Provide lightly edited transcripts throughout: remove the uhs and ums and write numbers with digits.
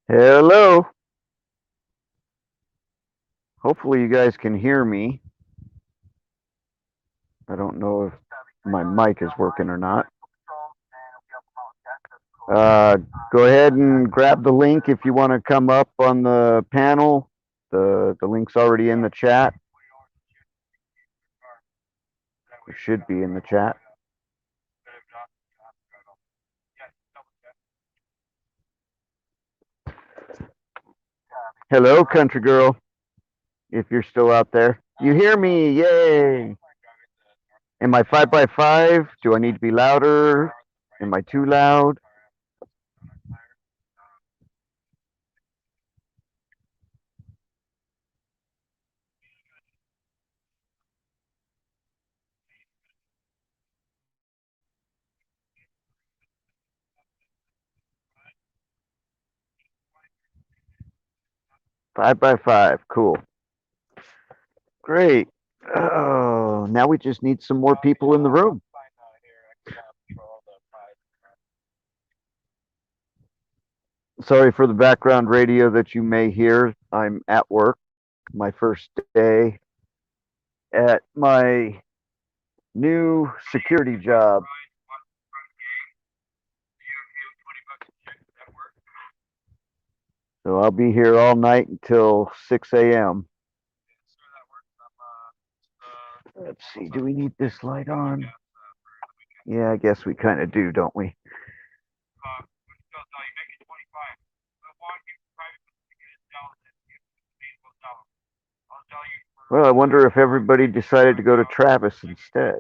Hello. Hopefully you guys can hear me. I don't know if my mic is working or not. Uh, Go ahead and grab the link if you want to come up on the panel. The link's already in the chat. It should be in the chat. Hello, country girl, if you're still out there. You hear me? Yay. Am I 5x5? Do I need to be louder? Am I too loud? 5x5. Cool. Great. Oh, now we just need some more people in the room. Sorry for the background radio that you may hear. I'm at work, my first day at my new security job. So I'll be here all night until 6 a.m. Let's see, do we need this light on? Yeah, I guess we kind of do, don't we? Well, I wonder if everybody decided to go to Travis instead.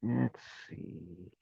Let's see.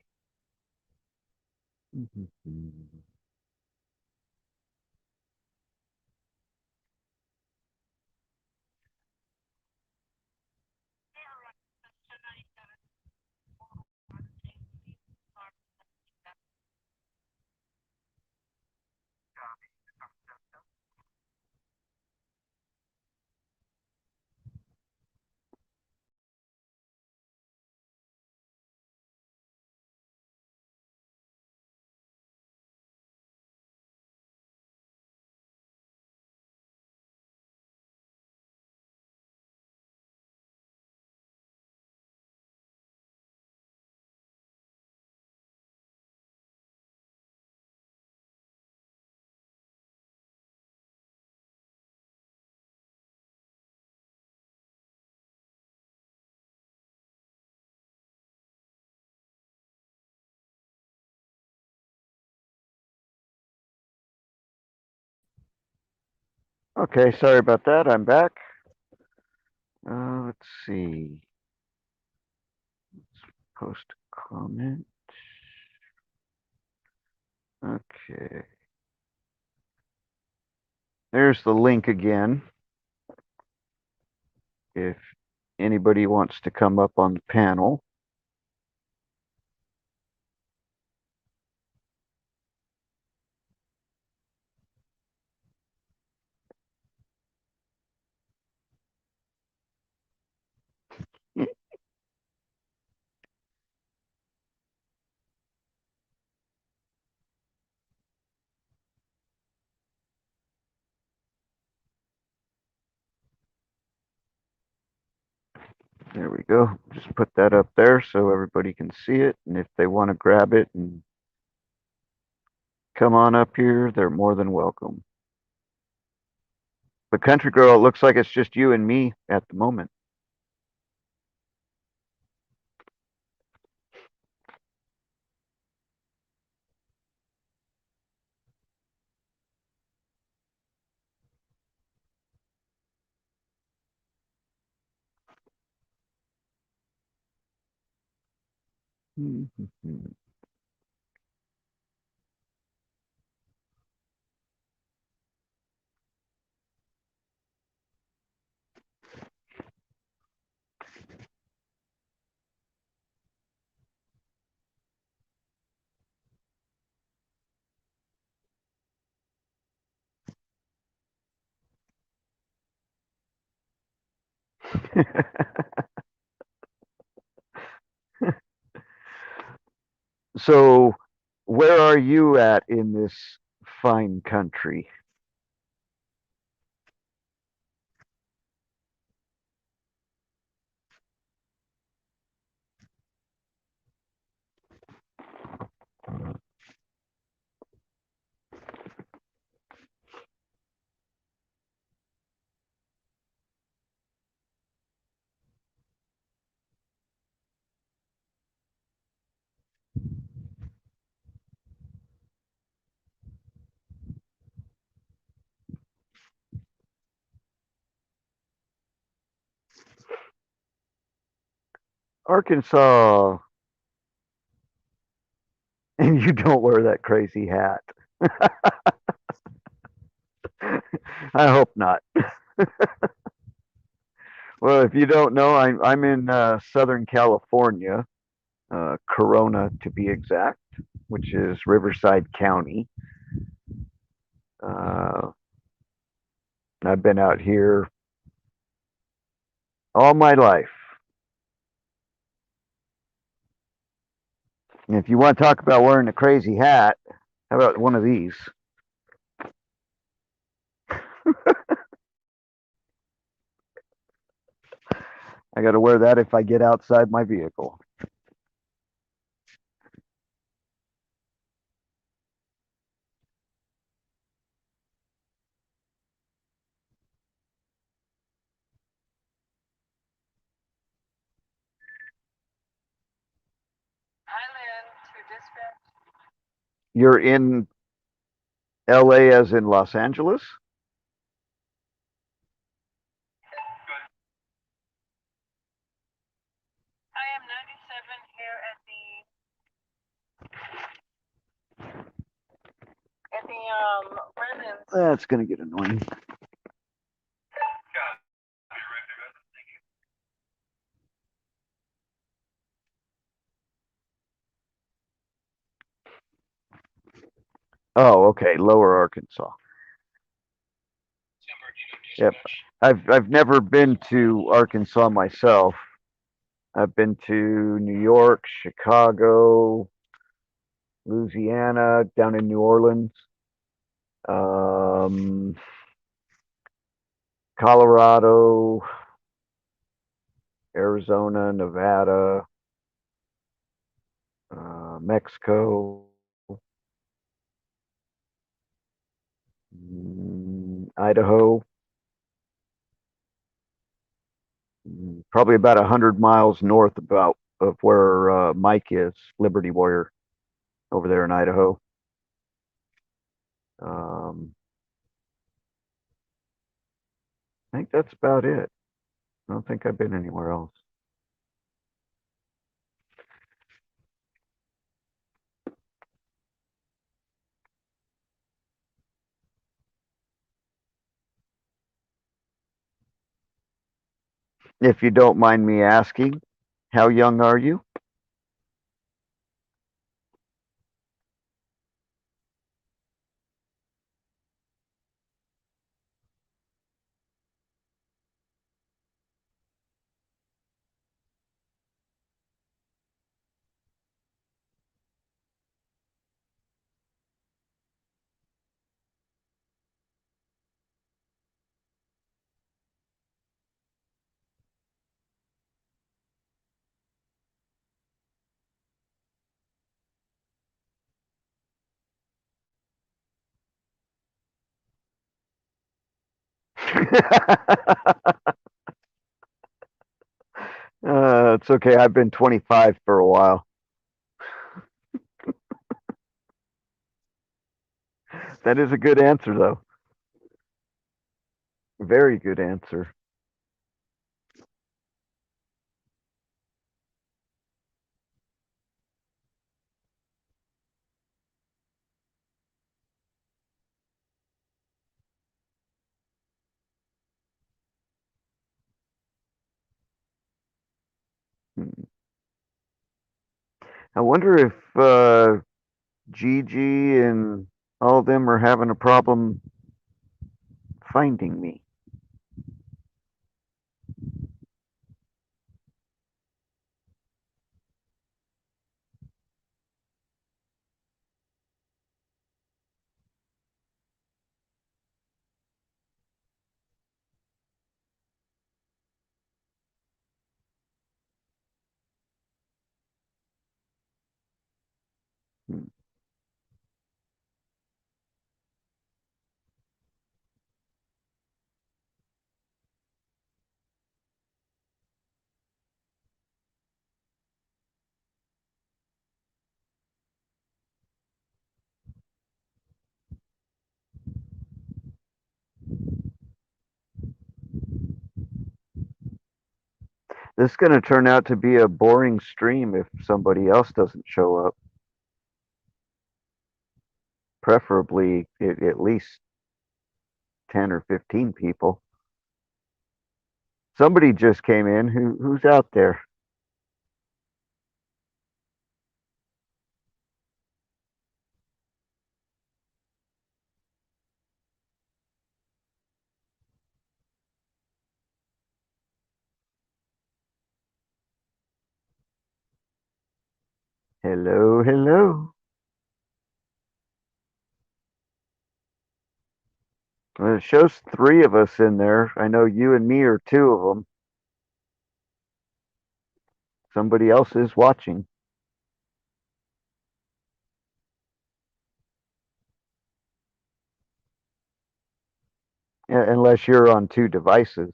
Okay, sorry about that. I'm back. Let's see. Let's post a comment. Okay. There's the link again. If anybody wants to come up on the panel. There we go. Just put that up there so everybody can see it. And if they want to grab it and come on up here, they're more than welcome. But Country Girl, it looks like it's just you and me at the moment. So, where are you at in this fine country? Arkansas, and you don't wear that crazy hat. I hope not. Well, if you don't know, I'm in Southern California, Corona to be exact, which is Riverside County. Uh, I've been out here all my life. And if you want to talk about wearing a crazy hat, how about one of these? I got to wear that if I get outside my vehicle. You're in LA as in Los Angeles? That's going to get annoying. Oh, okay, Lower Arkansas. Yep. I've never been to Arkansas myself. I've been to New York, Chicago, Louisiana, down in New Orleans, um, Colorado, Arizona, Nevada, Mexico, Idaho, probably about 100 miles north about of where Mike is, Liberty Warrior, over there in Idaho. Um, I think that's about it. I don't think I've been anywhere else. If you don't mind me asking, how young are you? It's okay. I've been 25 for a while. That is a good answer, though. Very good answer. Hmm. I wonder if Gigi and all of them are having a problem finding me. Hmm. This is going to turn out to be a boring stream if somebody else doesn't show up. Preferably at least 10 or 15 people. Somebody just came in. Who's out there? Hello, hello. Well, it shows three of us in there. I know you and me are two of them. Somebody else is watching. Unless you're on two devices.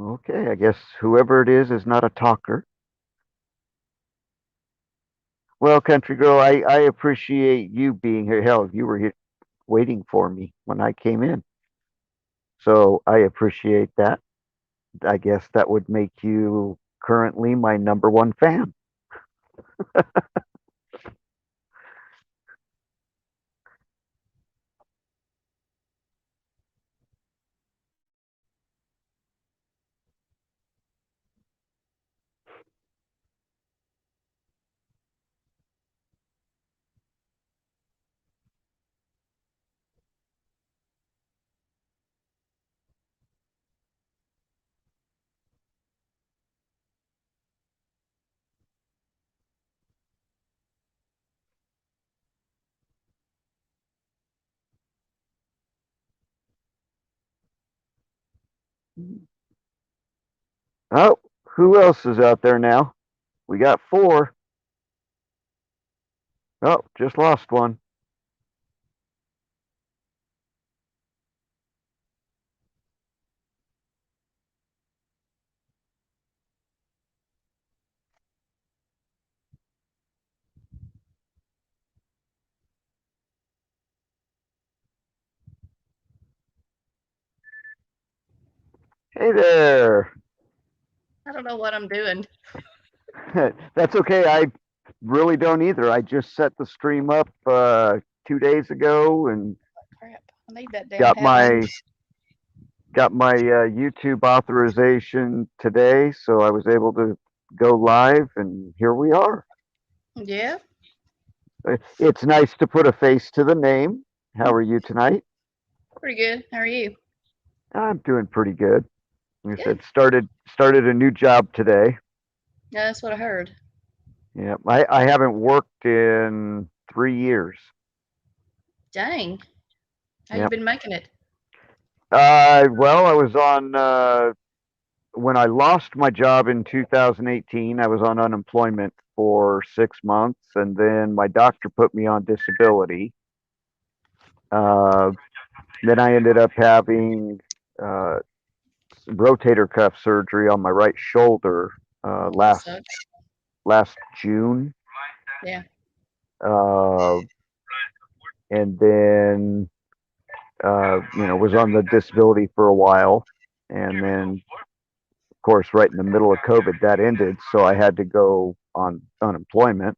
Okay, I guess whoever it is not a talker. Well, country girl, I appreciate you being here. Hell, you were here waiting for me when I came in. So I appreciate that. I guess that would make you currently my number one fan. Oh, who else is out there now? We got four. Oh, just lost one. Hey there. I don't know what I'm doing. That's okay. I really don't either. I just set the stream up 2 days ago and Crap. I need that damn got tablet. my YouTube authorization today, so I was able to go live, and here we are. Yeah, It's nice to put a face to the name. How are you tonight? pretty good. How are you? I'm doing pretty good. Like I Good. said, started a new job today. Yeah, that's what I heard. Yeah, I haven't worked in 3 years. Dang. How you Yeah. been making it? Well, I was on when I lost my job in 2018. I was on unemployment for 6 months, and then my doctor put me on disability. Uh, then I ended up having uh, rotator cuff surgery on my right shoulder Oh, that last sucks. June, Yeah. uh, and then was on the disability for a while, and then of course right in the middle of COVID that ended, so I had to go on unemployment,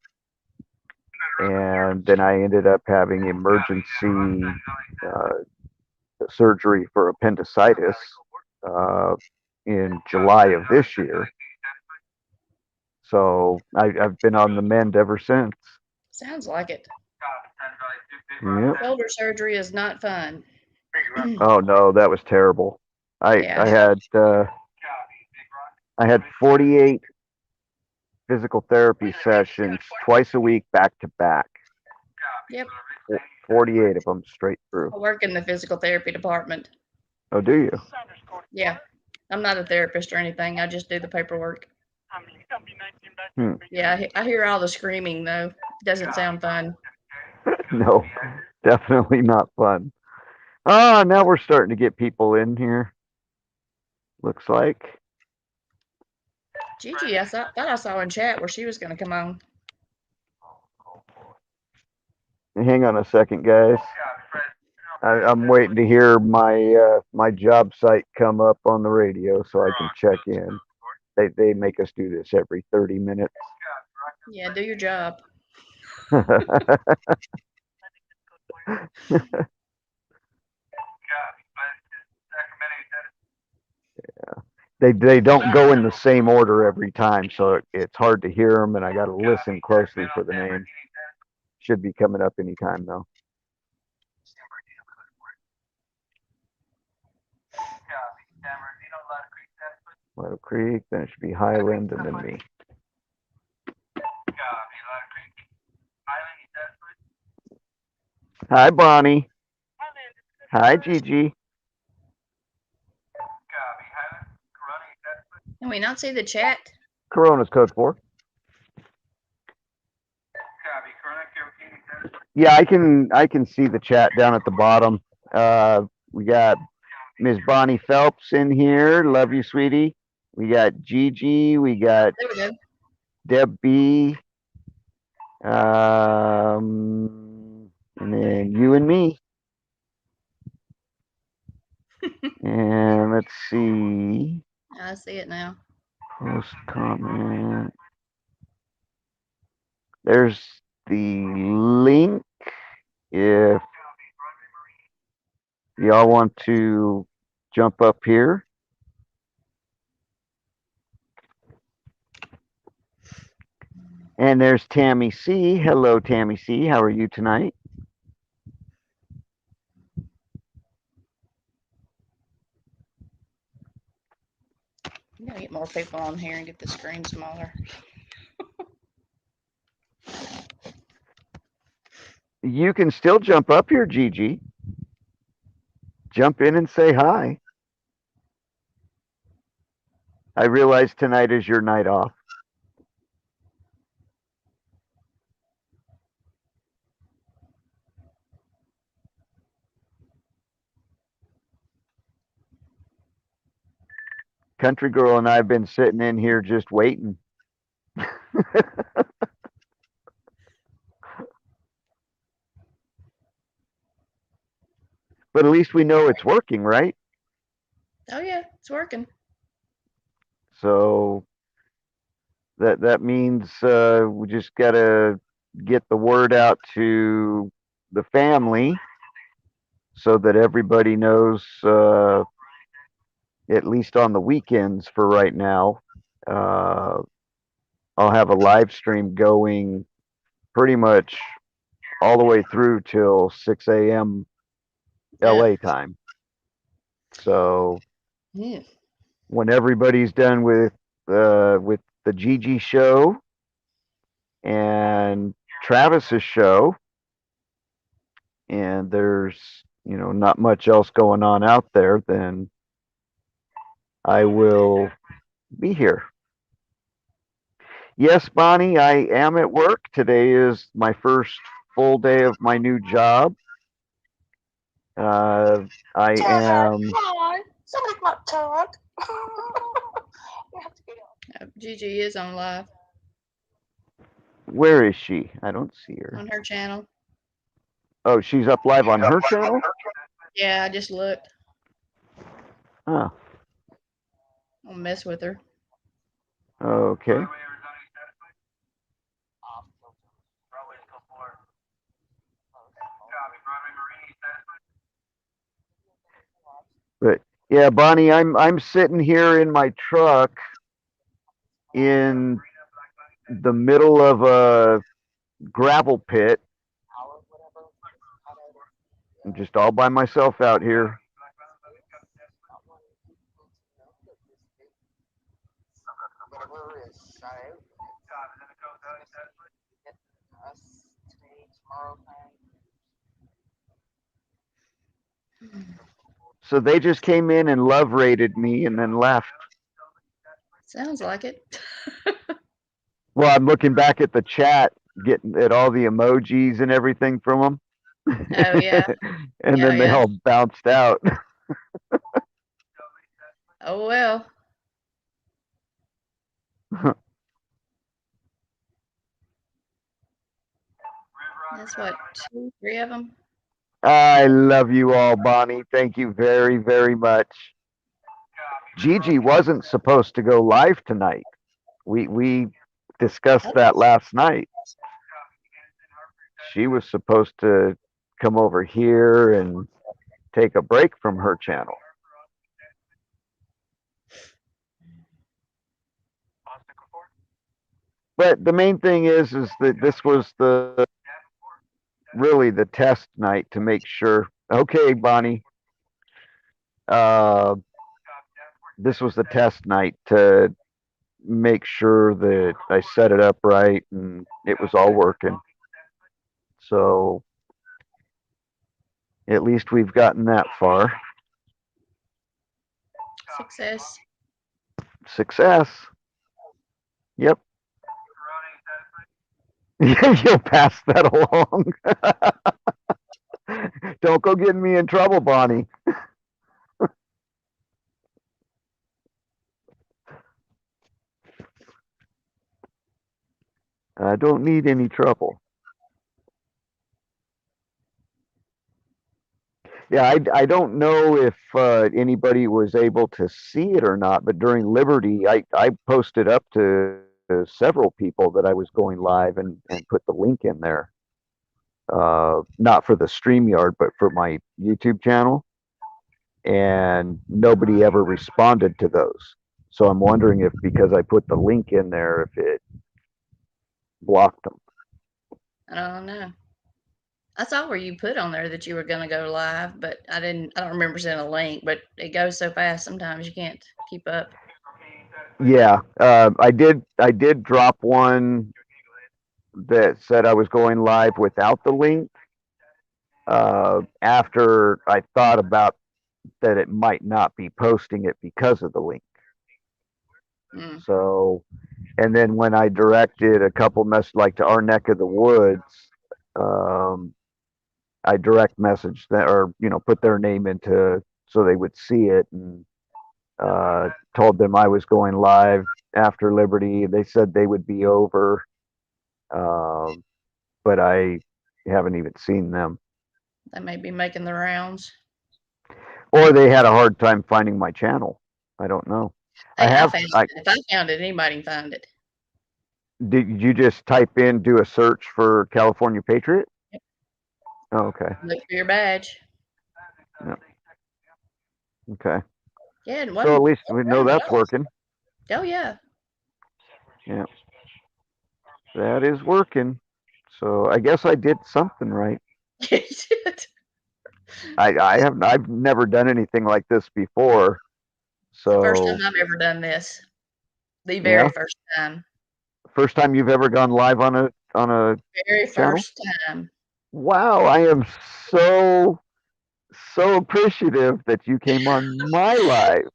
and then I ended up having emergency uh, surgery for appendicitis uh, in July of this year. So I've been on the mend ever since. Sounds like it. Yep. Shoulder surgery is not fun. Oh no, that was terrible. Yeah. I had 48 physical therapy sessions twice a week back to back. Yep. 48 of them straight through. I work in the physical therapy department. Oh, do you? Yeah. I'm not a therapist or anything. I just do the paperwork. Yeah, I hear all the screaming though. It doesn't sound fun. No, definitely not fun. Ah, now we're starting to get people in here. Looks like. Gigi, I thought I saw in chat where she was going to come on. Hang on a second, guys. I'm waiting to hear my job site come up on the radio so I can check in. They make us do this every 30 minutes. Yeah, do your job. They don't go in the same order every time, so it's hard to hear them, and I got to listen closely for the name. Should be coming up anytime though. Meadow Creek, then it should be Highland, and then me. Hi, Bonnie. Hi, Gigi. Can we not see the chat? Corona's code 4. Yeah, I can see the chat down at the bottom. We got Ms. Bonnie Phelps in here. Love you, sweetie. We got Gigi. We got There we go. Deb B. And then you and me. And let's see. I see it now. Post comment. There's the link if y'all want to jump up here. And there's Tammy C. Hello, Tammy C. How are you tonight? I'm going to get more people on here and get the screen smaller. You can still jump up here, Gigi. Jump in and say hi. I realize tonight is your night off. Country Girl and I have been sitting in here just waiting. But at least we know it's working, right? Oh yeah, it's working. So that means we just gotta get the word out to the family so that everybody knows, at least on the weekends for right now. I'll have a live stream going pretty much all the way through till 6 a.m. LA time. So Yeah. when everybody's done with the Gigi show and Travis's show, and there's not much else going on out there, then I will be here. Yes, Bonnie, I am at work. Today is my first full day of my new job. I am. Somebody might talk. Gigi is on live Where is she? I don't see her. on her channel. Oh, she's up live on her channel? Yeah, I just looked. Oh, I'll mess with her. okay. But yeah, Bonnie, I'm sitting here in my truck in the middle of a gravel pit I'm just all by myself out here. So they just came in and love rated me and then left. Sounds like it. Well, I'm looking back at the chat, getting at all the emojis and everything from them. Oh, yeah. And Oh, then they yeah. all bounced out. Oh, well. That's what, 2, 3 of them? I love you all, Bonnie. Thank you very, very much. Gigi wasn't supposed to go live tonight. We discussed that last night. She was supposed to come over here and take a break from her channel. But the main thing is that this was really the test night to make sure. Okay, Bonnie. This was the test night to make sure that I set it up right and it was all working. So at least we've gotten that far. Success. Success. Yep. You'll pass that along. Don't go getting me in trouble, Bonnie. I don't need any trouble. Yeah, I don't know if anybody was able to see it or not, but during Liberty, I posted up to several people that I was going live and put the link in there. Not for the StreamYard, but for my YouTube channel. And nobody ever responded to those. So I'm wondering if because I put the link in there, if it blocked them. I don't know. I saw where you put on there that you were gonna go live, but I don't remember seeing a link, but it goes so fast sometimes you can't keep up. Yeah, I did drop one that said I was going live without the link. After I thought about that it might not be posting it because of the link. Mm. So, and then when I directed a couple messages like to our neck of the woods, I direct messaged that or put their name into so they would see it and told them I was going live after Liberty. They said they would be over, but I haven't even seen them. They may be making the rounds. Or they had a hard time finding my channel. I don't know. Hey, I have. found it. If I found it, anybody can find it. Did you just type in, do a search for California Patriot? Yep. Oh, okay. Look for your badge. Yep. Okay. Yeah, and So at least we know that's working. Oh yeah. Yeah. That is working. So I guess I did something right. I've never done anything like this before. So the first time I've ever done this. The very first time. First time you've ever gone live on a very channel? First time. Wow, I am so appreciative that you came on my live.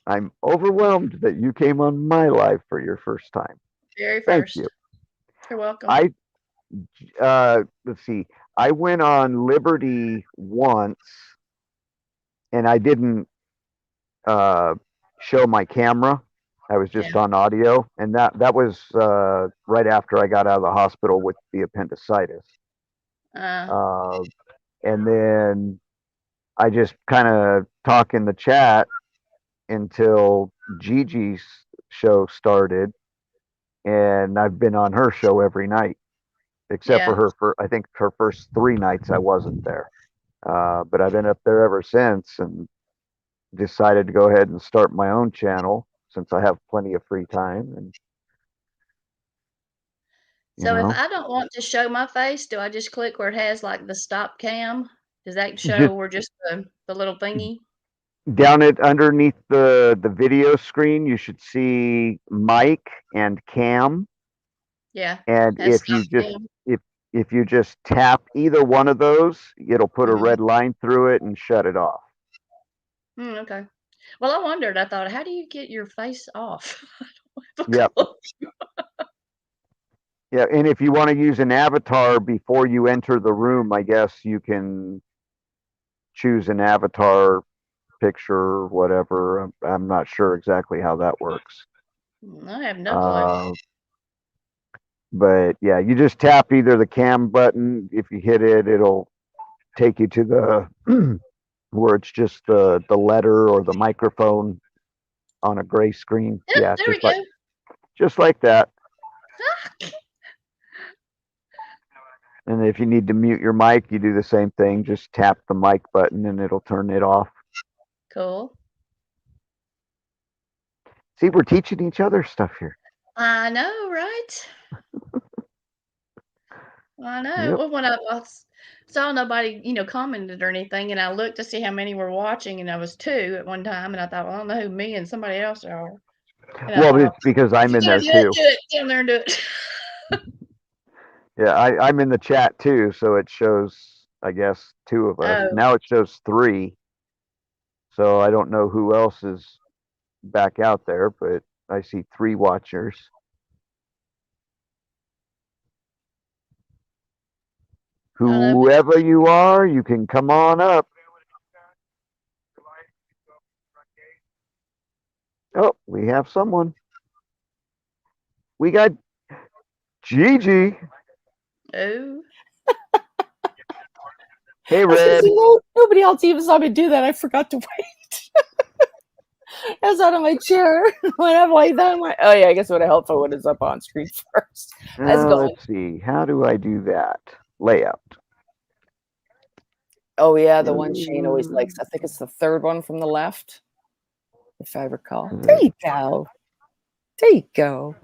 I'm overwhelmed that you came on my live for your first time. Very Thank first. you. You're welcome. Let's see. I went on Liberty once, and I didn't show my camera. I was just on audio, and that was right after I got out of the hospital with the appendicitis. And then I just kind of talk in the chat until Gigi's show started, and I've been on her show every night, except for I think her first 3 nights I wasn't there. But I've been up there ever since, and decided to go ahead and start my own channel since I have plenty of free time. And you So if know. I don't want to show my face, do I just click where it has like the stop cam? Does that show Just or just the little thingy? down it underneath the video screen, you should see mic and cam. Yeah. And That's stop cam. if you just tap either one of those, it'll put a Mhm. red line through it and shut it off. Okay. Well, I wondered. I thought, how do you get your face off? I don't have a Yep. clue. Yeah, and if you want to use an avatar before you enter the room, I guess you can choose an avatar picture or whatever. I'm not sure exactly how that works. I have no clue. But yeah, you just tap either the cam button. If you hit it, it'll take you to the where it's just the letter or the microphone on a gray screen. Yep, Yeah, there we go. just like that. Ah, And if you need to mute your mic, you do the same thing. Just tap the mic button and it'll turn it off. cool. See, we're teaching each other stuff here. I know, right? I know. Yep. Well, when I saw nobody, commented or anything, and I looked to see how many were watching, and I was 2 at one time, and I thought, well, I don't know who me and somebody else are. And I Well, thought, it's because if I'm you're in gonna there do it, too. do it. Get in there and do it. Yeah, I'm in the chat too, so it shows, I guess, 2 of us. Oh, Now it shows 3. So I don't know who else is back out there, but I see 3 watchers. I don't know. Whoever you are, you can come on up. Oh, we have someone. We got Gigi. Oh, Hey, I was gonna Red. say, no, nobody else even saw me do that. I forgot to wait. I was out of my chair. When I'm like that, I'm like, oh yeah, I guess it would have helped if I would have up on screen first. How's it going? Let's see. How do I do that? Layout. Oh yeah, the one Shane always likes. I think it's the third one from the left, if I recall. There you go. There you go.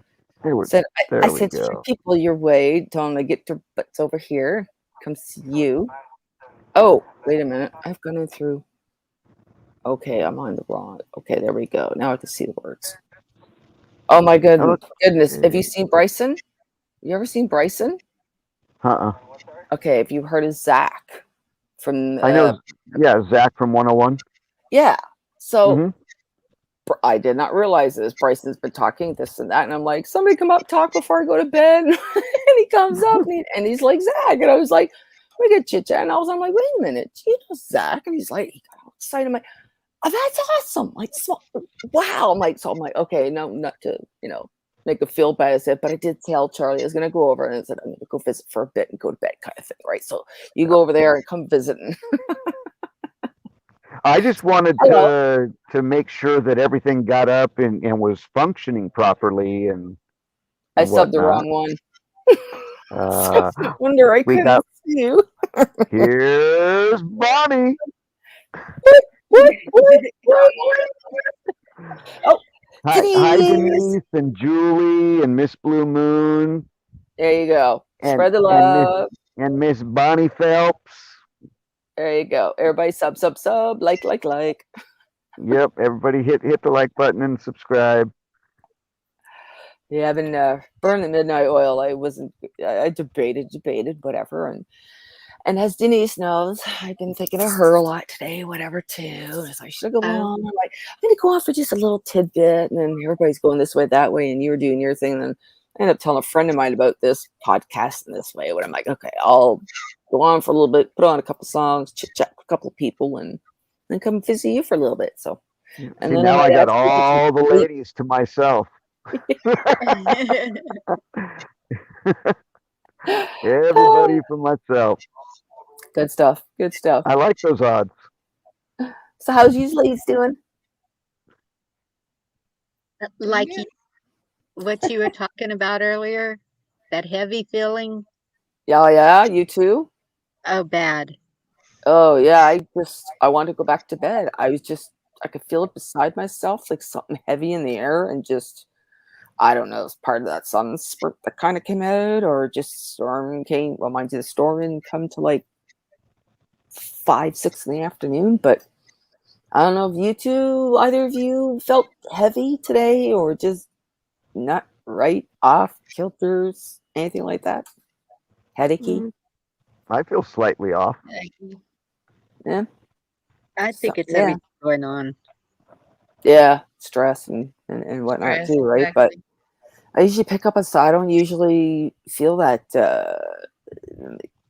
There we, Said there I we sent 3 go. people your way. Tell them to get their butts over here. Come see you. Oh, wait a minute. I've gone in through. Okay, I'm on the wrong. Okay, there we go. Now I can see the words. Oh my goodness. Have you seen Bryson? You ever seen Bryson? Okay, have you heard of Zach from I know, yeah, Zach from 101. Yeah. So I did not realize this. Bryson's been talking this and that, and I'm like, somebody come up, talk before I go to bed. And he comes up and he's like, Zach. And I was like, we get chit chat. And I'm like, wait a minute, you know Zach? And he's like, he got all excited. I'm like, oh, that's awesome. Like, so, wow. I'm like, okay, no, not to, make him feel bad as it, but I did tell Charlie I was going to go over and I said, I'm going to go visit for a bit and go to bed kind of thing, right? So you go over there and come visit. I just wanted to make sure that everything got up and was functioning properly and I subbed the wrong one. So wonder I couldn't see you. Here's Bonnie. What? Oh, hi, Denise and Julie and Miss Blue Moon. There you go. Spread the love. And Miss Bonnie Phelps. There you go. Everybody sub, like. Yep, everybody hit the like button and subscribe. Yeah, I've been burning the midnight oil. I debated, whatever. And as Denise knows, I've been thinking of her a lot today, whatever, too. So I should go on. I'm like, I'm going to go on for just a little tidbit. And then everybody's going this way, that way. And you were doing your thing. And then I ended up telling a friend of mine about this podcast in this way. When I'm like, okay, I'll go on for a little bit, put on a couple songs, chit chat with a couple of people, and then come visit you for a little bit. So, and then now I got all the ladies to myself. Everybody for myself. Good stuff. I like those odds. So how's you ladies doing? Like what you were talking about earlier, that heavy feeling. Yeah, you too? Oh, bad. Oh yeah, I want to go back to bed. I could feel it beside myself, like something heavy in the air, and I don't know, it's part of that sun spurt that kind of came out, or just storm came. Well, mind you, the storm didn't come to like 5, 6 in the afternoon, but I don't know if you two, either of you, felt heavy today or just not right, off kilters, anything like that. Headachy. I feel slightly off. Yeah. I think So- it's yeah. everything going on. Yeah, stress and whatnot Stress, too, right? But exactly. I usually pick up I don't usually feel that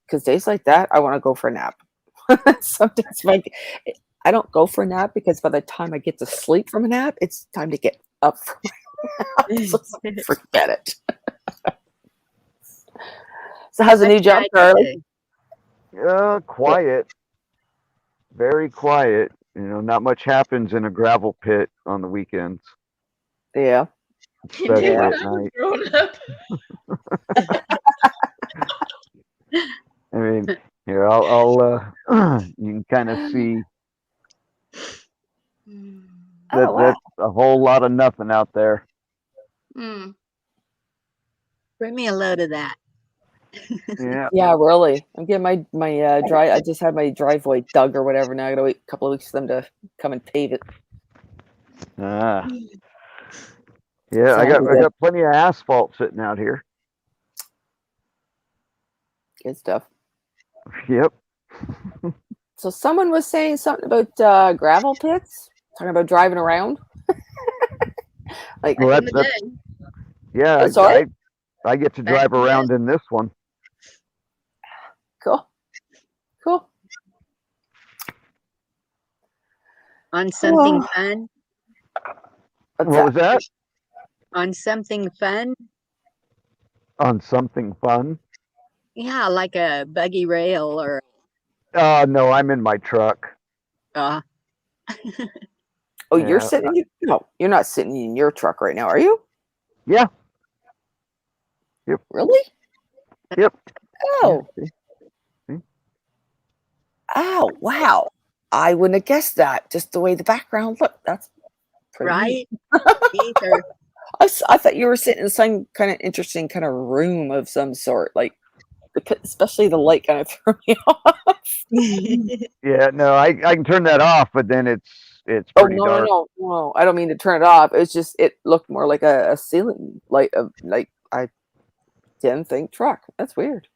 because days like that, I want to go for a nap. Sometimes I don't go for a nap because by the time I get to sleep from a nap, it's time to get up from my nap. So forget it. So how's the new job, Charlie? Quiet. Very quiet. You know, not much happens in a gravel pit on the weekends, Yeah. especially When at I was night. growing up. I mean, here I'll you can kind of see that Oh, wow. that's a whole lot of nothing out there. Mm. Bring me a load of that. Yeah. Yeah, really. I'm getting my dry. I just had my driveway dug or whatever. Now I gotta wait a couple of weeks for them to come and pave it. Ah. Yeah, I So- got plenty of asphalt sitting out here. Good stuff. Yep. So someone was saying something about gravel pits, talking about driving around. Like, Well, Back in the that's day. yeah. Sorry? I get to Back drive in the day. around in this one. cool. On something Oh. fun? What's What was that? On something fun? On something fun? Yeah, like a buggy rail or No, I'm in my truck. uh Oh, you're Yeah. sitting. No, you're not sitting in your truck right now, are you? Yeah. Really? Yep. Oh, See? oh, wow! I wouldn't have guessed that. Just the way the background looked. That's pretty neat. right? Either. I thought you were sitting in some kind of interesting kind of room of some sort, like especially the light kind of threw me off. Yeah. No, I can turn that off, but then it's Oh pretty no, dark. no! I don't mean to turn it off. It's just it looked more like a ceiling light of like I didn't think truck. That's weird.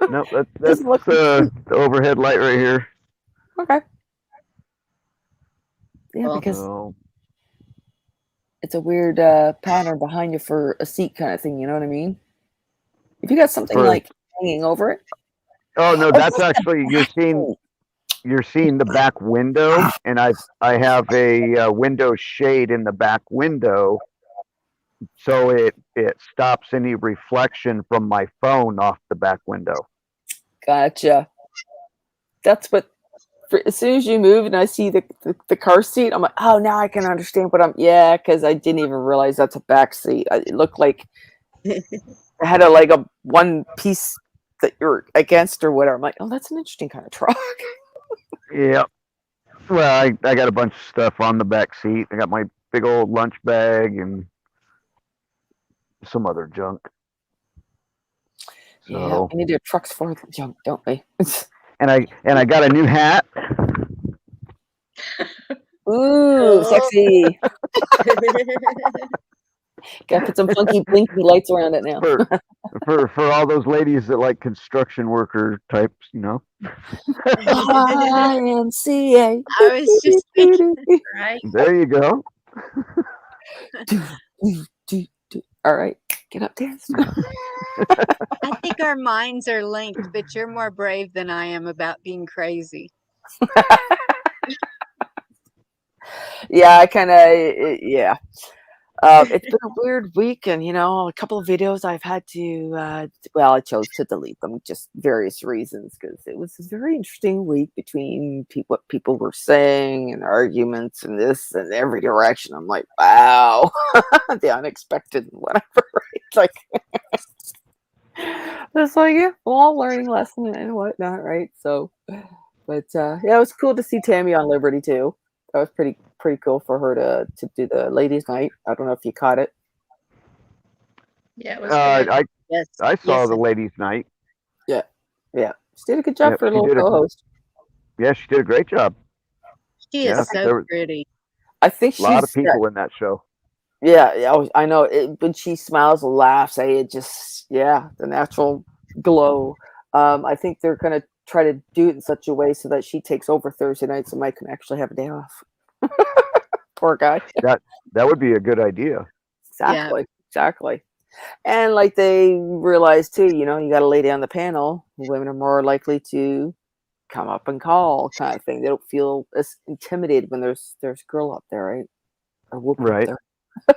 No, that's Doesn't look- the overhead light right here. Okay. Yeah, Well, because So, it's a weird pattern behind you for a seat kind of thing. You know what I mean? If you got something For- like hanging over it. oh no, Oh, that's that's actually you're seeing the back window, and I have a window shade in the back window, so it stops any reflection from my phone off the back window. Gotcha. That's what. As soon as you move and I see the car seat, I'm like, oh, now I can understand what I'm. Yeah, because I didn't even realize that's a back seat. It looked like it had a one piece that you're against or whatever. I'm like, oh, that's an interesting kind of truck. Yeah. Well, I got a bunch of stuff on the back seat. I got my big old lunch bag and some other junk. Yeah, So, we need a trucks for the junk, don't we? and I got a new hat. Ooh, Oh. sexy. Gotta put some funky blinky lights around it now. for all those ladies that like construction worker types, you know. YMCA. I was just thinking, Right? There you go. All right, get up there. I think our minds are linked, but you're more brave than I am about being crazy. Yeah, I kind of, yeah. It's been a weird week, and a couple of videos I've had to, well, I chose to delete them, just various reasons, because it was a very interesting week between what people were saying and arguments and this and every direction. I'm like, wow, the unexpected and whatever. It's like, it's like, yeah, we're all learning lesson and whatnot, right? So, but yeah, it was cool to see Tammy on Liberty too. That was pretty cool for her to do the ladies' night. I don't know if you caught it. Yeah, it was good. Yes. I saw yes, the ladies' night. Yeah, she did a good job Yep, for a she little did a- co-host. Yeah, she did a great job. she is Yeah, so there were pretty. I think a lot of she's people in that show. yeah, I know it, when she smiles and laughs, it just the natural glow. I think they're gonna try to do it in such a way so that she takes over Thursday night, so Mike can actually have a day off. Poor guy. That would be a good idea. Exactly. And like they realize too, you got a lady on the panel. Women are more likely to come up and call, kind of thing. They don't feel as intimidated when there's a girl up there, right? Or whoop Right. up there.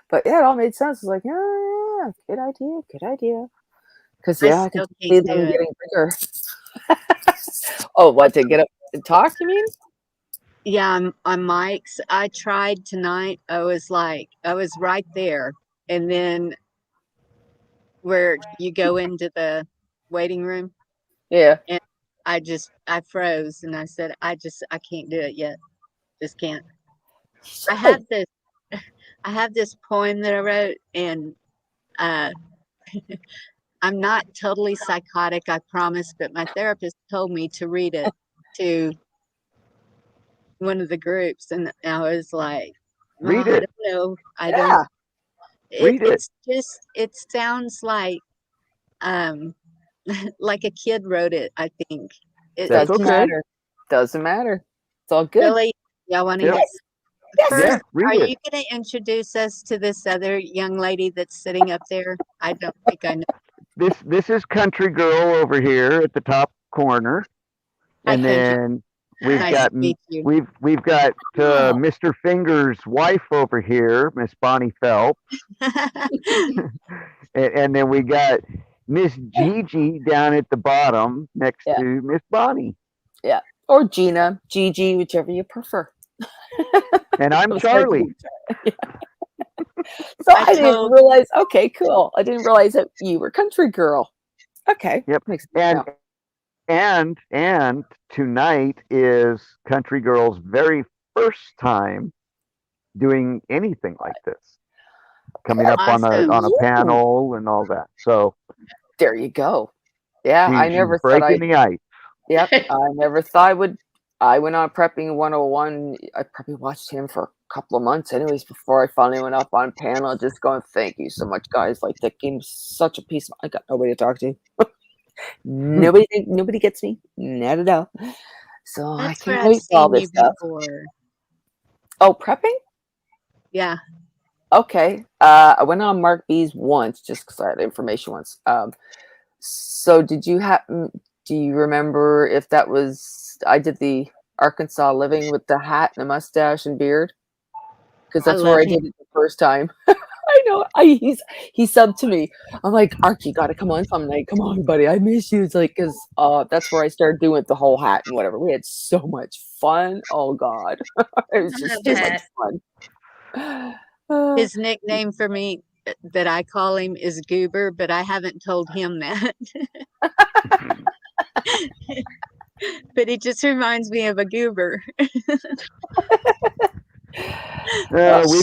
But yeah, it all made sense. It's like, yeah, good idea. Because I I can still see can't them do it. getting bigger. Oh, what, to get up and talk? You mean? Yeah, on mics. I tried tonight. I was right there, and then where you go into the waiting room, Yeah. I froze, and I said, I can't do it yet. Just can't. I Should. have this poem that I wrote, and uh, I'm not totally psychotic, I promise, but my therapist told me to read it to one of the groups, and I was like, Read I it. don't know. I Yeah. don't. Read it. It's just, it sounds um like a kid wrote it, I think. That's Doesn't It's okay. matter. Doesn't matter. It's all good. really, y'all want to Yep. hear? Yes. First, Yeah, read are it. you going to introduce us to this other young lady that's sitting up there? I don't think I know. This is Country Girl over here at the top corner, Hi, and Country. then we've Nice got to meet you. we've got Wow. Mr. Finger's wife over here, Miss Bonnie Phelps, and then we got Miss Gigi down at the bottom next Yeah. to Miss Bonnie, Or Gina, Gigi, whichever you prefer. and I'm Those Charlie. So I I didn't told- realize. Okay, cool. I didn't realize that you were Country Girl. Okay. Yep. Makes sense And now. and tonight is Country Girl's very first time doing anything like this, coming up on Awesome. a panel and all that. So There you go. Yeah, I she's never thought breaking the ice. Yep, I never thought I would. I went on Prepping 101. I probably watched him for a couple of months, anyways, before I finally went up on panel. Just going, thank you so much, guys. Like that game's such a piece. I got nobody to talk to. Nobody gets me. Not at all. So I That's where can't I've wait for all seen this you stuff. before. Oh, Prepping? Yeah. Okay. I went on Mark B's once, just because I had information once. So did you have? Do you remember if that was? I did the Arkansas Living with the hat and the mustache and beard, because that's where love I did it the first time. I know. He subbed to me. I'm like, Archie, gotta come on some night. Come on, buddy. I miss you. It's like, because that's where I started doing the whole hat and whatever. We had so much fun. Oh God, it was I just love too that. much fun. His nickname for me that I call him is Goober, but I haven't told him that. But it just reminds me of a goober. We've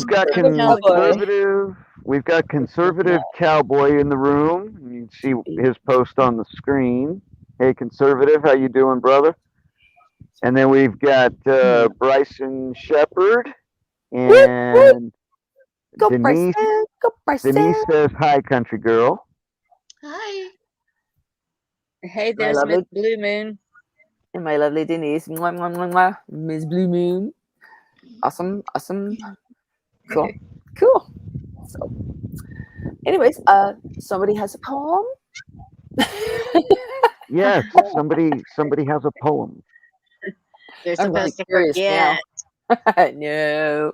got Conservative conservative. We've got conservative cowboy in the room. You can see his post on the screen. Hey, conservative, how you doing, brother? And then we've got Bryson Shepherd and Go Denise. Bryson. Go Bryson. Denise says hi, country girl. Hi. Hey, My there's Miss lovely- Blue Moon. And my lovely Denise. Mwah, mwah, mwah, mwah. Miss Blue Moon. Awesome. Cool. So, anyways, somebody has a poem. Yes, somebody has a poem. They're I'm really supposed to curious now. forget. No.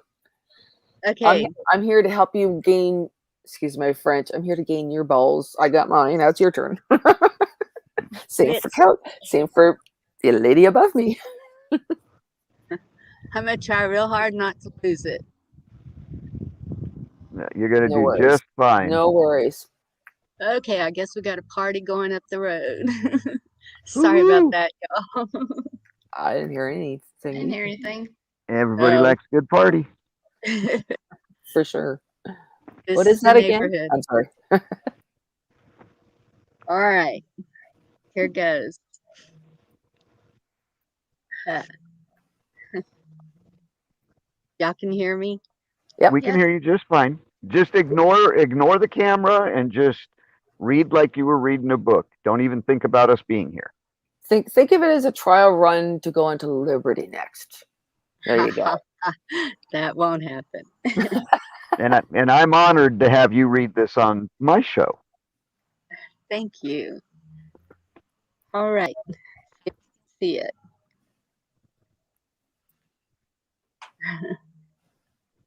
Okay. I'm here to help you gain. Excuse my French. I'm here to gain your balls. I got mine. Now it's your turn. Same for the lady above me. I'm going to try real hard not to lose it. You're gonna No do worries. just fine. No worries. Okay, I guess we got a party going up the road. Sorry Woo-hoo. about that, y'all. I didn't hear anything. Didn't hear anything. Everybody Oh. likes a good party. For sure. This What is the that again? neighborhood. I'm sorry. All right, here goes. Uh, y'all can hear me? Yep. We can Yeah. hear you just fine. Just ignore the camera and just read like you were reading a book. Don't even think about us being here. Think of it as a trial run to go into Liberty next. There you go. That won't happen. And I'm honored to have you read this on my show. Thank you. All right, if you see it.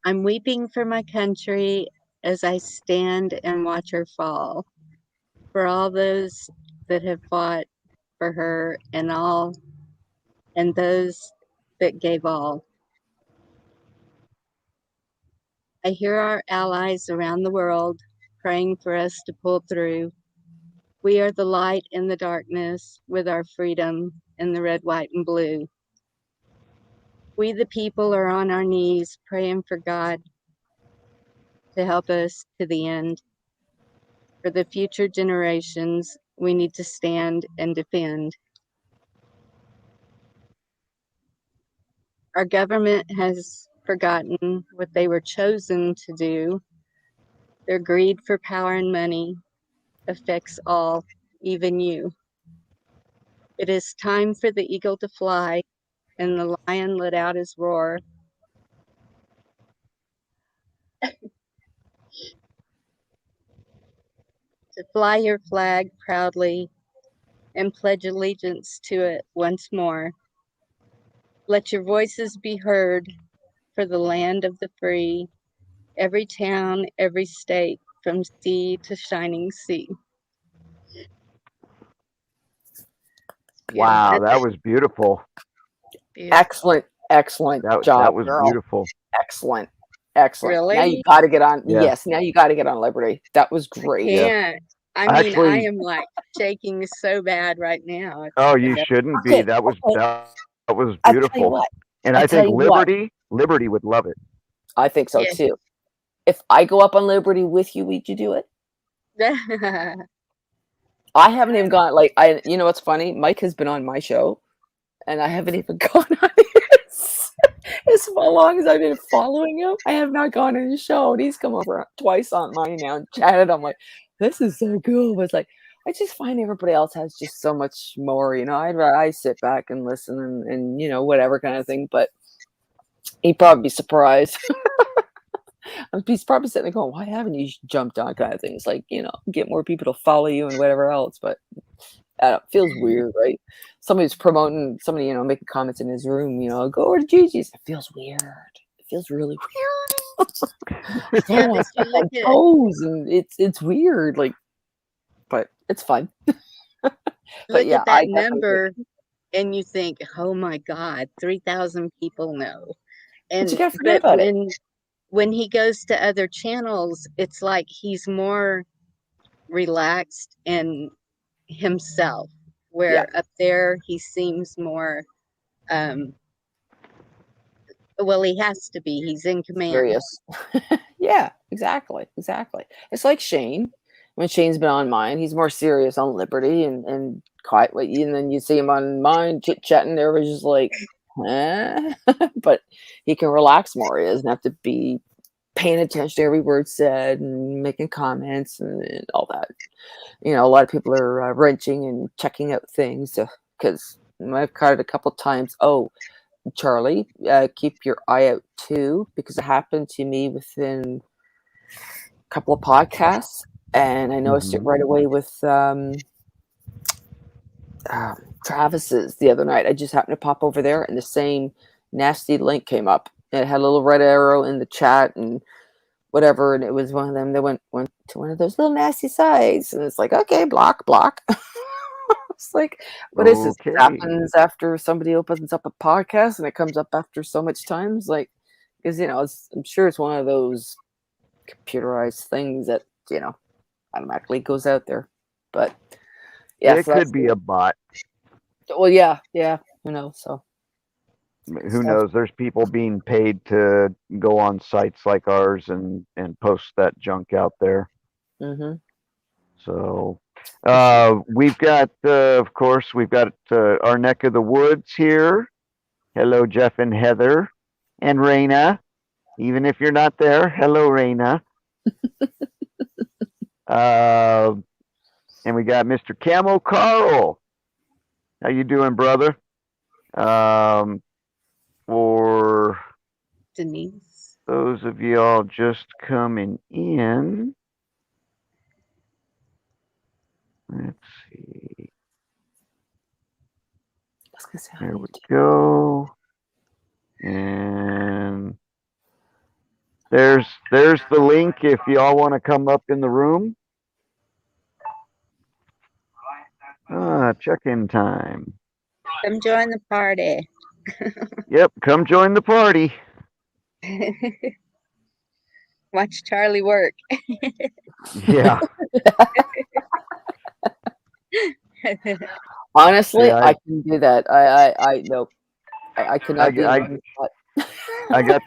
I'm weeping for my country as I stand and watch her fall. For all those that have fought for her and those that gave all. I hear our allies around the world praying for us to pull through. We are the light in the darkness with our freedom in the red, white, and blue. We, the people, are on our knees praying for God to help us to the end. For the future generations, we need to stand and defend. Our government has forgotten what they were chosen to do. Their greed for power and money affects all, even you. It is time for the eagle to fly and the lion let out his roar. To fly your flag proudly and pledge allegiance to it once more. Let your voices be heard for the land of the free, every town, every state, from sea to shining sea. Wow, that was beautiful. Beautiful. Excellent That job, was girl. beautiful. Excellent. Now you Really? got to get on. Yeah. Yes, now you got to get on Liberty. That was great. Yeah. Can't. I mean, I Actually- am like shaking so bad right now. It's Oh, you enough. shouldn't Okay, be. That was okay. that was I tell you beautiful. what. And I I tell think you what. Liberty would love it. I think so Yeah. too. If I go up on Liberty with you, would you do it? I haven't even gone. Like you know what's funny? Mike has been on my show, and I haven't even gone on his. As long as I've been following him, I have not gone on his show. And he's come over twice on mine now and chatted. I'm like, this is so cool. But it's like, I just find everybody else has just so much more. You know, I sit back and listen and you know whatever kind of thing. But he'd probably be surprised. He's probably sitting there going, why haven't you jumped on kind of things? Like, you know, get more people to follow you and whatever else. But I don't know, it feels weird, right? Somebody's promoting, somebody, you know, making comments in his room, you know, go over to Gigi's. It feels weird. It feels really weird. I don't want to step on toes, and it's weird. Like, but it's fun. Look yeah, at I that definitely number and you think, oh my God, 3,000 people know. But you And gotta forget about it. when he goes to other channels, it's like he's more relaxed and himself. Where up there he seems more well, he has to be. He's in command. Serious. Yeah, exactly. It's like Shane. When Shane's been on mine, he's more serious on Liberty and quiet. And then you see him on mine chit chatting. Everybody's just like, eh? But he can relax more. He doesn't have to be paying attention to every word said and making comments and all that. You know, a lot of people are wrenching and checking out things because I've caught it a couple times. Oh, Charlie, keep your eye out too, because it happened to me within a couple of podcasts, and I noticed it right away with Travis's the other night. I just happened to pop over there, and the same nasty link came up. It had a little red arrow in the chat and whatever, and it was one of them that went to one of those little nasty sites, and it's like, okay, block. It's like, what is this? It Okay. happens after somebody opens up a podcast and it comes up after so much times. Like, because, you know, I'm sure it's one of those computerized things that, you know, automatically goes out there. But yeah, It could be a bot. Well, yeah. Who knows? So Who knows? There's people being paid to go on sites like ours and post that junk out there. Mm-hmm. So we've got, of course, we've got our neck of the woods here. Hello, Jeff and Heather and Raina. Even if you're not there, hello, Raina. And we got Mr. Camo Carl. How you doing, brother? For Denise. those of y'all just coming in, let's see. There we go. And there's the link if y'all want to come up in the room. Check-in time. Come join the party. Yep, come join the party. Watch Charlie work. Yeah. Honestly, Yeah, I can do that. I nope. I cannot be I- on the spot. I got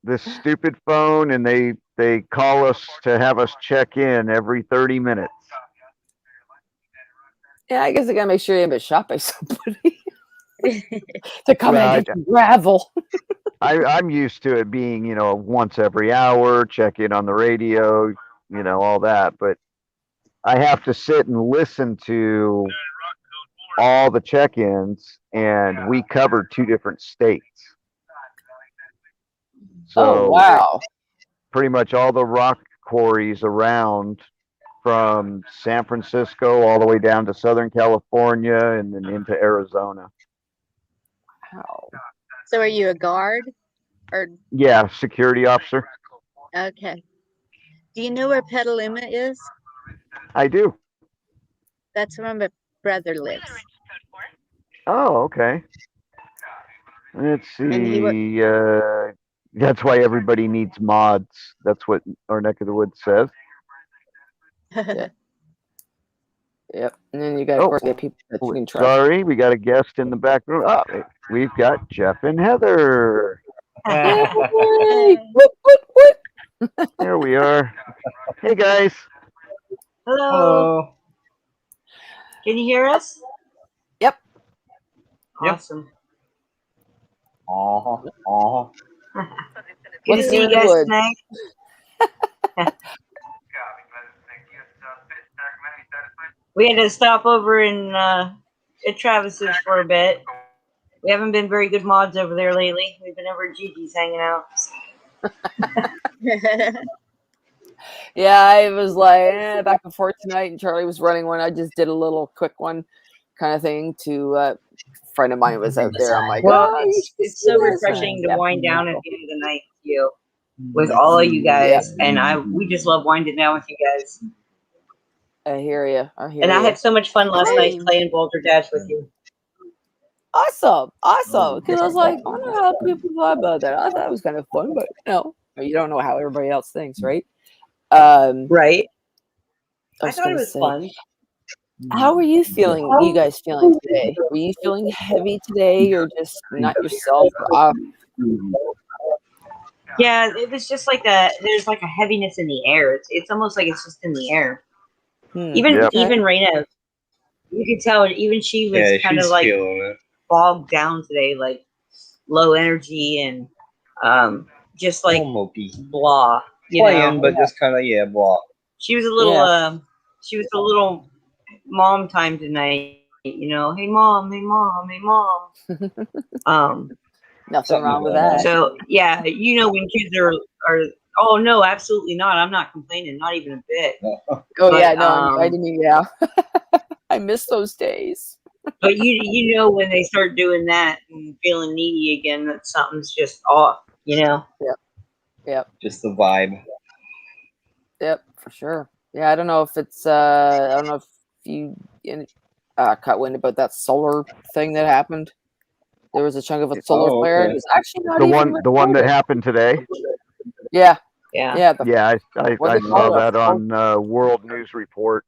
this stupid phone, and they call us to have us check in every 30 minutes. Yeah, I guess I gotta make sure you have it shot by somebody to come Well, and get some gravel. I'm used to it being, once every hour, check in on the radio, all that. But I have to sit and listen to all the check-ins, and we covered 2 different states. So Oh wow! pretty much all the rock quarries around, from San Francisco all the way down to Southern California and then into Arizona. Wow. So are you a guard? Or Yeah, security officer. okay. Do you know where Petaluma is? I do. That's where my brother lives. Oh, okay. Let's And he see. That's why everybody needs mods. That's what our neck of the woods says. Yep. And then you got, of Oh, course, get people that you can trust. Sorry, we got a guest in the back room. Oh, we've got Jeff and Heather. Yay! What? There we are. Hey, guys. Hello. Can you hear us? Yep. Awesome. Good What's to see new you in the guys woods? tonight. We had to stop over in at Travis's for a bit. We haven't been very good mods over there lately. We've been over at Gigi's hanging out. Yeah, I was like back and forth tonight, and Charlie was running one. I just did a little quick one, kind of thing. To a friend of mine was out there. I'm like, Well, oh, you should it's see so this. refreshing to Yeah. wind down at the end of the night with you, with all of you guys, and we just love winding down with you guys. I hear you. And I had so much fun last night Same. playing Boulder Dash with you. Awesome. Because I was like, I wonder how people thought about that. I thought it was kind of fun, but you don't know how everybody else thinks, right? Right. I was thought it gonna was say, fun. How are you feeling? You guys feeling today? Were you feeling heavy today, or just not yourself? Yeah, it was just like there's like a heaviness in the air. It's almost like it's just in the air. Even Yep. Raina, you could tell. Even she was kind of like bogged down today, like low energy and just like blah. Playing, but just kind of blah. She was a little she was a little mom time tonight. Hey mom, hey mom, hey mom. Nothing wrong with that. So yeah, when kids are oh no, absolutely not. I'm not complaining, not even a bit. Oh yeah, no, I didn't. Yeah, I miss those days. But when they start doing that and feeling needy again, that something's just off. Yep. Just the vibe. Yep, for sure. Yeah, I don't know if it's. I don't know if you caught wind about that solar thing that happened. There was a chunk of a solar flare. okay. It was actually not The even one that recorded. happened today. Yeah. Yeah, I What they saw call it, that on World News Report.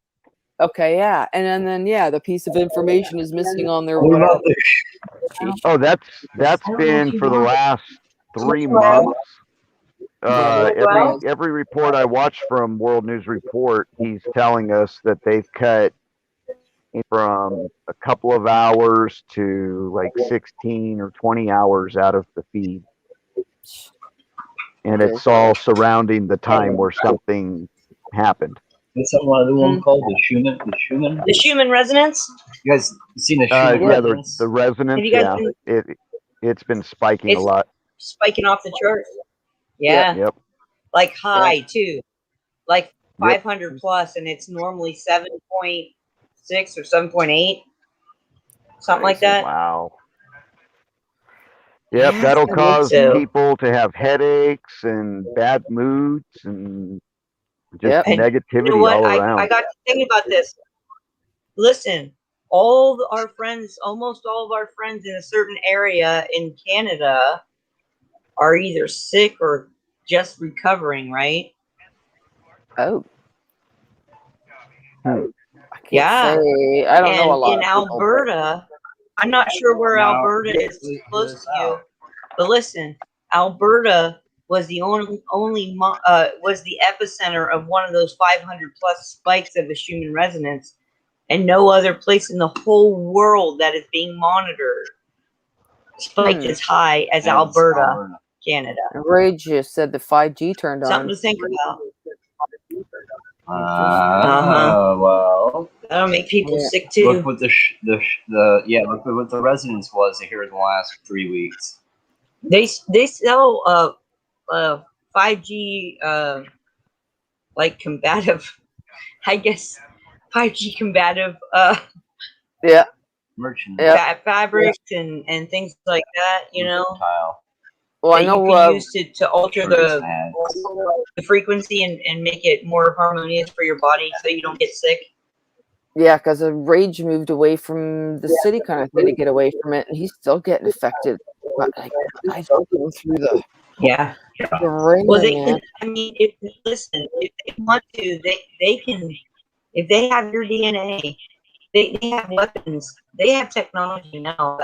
Okay, yeah, and then the piece of information is missing on their. Oh, that's been for the last 3 months. Every report I watch from World News Report, he's telling us that they've cut from a couple of hours to like 16 or 20 hours out of the feed. And it's all surrounding the time where something happened. What's that one other one called? The Schumann? The Schumann resonance? You guys seen the Schumann resonance? The resonance, it's been spiking a lot. Spiking off the chart. Yeah. Yep. Like high too. Like 500 plus, and it's normally 7.6 or 7.8. Something like that. Wow. Yep, that'll cause people to have headaches and bad moods and just negativity all around. I got to think about this. Listen, almost all of our friends in a certain area in Canada are either sick or just recovering, right? Oh. I don't know a lot. In Alberta, I'm not sure where Alberta is close to you, but listen, Alberta was the was the epicenter of one of those 500 plus spikes of the Schumann resonance, and no other place in the whole world that is being monitored spiked as high as Alberta, Canada. Rage just said the 5G turned on. Something to think about. Well, that'll make people sick too. Look what look what the resonance was here in the last 3 weeks. They sell 5G like combative, I guess 5G combative merchandise, fabrics and things like that. You know. Well, I know you can use to alter the frequency and make it more harmonious for your body, so you don't get sick. Yeah, because Rage moved away from the city kind of thing to get away from it, and he's still getting affected. But like, I don't go through the the ring. Well, they can. I mean, if they want to, they can. If they have your DNA, they have weapons. They have technology now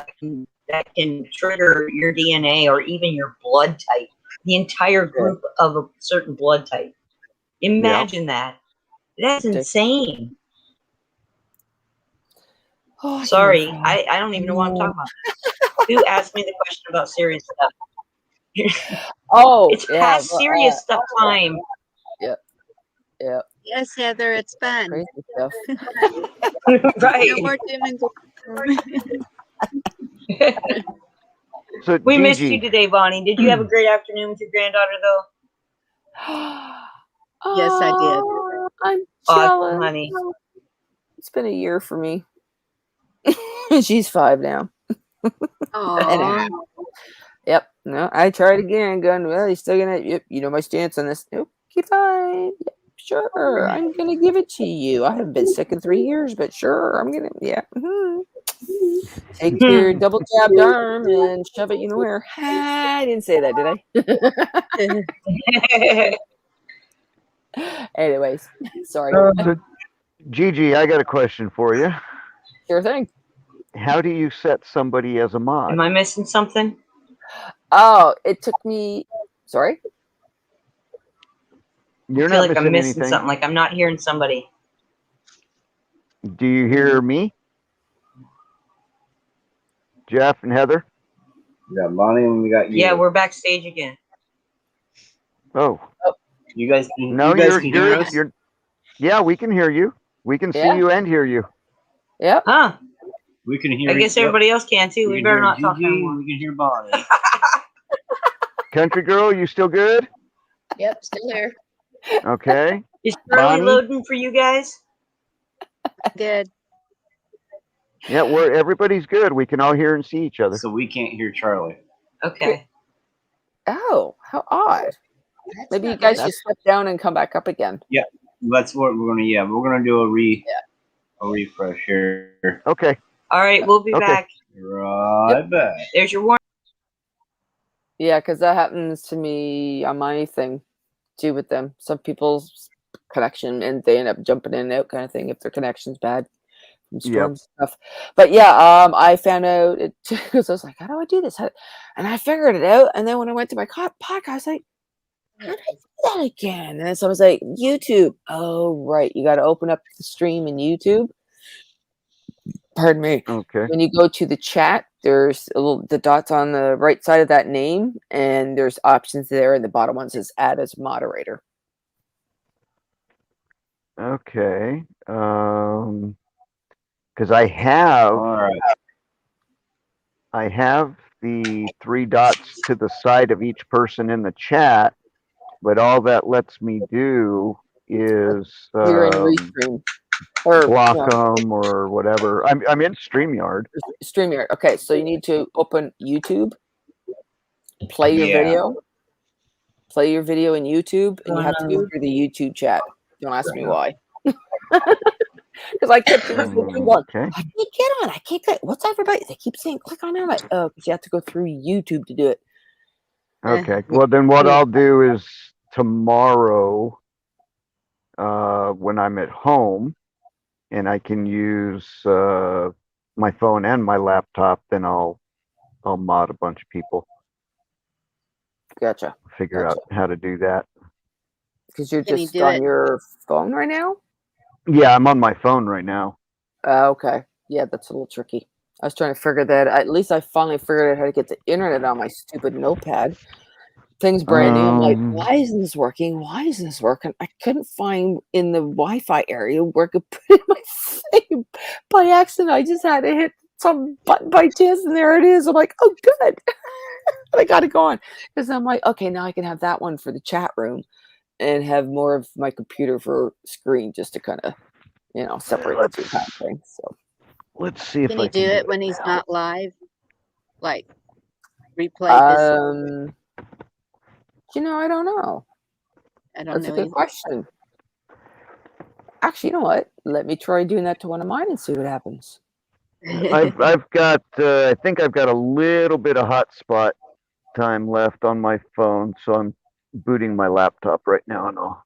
that can trigger your DNA or even your blood type, the entire group of a certain blood type. Imagine that. That's insane. Oh, sorry, I don't even know what I'm talking about. Who asked me the question about serious stuff? It's past serious stuff time. Yeah. Yes, Heather, it's fun. Crazy stuff. Right. No more doom and gloom. So we missed you today, Bonnie. Did you have a great afternoon with your granddaughter, though? Yes, I did. I'm awesome, honey. It's been a year for me. She's 5 now. Oh. Yep. No, I tried again. Going, well, he's still gonna. Yep. You know my stance on this. Nope. Okay, fine. Yep, sure. I'm gonna give it to you. I haven't been sick in 3 years, but sure, I'm gonna. Yeah. Mm-hmm. Take your double jabbed arm and shove it, you know where. I didn't say that, did I? Anyways, sorry. So, Gigi, I got a question for you. Sure thing. How do you set somebody as a mod? Am I missing something? Oh, it took me. Sorry. You're I feel not like I'm missing anything. something. Like I'm not hearing somebody. Do you hear me? Jeff and Heather? Yeah, Bonnie, and we got you. Yeah, we're backstage again. Oh. You guys can, no, you guys can hear us? Yeah, we can hear you. We can see you and hear you. Yep. Huh. We can hear I guess everybody else can too. We better not talk anymore. We can hear Bonnie. Country girl, you still good? Yep, still here. Okay. Is Charlie loading for you guys? Good. Yeah, everybody's good. We can all hear and see each other. So we can't hear Charlie. Okay. Oh, how odd. Maybe you guys should step down and come back up again. Yeah, that's what we're gonna. Yeah, we're gonna do a refresh here. Okay. All right, we'll be back. Right back. There's your warning. Yeah, because that happens to me on my thing too with them. Some people's connection and they end up jumping in and out kind of thing if their connection's bad from storms and stuff. But yeah, I found out it because I was like, how do I do this? And I figured it out. And then when I went to my podcast, I was like, how did I do that again? And then someone's like, YouTube. Oh, right. You got to open up the stream in YouTube. Pardon me. Okay. When you go to the chat, there's the dots on the right side of that name, and there's options there. And the bottom one says add as moderator. Okay. Because I have the 3 dots to the side of each person in the chat, but all that lets me do is You're in Restream. Or block them or whatever. I'm in StreamYard. StreamYard. Okay, so you need to open YouTube, play your video in YouTube, and you have to go through the YouTube chat. Don't ask me why. Because I kept going, Okay. I can't get on. I can't get. What's everybody? They keep saying click on it. I'm like, oh, because you have to go through YouTube to do it. Okay. Well, then what I'll do is tomorrow, when I'm at home, and I can use my phone and my laptop, then I'll mod a bunch of people. Gotcha. Figure out how to do that. Because you're Can you just do on it? your phone right now? Yeah, I'm on my phone right now. Okay. Yeah, that's a little tricky. I was trying to figure that. At least I finally figured out how to get the internet on my stupid notepad. Thing's brand new. I'm like, why isn't this working? Why isn't this working? I couldn't find in the Wi-Fi area where I could put in my thing by accident. I just had to hit some button by chance, and there it is. I'm like, oh, good. I got it going. Because I'm like, okay, now I can have that one for the chat room and have more of my computer for screen, just to kind of, separate the two kind of thing. So let's see if Can I you can do it when he's not live? Like replay this? I don't know. I don't That's know a good either. question. Actually, you know what? Let me try doing that to one of mine and see what happens. I've got I think I've got a little bit of hotspot time left on my phone, so I'm booting my laptop right now, and I'll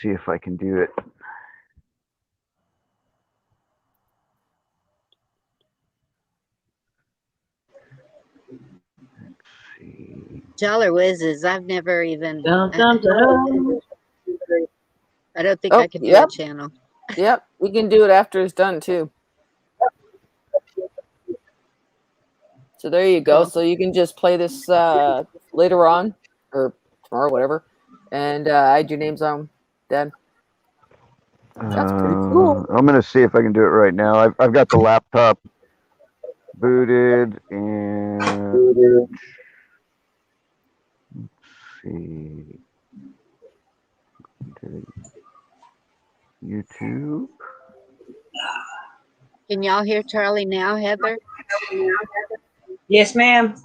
see if I can do it. Let's see. Dollar Whizzes, I've never even. Dun, dun, dun. I don't think Oh, I could do yep. a channel. Yep, we can do it after it's done too. So there you go. Cool. So you can just play this later on or tomorrow, whatever, and add your names on then. That's pretty cool. I'm gonna see if I can do it right now. I've got the laptop booted, and let's see. YouTube. Can y'all hear Charlie now, Heather? Yes, ma'am.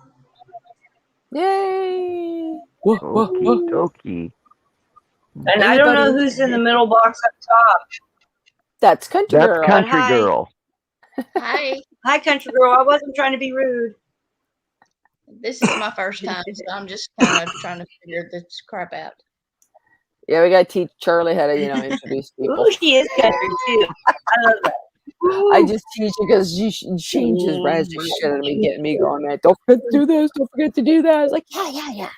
Yay! Okie dokie. And I don't know who's in the middle box up top. That's Country That's Girl. Country Hi. Girl. Hi, Hi, country girl. I wasn't trying to be rude. this is my first time, so I'm just kind of trying to figure this crap out. Yeah, we gotta teach Charlie how to, introduce people. Ooh, she is country too. I love that. I just teach her because she just razzed the shit out of me, getting me going, man. Don't forget to do this. Don't forget to do that. I was like, yeah.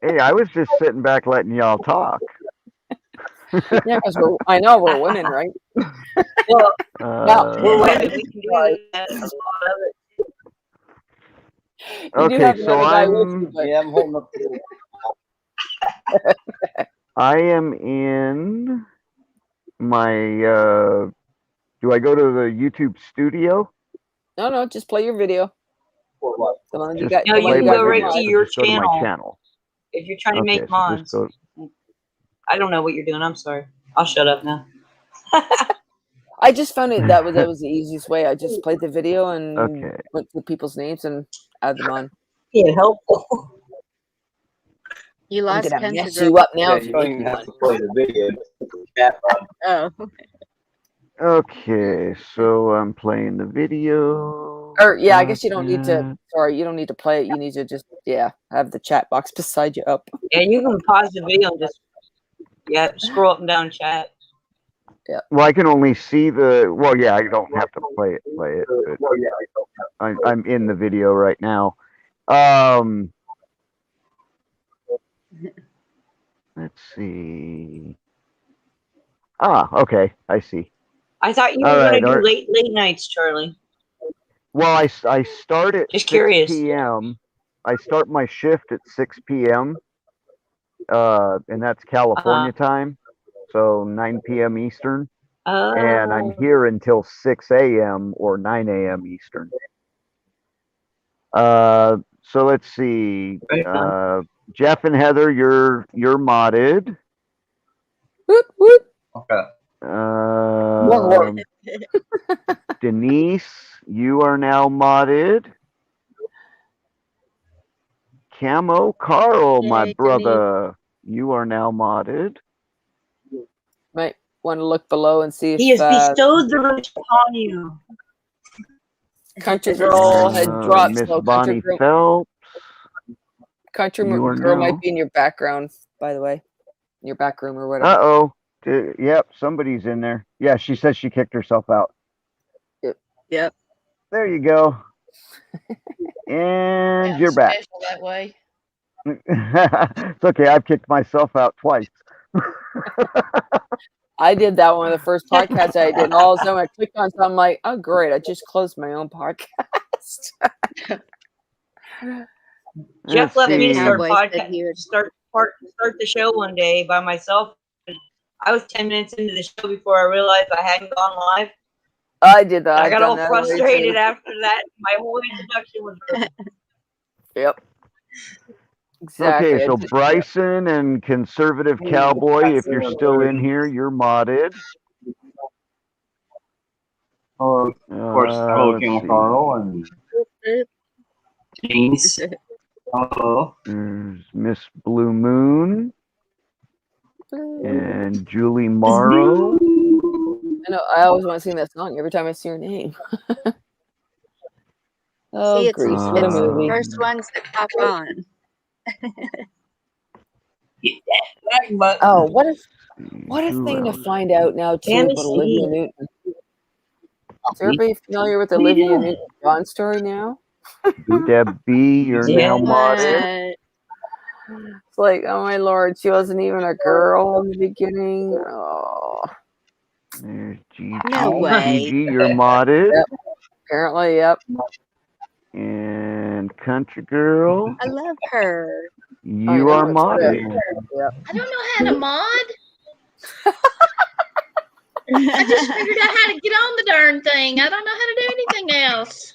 Hey, I was just sitting back letting y'all talk. Yeah, because I know we're winning, right? Well, we're winning. we can do that. A lot of it. You do Okay, have so another guy with you, but I'm holding up. I am in my. Do I go to the YouTube studio? no, just play your video. For what? The one that you Just got. No, the you one play can my go right video, to so your just go to my channel. If you're trying to Okay, make so just mods. go. I don't know what you're doing. I'm sorry. I'll shut up now. I just found it that was the easiest way. I just played the video and Okay. went through people's names and add them on. Yeah, helpful. You I'm lost gonna Country mess you Girl. up now Yeah, if you you don't make even me have one. to play the video. Chat on. Oh, Okay, so I'm playing the video. Or yeah, I guess you don't need to. Sorry, you don't need to play it. You need to just have the chat box beside you up. Yeah, you can pause the video and just scroll up and down chat. Well, I can only see the. Well, yeah, I don't have to play it. But Well, yeah, I don't have I'm in the video right now. Let's see. Ah, okay. I see. I thought you All were right, gonna do Art. late nights, Charlie. Well, I start at Just 6 curious. p.m. I start my shift at 6 p.m. And that's California time, so 9 p.m. Eastern. And I'm here until 6 a.m. or 9 a.m. Eastern. So let's see. Jeff and Heather, you're modded. Whoop, whoop. Okay. Denise, you are now modded. Camo Carl, my Yay, brother, you are now modded. Might want to look below and see if He has bestowed the rich upon you. Country Girl had dropped. Miss So Bonnie Phelps. Country You are Girl now- might be in your background, by the way, in your back room or whatever. Uh-oh. Yep, somebody's in there. Yeah, she says she kicked herself out. Yep. There you go. And Yeah, you're back. special that way. It's okay. I've kicked myself out twice. I did that one of the first podcasts I did. And all of a sudden I clicked on something, I'm like, oh, great. I just closed my own podcast. Jeff let me see. start Cowboy said podcast, he would- start the show one day by myself. I was 10 minutes into the show before I realized I hadn't gone live. I did that. I I've got done all that already, frustrated too. after that. My whole introduction was Yep. Exactly. Okay, I so just- Bryson and Conservative Cowboy, if you're still in here, you're modded. Oh, of course, hello, let's King see. Carl and James. Hello. There's Miss Blue Moon and Julie Morrow. I know. I always want to sing that song every time I see your name. Oh, See, it's, Grease. Uh, What a it's the movie. first ones that pop on. but Oh, what a Who thing to else? find out now, too, Tammy about Olivia C. Newton. Is everybody familiar with the Olivia Newton John story now? Deb B, you're now Yeah. modded. It's like, oh my lord, she wasn't even a girl in the beginning. Oh, There's Gigi. No way. Gigi, you're modded. Yep. Apparently, yep. And Country Girl, I love her. you are modded. I don't know how to mod. I just figured out how to get on the darn thing. I don't know how to do anything else.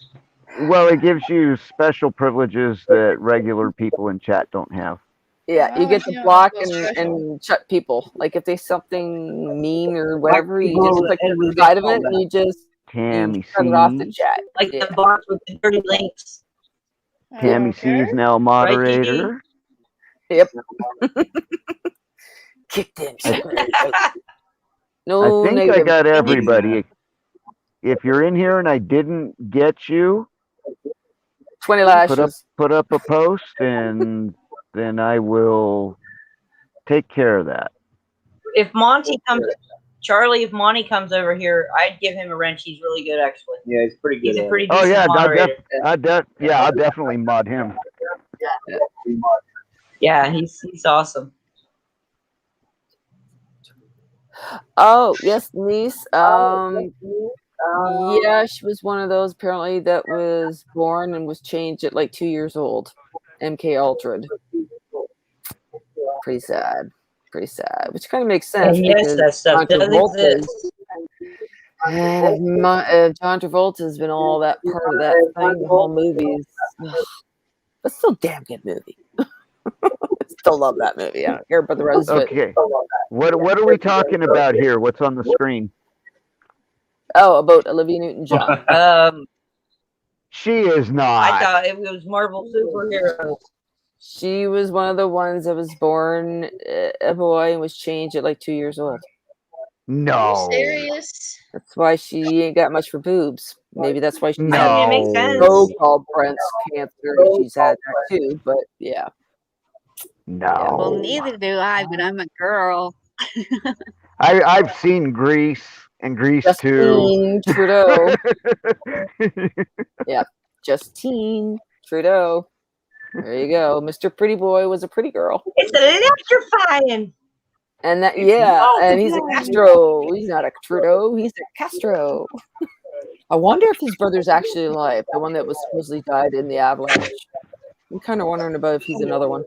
Well, it gives you special privileges that regular people in chat don't have. Yeah, you Oh, get to yeah, block that's and special. shut people. Like if they something mean or whatever, you Like, just go click and the side of it resolve and you just Tammy shut it off the C. chat. like Yeah. the box with the dirty links. Tammy C is now a moderator. Yep. Kick them. No I think I negative. got everybody. If you're in here and I didn't get you, 20 lashes. put up a post and then I will take care of that. If Monty comes, Charlie, if Monty comes over here, I'd give him a wrench. He's really good, actually. Yeah, he's pretty good. He's a at pretty Oh decent yeah, moderator. I'll definitely mod him. Yeah, he's awesome. Oh, yes, niece. Yeah, she was one of those apparently that was born and was changed at like 2 years old. MK Ultra. Pretty sad. Pretty sad. Which kind of makes sense. And yes, because that stuff John does Travolta exist. and John Travolta has been all that part of that thing, the whole movie. But still damn good movie. Still love that movie. I don't care about the rest of it. Okay. What are we talking about here? What's on the screen? Oh, about Olivia Newton-John. She is I not. thought it was Marvel superheroes. She was one of the ones that was born a boy and was changed at like 2 years old. No. Are you serious? That's why she ain't got much for boobs. Maybe that's why she No. I had mean, it makes sense. so-called breast cancer. She's had that too, but yeah. No. Well, neither do I, but I'm a girl. I've seen Grease and Grease 2. Justine Trudeau. Yeah, Justine Trudeau. There you go. Mr. Pretty Boy was a pretty girl. It's electrifying. And that, yeah, and he's a Castro. He's not a Trudeau. He's a Castro. I wonder if his brother's actually alive. The one that was supposedly died in the avalanche. I'm kind of wondering about if he's another one.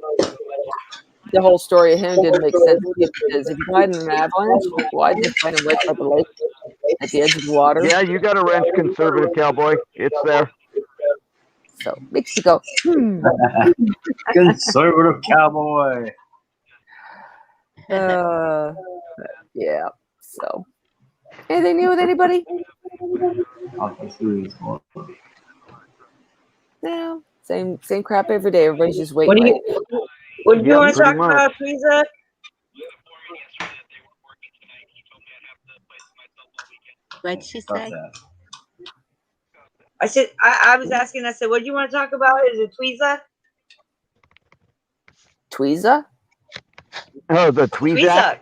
The whole story of him didn't make sense to me because if he died in an avalanche, why did they find him right by the lake at the edge of the water? Yeah, you got a wrench, conservative cowboy. It's there. So makes you go, Conservative cowboy. Yeah. So, anything new with anybody? No. Same crap every day. Everybody's just waiting. What do you Yeah, want to pretty talk much. about, Teresa? What'd she say? I said, I was asking, I said, what do you want to talk about? Is it Tweeza? Tweeza? Oh, the Tweezak.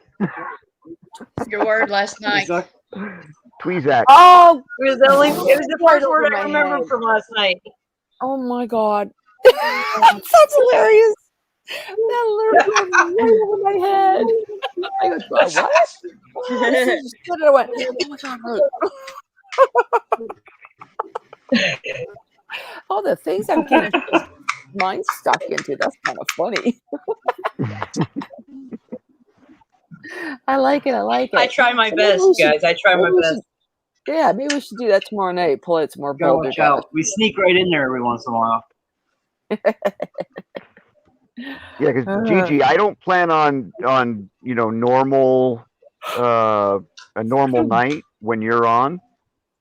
Your word last night. Tweezak. Oh, It was the Right first word over I my remember head. from last night. oh my God. That's hilarious. That literally went right over my head. I go, what? I just stood there and went, oh my God. All the things I'm getting mind stuck into. That's kind of funny. I like it. I try my So best, maybe we should- guys. I try my maybe we best. should- Yeah, maybe we should do that tomorrow night. Pull out some more Gotta Boulder watch Dash. out. We sneak right in there every once in a while. Yeah, because Gigi, I don't plan on normal a normal night when you're on.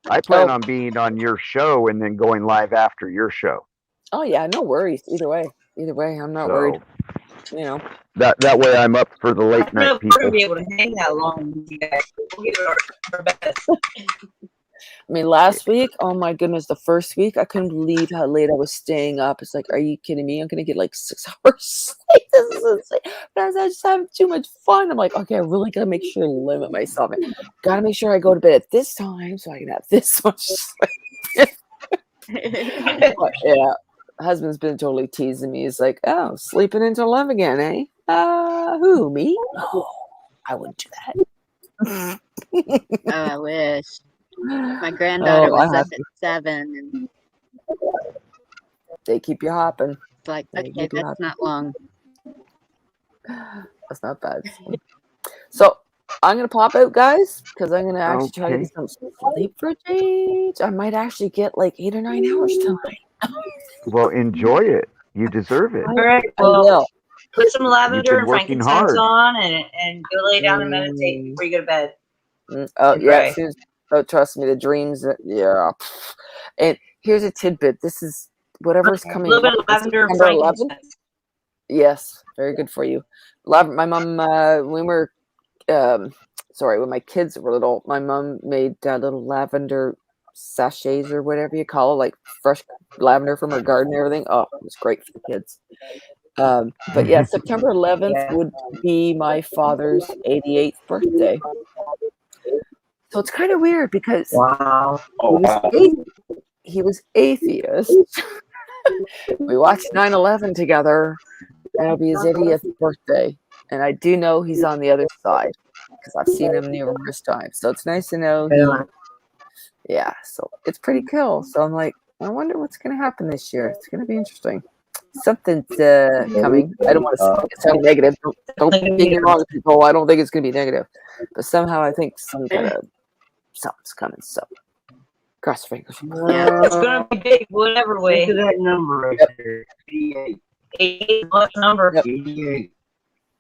I plan Oh. on being on your show and then going live after your show. Oh yeah, no worries. Either way, I'm not worried. You know. That way I'm up for the late No, night we're gonna people. be able to hang that long with you guys. We'll give it our best. I mean, last week, oh my goodness, the first week, I couldn't believe how late I was staying up. It's like, are you kidding me? I'm gonna get like 6 hours sleep. This is insane. Guys, I just have too much fun. I'm like, okay, I really gotta make sure to limit myself. Gotta make sure I go to bed at this time so I can have this much sleep. But, yeah, husband's been totally teasing me. He's like, oh, sleeping until 11 again, eh? Who, me? No, I wouldn't do that. Oh, I wish. My granddaughter was up at 7, and They keep you hopping. it's like, They okay, keep you that's not long. That's not bad. So I'm gonna pop out, guys, because I'm gonna actually try to Okay. get some sleep for a change. I might actually get like 8 or 9 hours tonight. Well, enjoy it. You deserve it. All right, I well, will. put some lavender been and working frankincense hard. on and go lay down and meditate before you go to bed. Oh And yeah, pray. as soon as, oh, trust me, the dreams. Yeah. And here's a tidbit. This is whatever's A coming. little bit up of lavender and September 11th. frankincense. Yes, very good for you. My mom, when we were, when my kids were little, my mom made little lavender sachets or whatever you call it, like fresh lavender from her garden and everything. Oh, it was great for the kids. But yeah, September 11th would be my father's 88th birthday. So it's kind of weird because Wow. he was atheist. We watched 9/11 together, and it'll be his 80th birthday. And I do know he's on the other side because I've seen him numerous times. So it's nice to know. Yeah, so it's pretty cool. So I'm like, I wonder what's going to happen this year. It's going to be interesting. Something's coming. I don't want to sound negative. Don't get me wrong, people. I don't think it's going to be negative. But somehow I think something's coming. So cross your fingers. Yeah, it's gonna be big, whatever way. Look at that number right there. 88. 88 plus number. Yep. 88.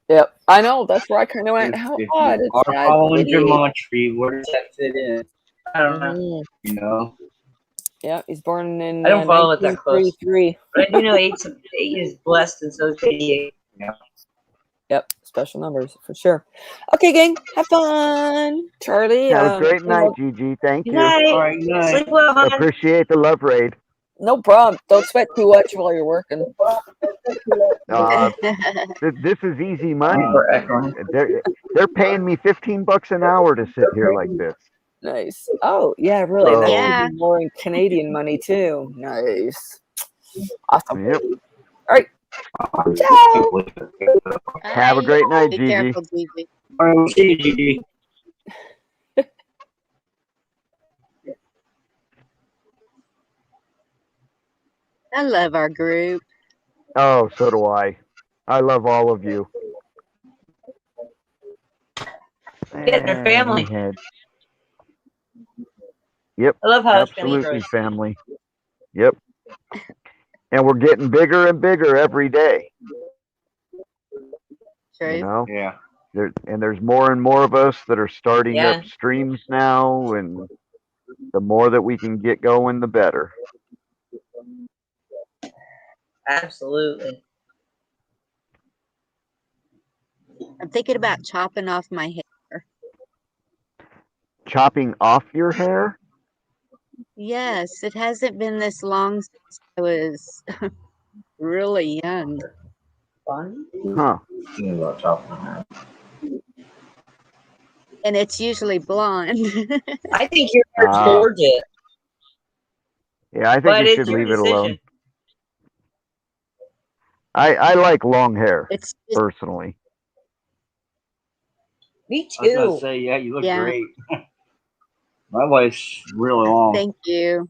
Yep, I know. That's where I kind of went. If How you odd! It's are not following 88. Gematria, where does that fit in? I don't know. Mm, yeah, he's born in I don't follow it that close. 1933. But I do know 8 is blessed and so is 88. Yep, special numbers for sure. Okay, gang, have fun. Charlie, Have a great night, Gigi. Thank Good you. night. All right, good night. Sleep well, hon. Appreciate the love raid. no problem. Don't sweat too much while you're working. This is easy money. For echoing. They're paying me $15 an hour to sit here like this. Nice. Oh, yeah, really. Oh. That Yeah. should be more in Canadian money too. Nice. Awesome. Yep. Ciao. Have a Bye. great night, Be Gigi. careful, Gigi. All right, we'll see you, Gigi. I love our group. Oh, so do I. I love all of you. Yeah, they're family. And Yep, I love how it's been absolutely family. Yep. And we're getting bigger and bigger every day, True. you know? Yeah. There's more and more of us that are starting Yeah. up streams now, and the more that we can get going, the better. Absolutely. I'm thinking about chopping off my hair. Chopping off your hair? Yes, it hasn't been this long since I was really young. Fun. Huh. Thinking about chopping her. And it's usually blonde. I think your hair's Ah. gorgeous, Yeah, I think but you it's should your leave it alone. decision. I like long hair, It's just, personally. Me I was too. gonna say, yeah, you look Yeah. great. My wife's really long. thank you.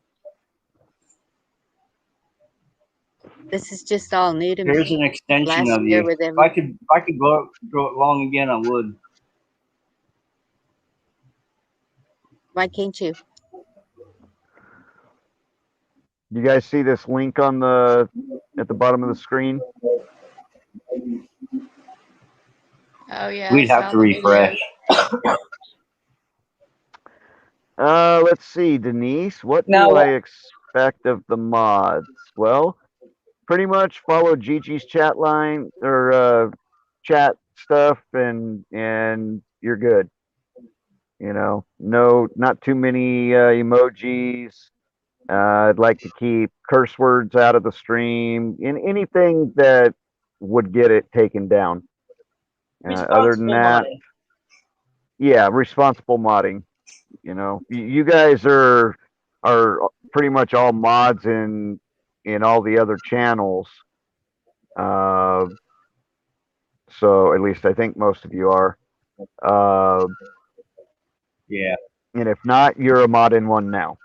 This is just all new to Here's me. an extension Last of year you. with If I could grow it long again, I would. Why can't you? You guys see this link at the bottom of the screen? Oh yeah. I We'd have saw to the video. refresh. Let's see, Denise, what Now do what? I expect of the mods? Well, pretty much follow Gigi's chat line or chat stuff, and you're good. You know, no, not too many emojis. I'd like to keep curse words out of the stream, and anything that would get it taken down. Other than Responsible that, modding. yeah, responsible modding. You know, you guys are pretty much all mods in all the other channels. So at least I think most of you are. Yeah. And if not, you're a mod in one now.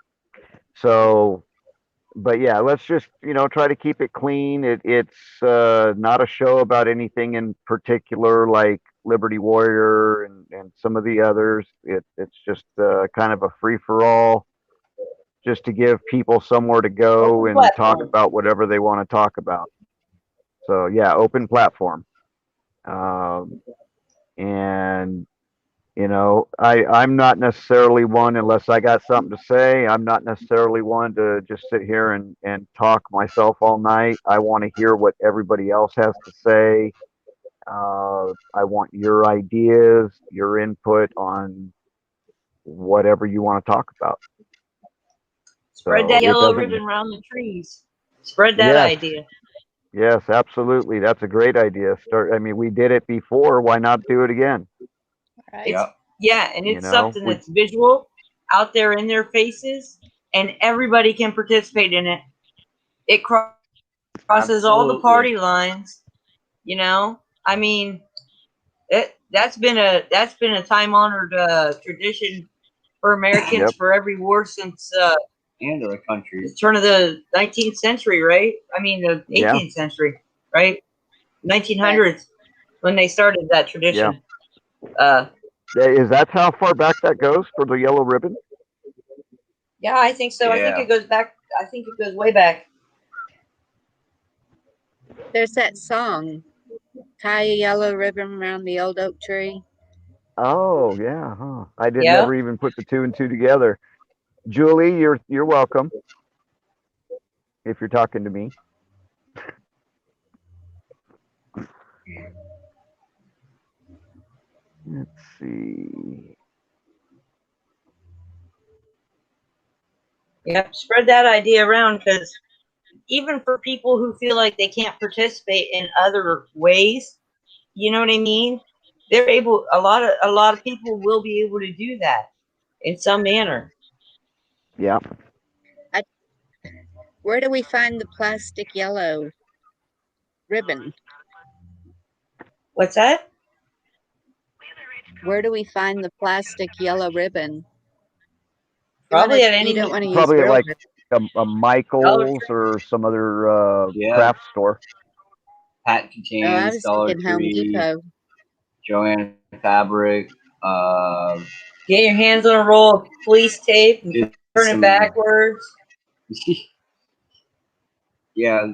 So, but yeah, let's just try to keep it clean. It's not a show about anything in particular, like Liberty Warrior and some of the others. It's just kind of a free for all, just to give people somewhere to go Open and talk platform. about whatever they want to talk about. So yeah, open platform. And I'm not necessarily one, unless I got something to say. I'm not necessarily one to just sit here and talk myself all night. I want to hear what everybody else has to say. I want your ideas, your input on whatever you want to talk about. Spread So that it yellow doesn't- ribbon around the trees. Spread that Yes. idea. Yes, absolutely. That's a great idea. I mean, we did it before. Why not do it again? Right. Yeah. Yeah, and You it's know, something that's visual, out there in their faces, and everybody can participate in it. It crosses all the Absolutely. party lines. I mean, that's been a time honored tradition for Americans Yep. for every war since And other countries. the turn of the 19th century, right? I mean, the 18th century, right? 1900s when they started that tradition. Is that how far back that goes for the yellow ribbon? Yeah, I think so. I think Yeah. it goes back. I think it goes way back. There's that song, tie a yellow ribbon around the old oak tree. Oh yeah, huh? I didn't Yeah. never even put the two and two together. Julie, you're welcome. If you're talking to me. Let's see. Yep, spread that idea around, because even for people who feel like they can't participate in other ways, you know what I mean? They're able. A lot of people will be able to do that in some manner. Yeah. Where do we find the plastic yellow? ribbon? What's that? Where do we find the plastic yellow ribbon? Probably at You any don't want to use Probably at real like ribbon. a Michael's or some other Yeah. craft store. Hat Oh, I Cans, was Dollar thinking Home Tree, Depot. Joanne Fabric. Get your hands on a roll of fleece tape and Did turn it some- backwards. Yeah,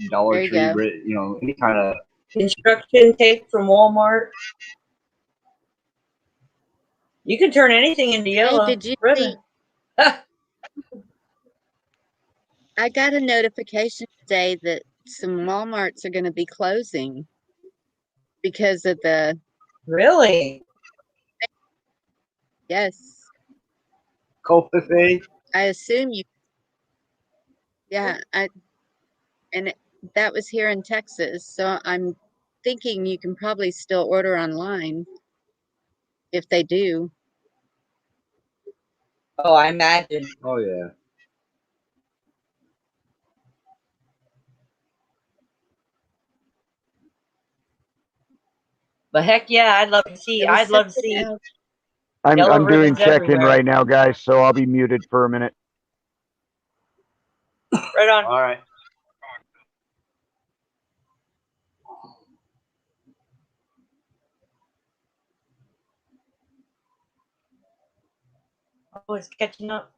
Dollar There you Tree, go. you know, any kind of. Construction tape from Walmart. You can turn anything into yellow did you ribbon. I got a notification today that some Walmarts are going to be closing because of the, Really? yes, Cofafe. I assume you, yeah, that was here in Texas. So I'm thinking you can probably still order online if they do. Oh, I imagine. Oh yeah. But heck yeah, I'd love to see. It was I'd love to something see. else. Yellow I'm doing ribbons check-in everywhere. right now, guys, so I'll be muted for a minute. Right on. All right. Oh, it's catching up.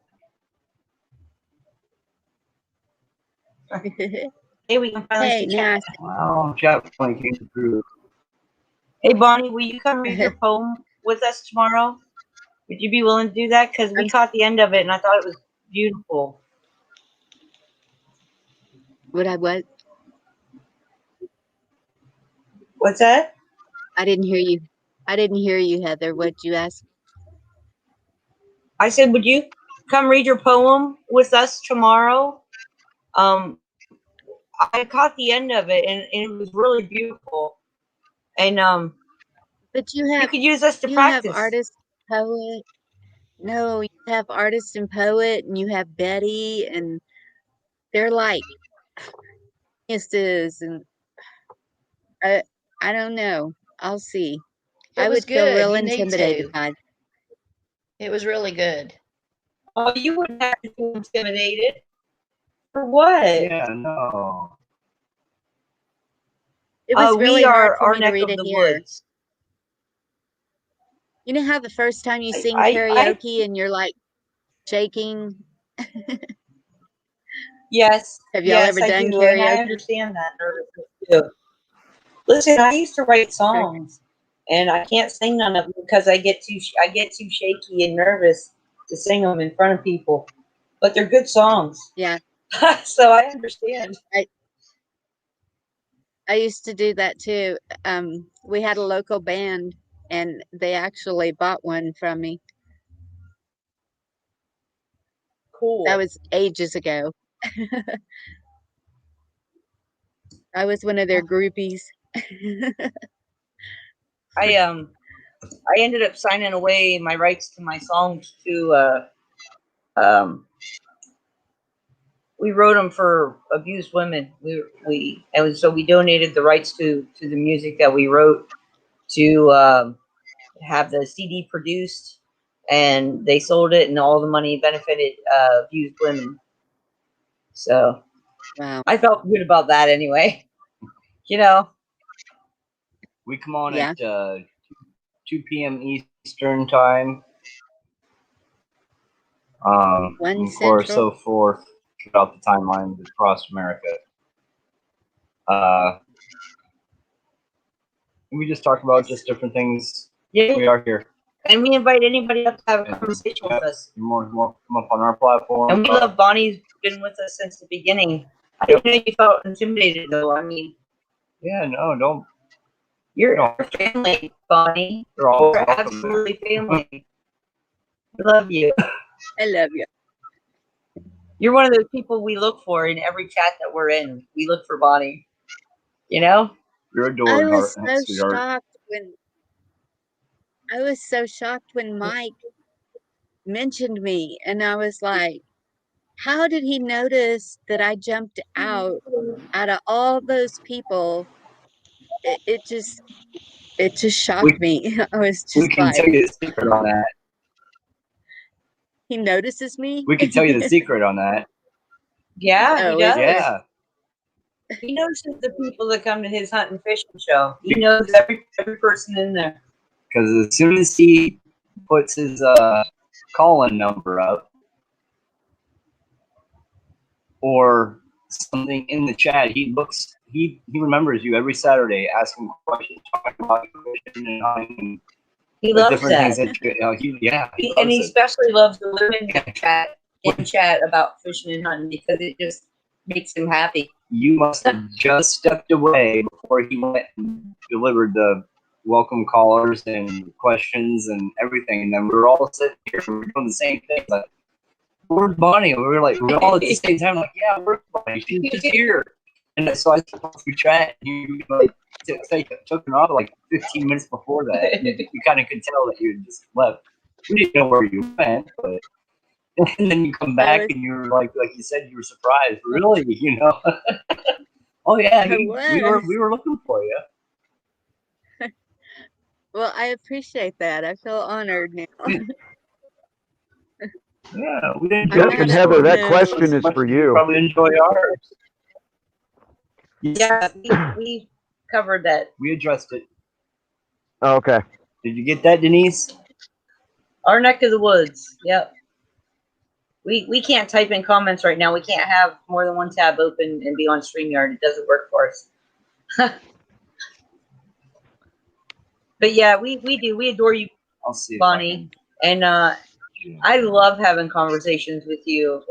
Hey, we can finally Hey, see now chat. Wow, chat finally came through. Hey, Bonnie, will you come read your poem with us tomorrow? Would you be willing to do that? Because we caught the end of it and I thought it was beautiful. what? What's that? I didn't hear you. I didn't hear you, Heather. What'd you ask? I said, would you come read your poem with us tomorrow? I caught the end of it and it was really beautiful. And But you you have could use us to you have practice. artist, poet. No, you have artist and poet, and you have Betty, and they're like geniuses, and I don't know. I'll see. It I was would feel good. real You need intimidated to. by. It was really good. Oh, you wouldn't have to feel intimidated. For what? Yeah, no. It was really We hard are for our me to neck read of it the here. woods. You know how the first time you sing I karaoke and you're like shaking? yes, Have y'all yes, ever I done do, and I karaoke? understand that nervousness too. Listen, I used to write songs, and I can't sing none of them because I get too shaky and nervous to sing them in front of people. But they're good songs, Yeah, so I understand. I used to do that too. We had a local band, and they actually bought one from me. Cool. That was ages ago. I was one of their groupies. I ended up signing away my rights to my songs to we wrote them for abused women. So we donated the rights to the music that we wrote to have the CD produced, and they sold it, and all the money benefited abused women. So Wow. I felt good about that anyway. You know. We come on Yeah. at 2 p.m. Eastern time. One of course, Central. so forth throughout the timeline across America. We just talk about just different things. Yeah. We are here. And we invite anybody up to have a conversation with us. You're more than welcome to come up on our platform. And we love Bonnie's been with us since the beginning. I didn't know you felt intimidated though. I mean, yeah, no, don't. You're our family, Bonnie. You're all You're welcome absolutely family. We love you. I love you. You're one of those people we look for in every chat that we're in. We look for Bonnie. You know? You're I adored, was so sweetheart. shocked when Mike mentioned me, and I was like, how did he notice that I jumped out of all those people? It just shocked me. I was We just can like, tell you the secret on that. he notices me. We can tell you the secret on that. Yeah, he Oh, is does. there? Yeah. He notices the people that come to his hunt and fishing show. He knows every person in there. Because as soon as he puts his call-in number up or something in the chat, he remembers you every Saturday, asking questions, talking about fishing and hunting and He the loves different that. things that he And he loves it. especially loves the women in chat about fishing and hunting because it just makes him happy. You must have just stepped away before he went and delivered the welcome callers and questions and everything. And then we were all sitting here, we were doing the same thing. Like, where's Bonnie? And we were all at the same time, like, yeah, where's Bonnie? She's just here. And so I saw through chat, and you like took it off like 15 minutes before that. You kind of could tell that you had just left. We didn't know where you went, but and then you come back and you were like you said, you were surprised. Really, you know? Oh yeah, we were looking for you. Well, I appreciate that. I feel honored now. Yeah, we didn't. I'm Jeff not and a- Heather, that no. question is for you. Probably enjoy ours. Yeah, we covered that. We addressed it. Oh, okay. Did you get that, Denise? Our neck of the woods. Yep. We can't type in comments right now. We can't have more than one tab open and be on StreamYard. It doesn't work for us. But yeah, we do. We adore you, I'll see, Bonnie. And I love having conversations with you.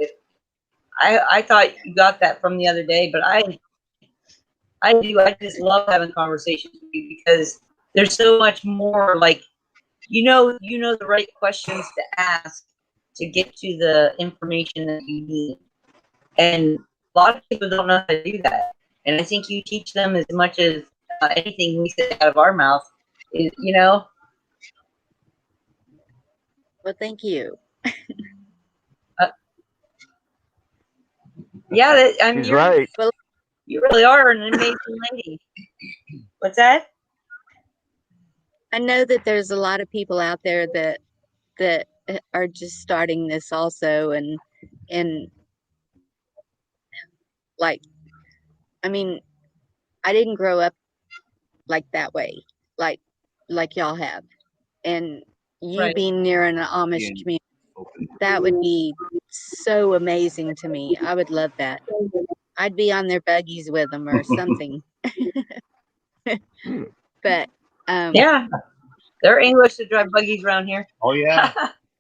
I thought you got that from the other day, but I do. I just love having conversations with you because there's so much more. Like, you know the right questions to ask to get to the information that you need. And a lot of people don't know how to do that. And I think you teach them as much as anything we say out of our mouth. You know. Well, thank you. Yeah, I mean, She's right. You really are an amazing lady. What's that? I know that there's a lot of people out there that are just starting this also, and like, I mean, I didn't grow up like that way, like y'all have, and you Right. being near an Amish community, that would be so amazing to me. I would love that. I'd be on their buggies with them or something. But yeah, they're English to drive buggies around here. Oh yeah.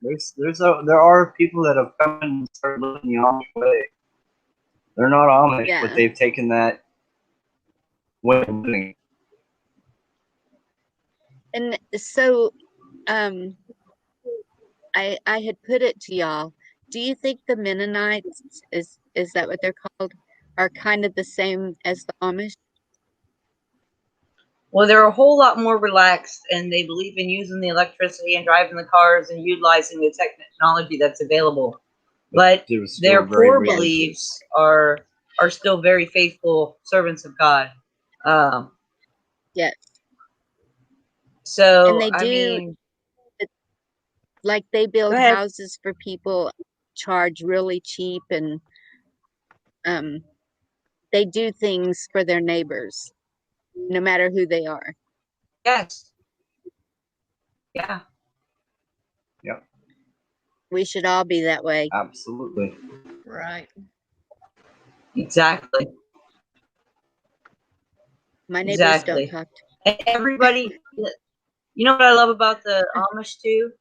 There are people that have come and started living the Amish way. They're not Amish, Yeah. but they've taken that way of living. And so, I had put it to y'all. Do you think the Mennonites is that what they're called? Are kind of the same as the Amish? Well, they're a whole lot more relaxed, and they believe in using the electricity and driving the cars and utilizing the technology that's available. But their core beliefs are still very faithful servants of God. Yes. So And they do, I mean, like they build Go ahead. houses for people, charge really cheap, and they do things for their neighbors, no matter who they are. yes, yeah, We should all be that way. Absolutely. Right. exactly. My neighbors Exactly. don't talk to And everybody, you know what I love about the Amish too,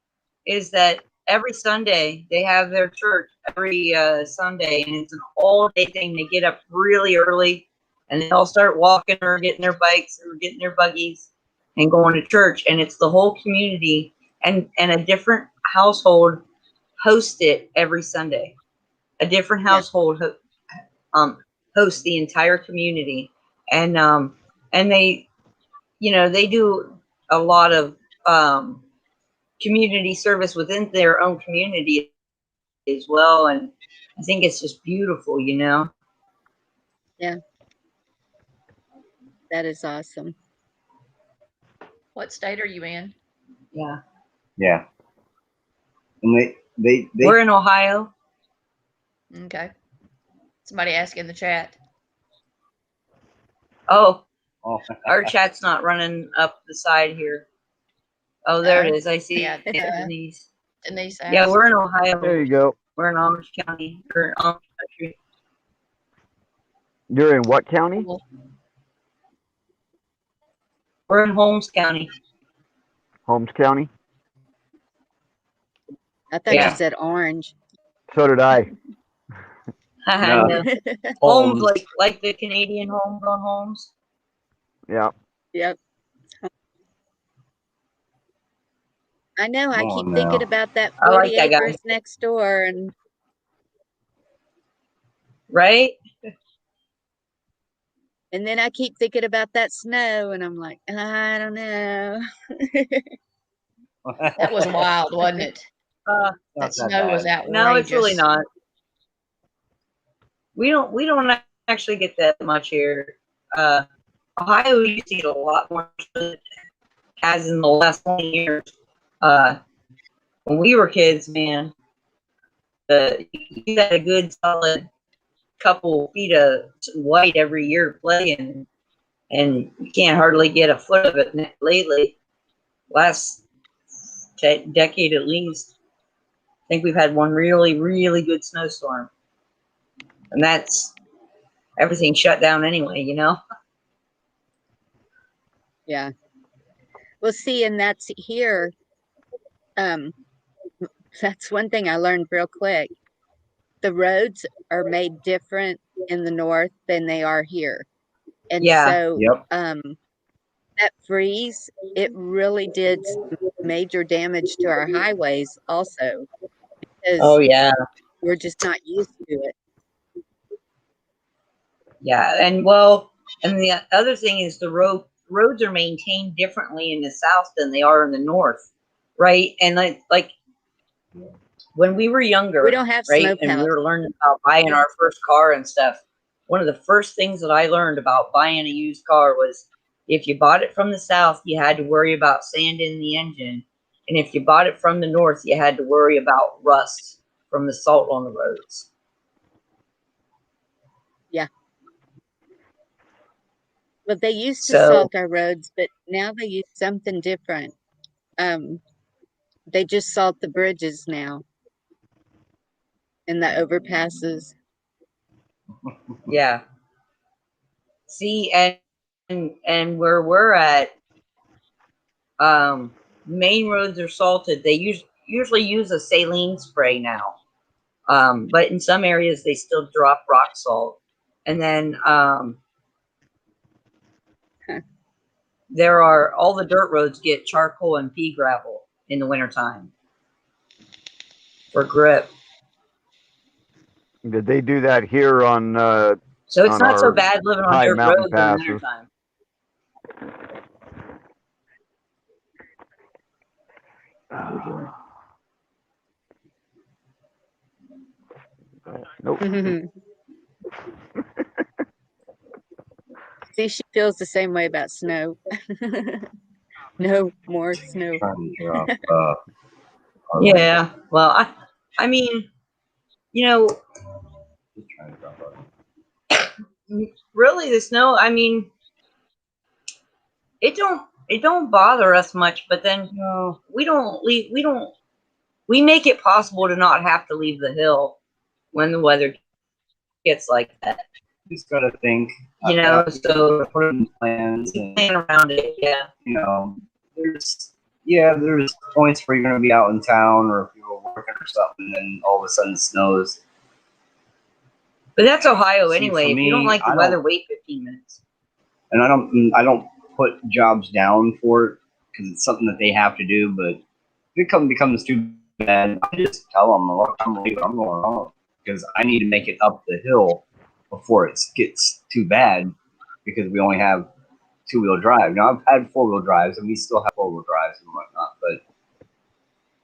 is that every Sunday they have their church every Sunday, and it's an all-day thing. They get up really early, and they all start walking or getting their bikes or getting their buggies and going to church. And it's the whole community, and a different household host it every Sunday. A different household hosts the entire community, and they, they do a lot of community service within their own community as well, and I think it's just beautiful, you know. That is awesome. What state are you in? Yeah, Yeah. And they we're in Ohio. Okay. Somebody asked in the chat. Oh, oh, our chat's not running up the side here. Oh, there it is. I see Yeah, it, Denise. Denise asked. Yeah, we're in Ohio. There you go. We're in Amish County, or Amish country. You're in what county? We're in Holmes County. Holmes County. I thought Yeah. you said orange. So did I. I No. know. Holmes, like the Canadian homegrown homes. Yeah. Yep. I know. I Oh, keep no. thinking about that I 40 like that guy. acres next door, and Right? then I keep thinking about that snow, and I'm like, I don't know. That was wild, wasn't it? Not That snow was bad. outrageous. No, it's really not. We don't actually get that much here. Ohio used to get a lot more, as in the last 20 years. When we were kids, man, you had a good solid couple feet of white every year playing, and you can't hardly get a foot of it lately. Last decade at least, I think we've had one really, really good snowstorm, and that's everything shut down anyway, you know. Yeah. Well, see, and that's here. That's one thing I learned real quick. The roads are made different in the north than they are here. And Yeah. so Yep. that freeze, it really did major damage to our highways also, because Oh yeah, we're just not used to it. yeah, and well, and the other thing is the roads are maintained differently in the south than they are in the north, right? And like when we were younger, We don't have right, snow and we plows. were learning about buying our first car and stuff. One of the first things that I learned about buying a used car was if you bought it from the south, you had to worry about sand in the engine, and if you bought it from the north, you had to worry about rust from the salt on the roads. But they used to So salt our roads, but now they use something different. They just salt the bridges now and the overpasses. yeah. See, and where we're at, main roads are salted. They usually use a saline spray now, but in some areas they still drop rock salt. And then there are all the dirt roads get charcoal and pea gravel in the wintertime for grip. Did they do that here on So it's on not so our bad living on high dirt mountain roads in the passes? wintertime. Nope. See, she feels the same way about snow. No more snow. Yeah. Well, I mean, you know, really the snow, I mean, it don't bother us much, but then we make it possible to not have to leave the hill when the weather gets like that. Just gotta think. You know, so put it in plans and plan around it, yeah. you know, there's points where you're gonna be out in town or if you're working or something, and then all of a sudden it snows. But that's Ohio See, anyway. for If you don't me, like the I weather, don't- wait 15 minutes. And I don't put jobs down for it because it's something that they have to do. But if it becomes too bad, I just tell them, look, I'm leaving. I'm going home because I need to make it up the hill before it gets too bad because we only have 2-wheel drive. Now I've had 4-wheel drives and we still have 4-wheel drives and whatnot, but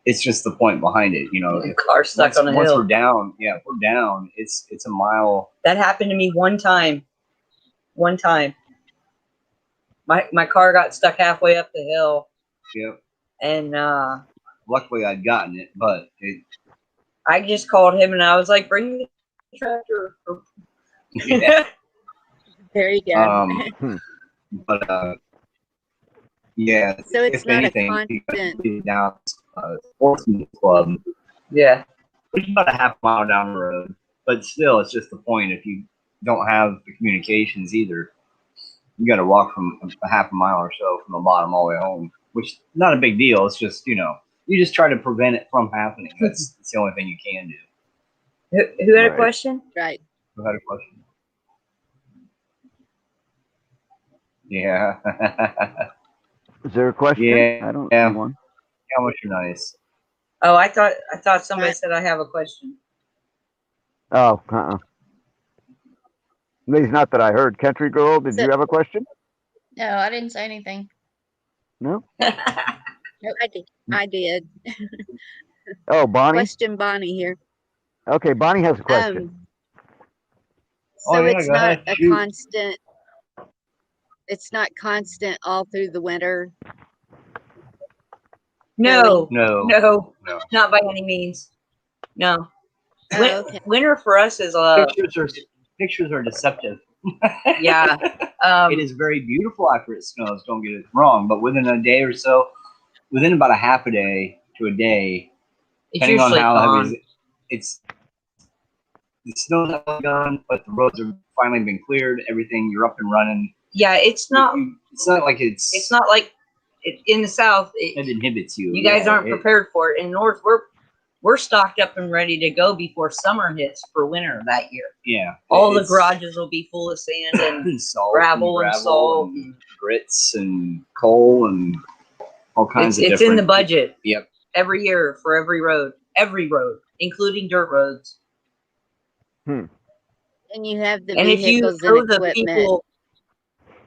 it's just the point behind it, you know. Car stuck on a Once hill. we're down, yeah, if we're down, it's a mile. That happened to me one time. One time. My car got stuck halfway up the hill, Yep. and Luckily, I'd gotten it, but I just called him and I was like, "Bring the tractor." yeah. There you go. But yeah. So it's if not a anything, you constant- gotta be down sportsman club. Yeah. Which is about a half mile down the road, but still, it's just the point. If you don't have the communications either, you got to walk from a half a mile or so from the bottom all the way home, which is not a big deal. It's just, you know, you just try to prevent it from happening. That's the only thing you can do. Who had a Right. question? Right. Who had a question? Yeah. Is there a question? Yeah, I don't yeah. see one. How much you're nice. Oh, I thought somebody said I have a question. Oh, At least not that I heard. Country girl, did So- you have a question? No, I didn't say anything. No? I did. Oh, Bonnie? Question Bonnie here. Okay, Bonnie has a question. So Oh, yeah, it's go not ahead, a shoot. constant. It's not constant all through the winter. No, No. no, No. not by any means. No. Oh, okay. Winter for us is Pictures are deceptive. yeah. It is very beautiful after it snows, don't get it wrong, but within a day or so, within about a half a day to a day, It's depending on usually how gone. heavy it's the snow's not gone, but the roads have finally been cleared, everything, you're up and running. Yeah, it's not like it's not like in the south. it inhibits you. You guys Yeah, aren't prepared for it. In north, we're stocked up and ready to go before summer hits for winter that year. Yeah. All the It's- garages will be full of sand and and salt gravel and salt. and grits and coal and all kinds of It's different. in the budget. Yep. Every year for every road, including dirt roads. And you have the And if you vehicles know and the equipment. people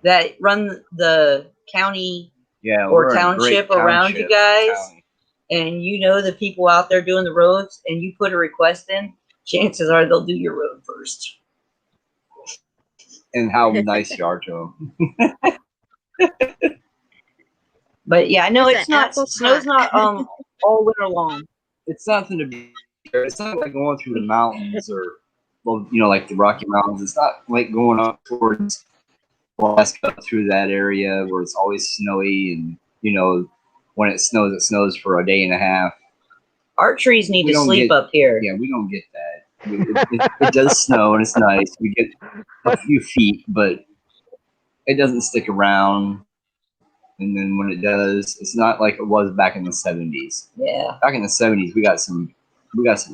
that run the county Yeah, or we're a township great around you township, guys, county. and you know the people out there doing the roads, and you put a request in, chances are they'll do your road first. And how nice you are to them. But yeah, no, It's it's an not. apple Snow's pie. not all winter long. It's nothing to be. It's not like going through the mountains or, well, you know, like the Rocky Mountains. It's not like going up towards Alaska through that area where it's always snowy and, you know, when it snows for a day and a half. Our trees need We to don't sleep get- up here. Yeah, we don't get that. It does snow and it's nice. We get a few feet, but it doesn't stick around. And then when it does, it's not like it was back in the 70s. Yeah. Back in the 70s, we got some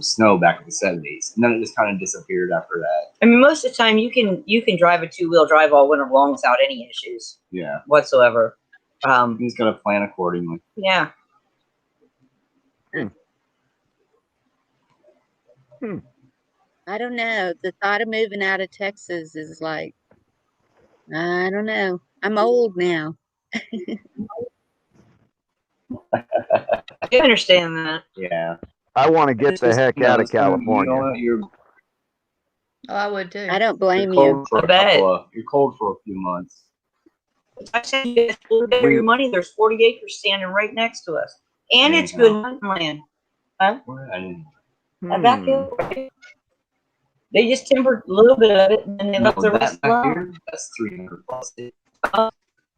snow back in the 70s, and then it just kind of disappeared after that. I mean, most of the time you can drive a 2-wheel drive all winter long without any issues Yeah, whatsoever. you just gotta plan accordingly. Yeah. I don't know. The thought of moving out of Texas is like, I don't know. I'm old now. I understand that. Yeah, I want to get It's the just, heck you know, out of it's gonna- California. You know, you're Oh, I would too. I don't blame you're you. cold for I bet. you're cold for a few months. I said you guys pull together your money. There's 40 acres standing right next to us, and There it's you good go. hunting land. And That back hill, right? They just timbered a little bit of it, and then they left the rest that back alone. here, that's 300 plus. Uh,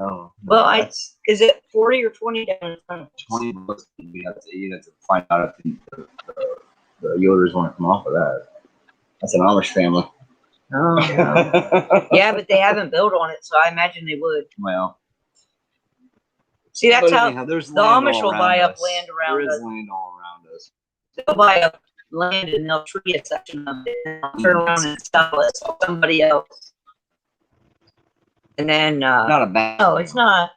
Oh, well, that's Is it 40 or 20 down in front? 20 bucks. You have to find out if the Yoders want to come off of that. That's an Amish family. Oh, no. Yeah, but they haven't built on it, so I imagine they would. Well, See, that's but how anyhow, there's the land Amish all will around buy up us. land around There is us. land all around us. they'll buy up land and they'll tree a section of it, and they'll turn around and sell it to somebody else. And then, Not a bad. no, it's not.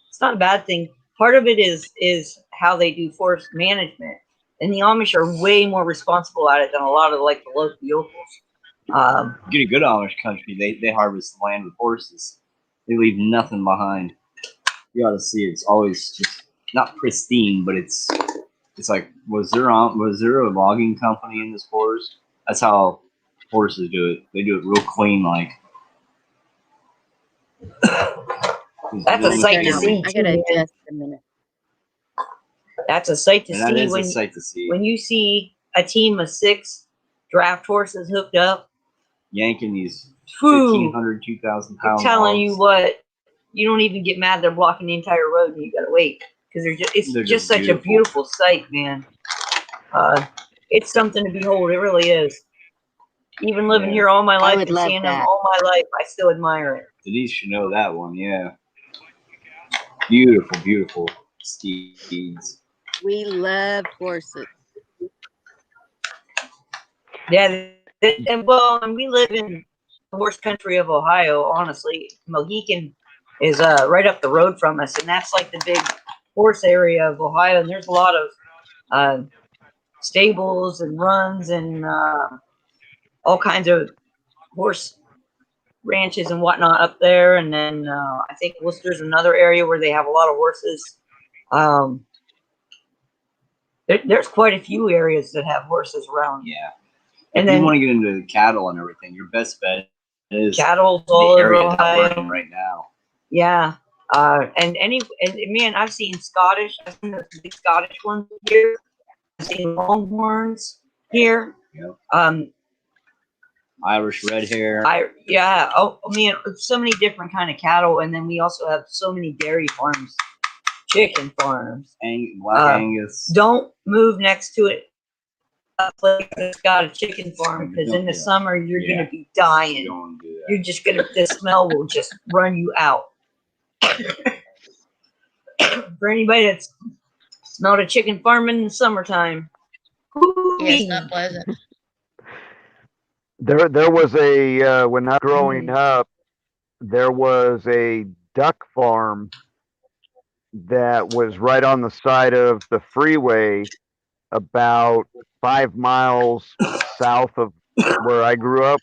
It's not a bad thing. Part of it is how they do forest management, and the Amish are way more responsible at it than a lot of like the local yokels. Get a good Amish country. They harvest the land with horses. They leave nothing behind. You ought to see it. It's always just not pristine, but it's It's like, was there a logging company in this forest? That's how horses do it. They do it real clean, like. That's a My sight to turn. see I too, gotta man. adjust a minute. That's a sight to And that see is a sight to see. when you see a team of 6 draft horses hooked up. Yanking these Whew. 1,500, 2,000 pound I'm telling hogs. you what, you don't even get mad they're blocking the entire road and you gotta wait. Because it's just such a beautiful sight, man. It's something to behold, it really is. Even living here all my life would and love seeing them that. all my life, I still admire it. Denise should know that one, yeah. Beautiful, beautiful steeds. We love horses. Yeah, and we live in the horse country of Ohio, honestly. Mohican is right up the road from us, and that's like the big horse area of Ohio, and there's a lot of stables and runs and all kinds of horse ranches and whatnot up there. And then I think Worcester's another area where they have a lot of horses. There's quite a few areas that have horses around. Yeah. And if then you want to get into the cattle and everything, your best bet is cattle's all the over area that's Ohio working right now. Yeah. And man, I've seen the big Scottish ones here. I've seen Longhorns here. Yep. Irish red hair. Oh man, so many different kind of cattle, and then we also have so many dairy farms, chicken farms. Black Angus. Don't move next to it. A place that's got a chicken farm, because in the summer you're gonna be dying. Don't do that. You're just gonna, the smell will just run you out. For anybody that's smelled a chicken farm in the summertime, Yeah, it's not pleasant. There was a when I was growing up, there was a duck farm that was right on the side of the freeway, about 5 miles south of where I grew up.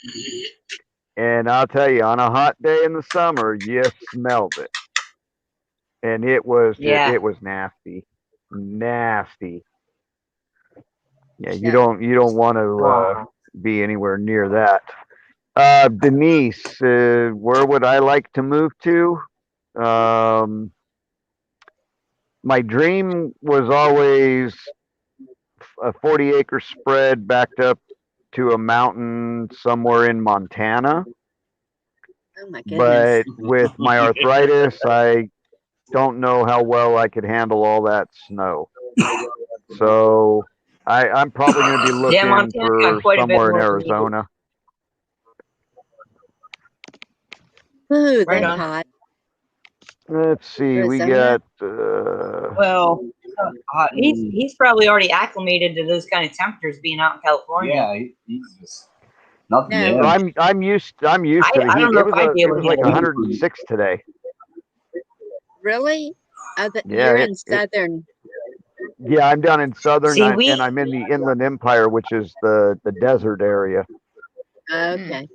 And I'll tell you, on a hot day in the summer, you smelled it, and it was it was nasty. Yeah, you don't want to be anywhere near that. Denise, where would I like to move to? My dream was always a 40-acre spread backed up to a mountain somewhere in Montana. Oh my goodness. But with my arthritis, I don't know how well I could handle all that snow. So I'm probably going to be looking for somewhere in Arizona. Ooh, Right that's on. hot. Let's see, we Arizona? got Well, he's probably already acclimated to those kind of temperatures being out in California. Yeah, he's just nothing. No. Yeah. I'm used to the heat. I don't know if I'd be It able was to like handle it. 106 today. Really? Yeah, You're in southern. Yeah, I'm down in southern, See, and I'm in the Inland Empire, which is the desert area. Okay.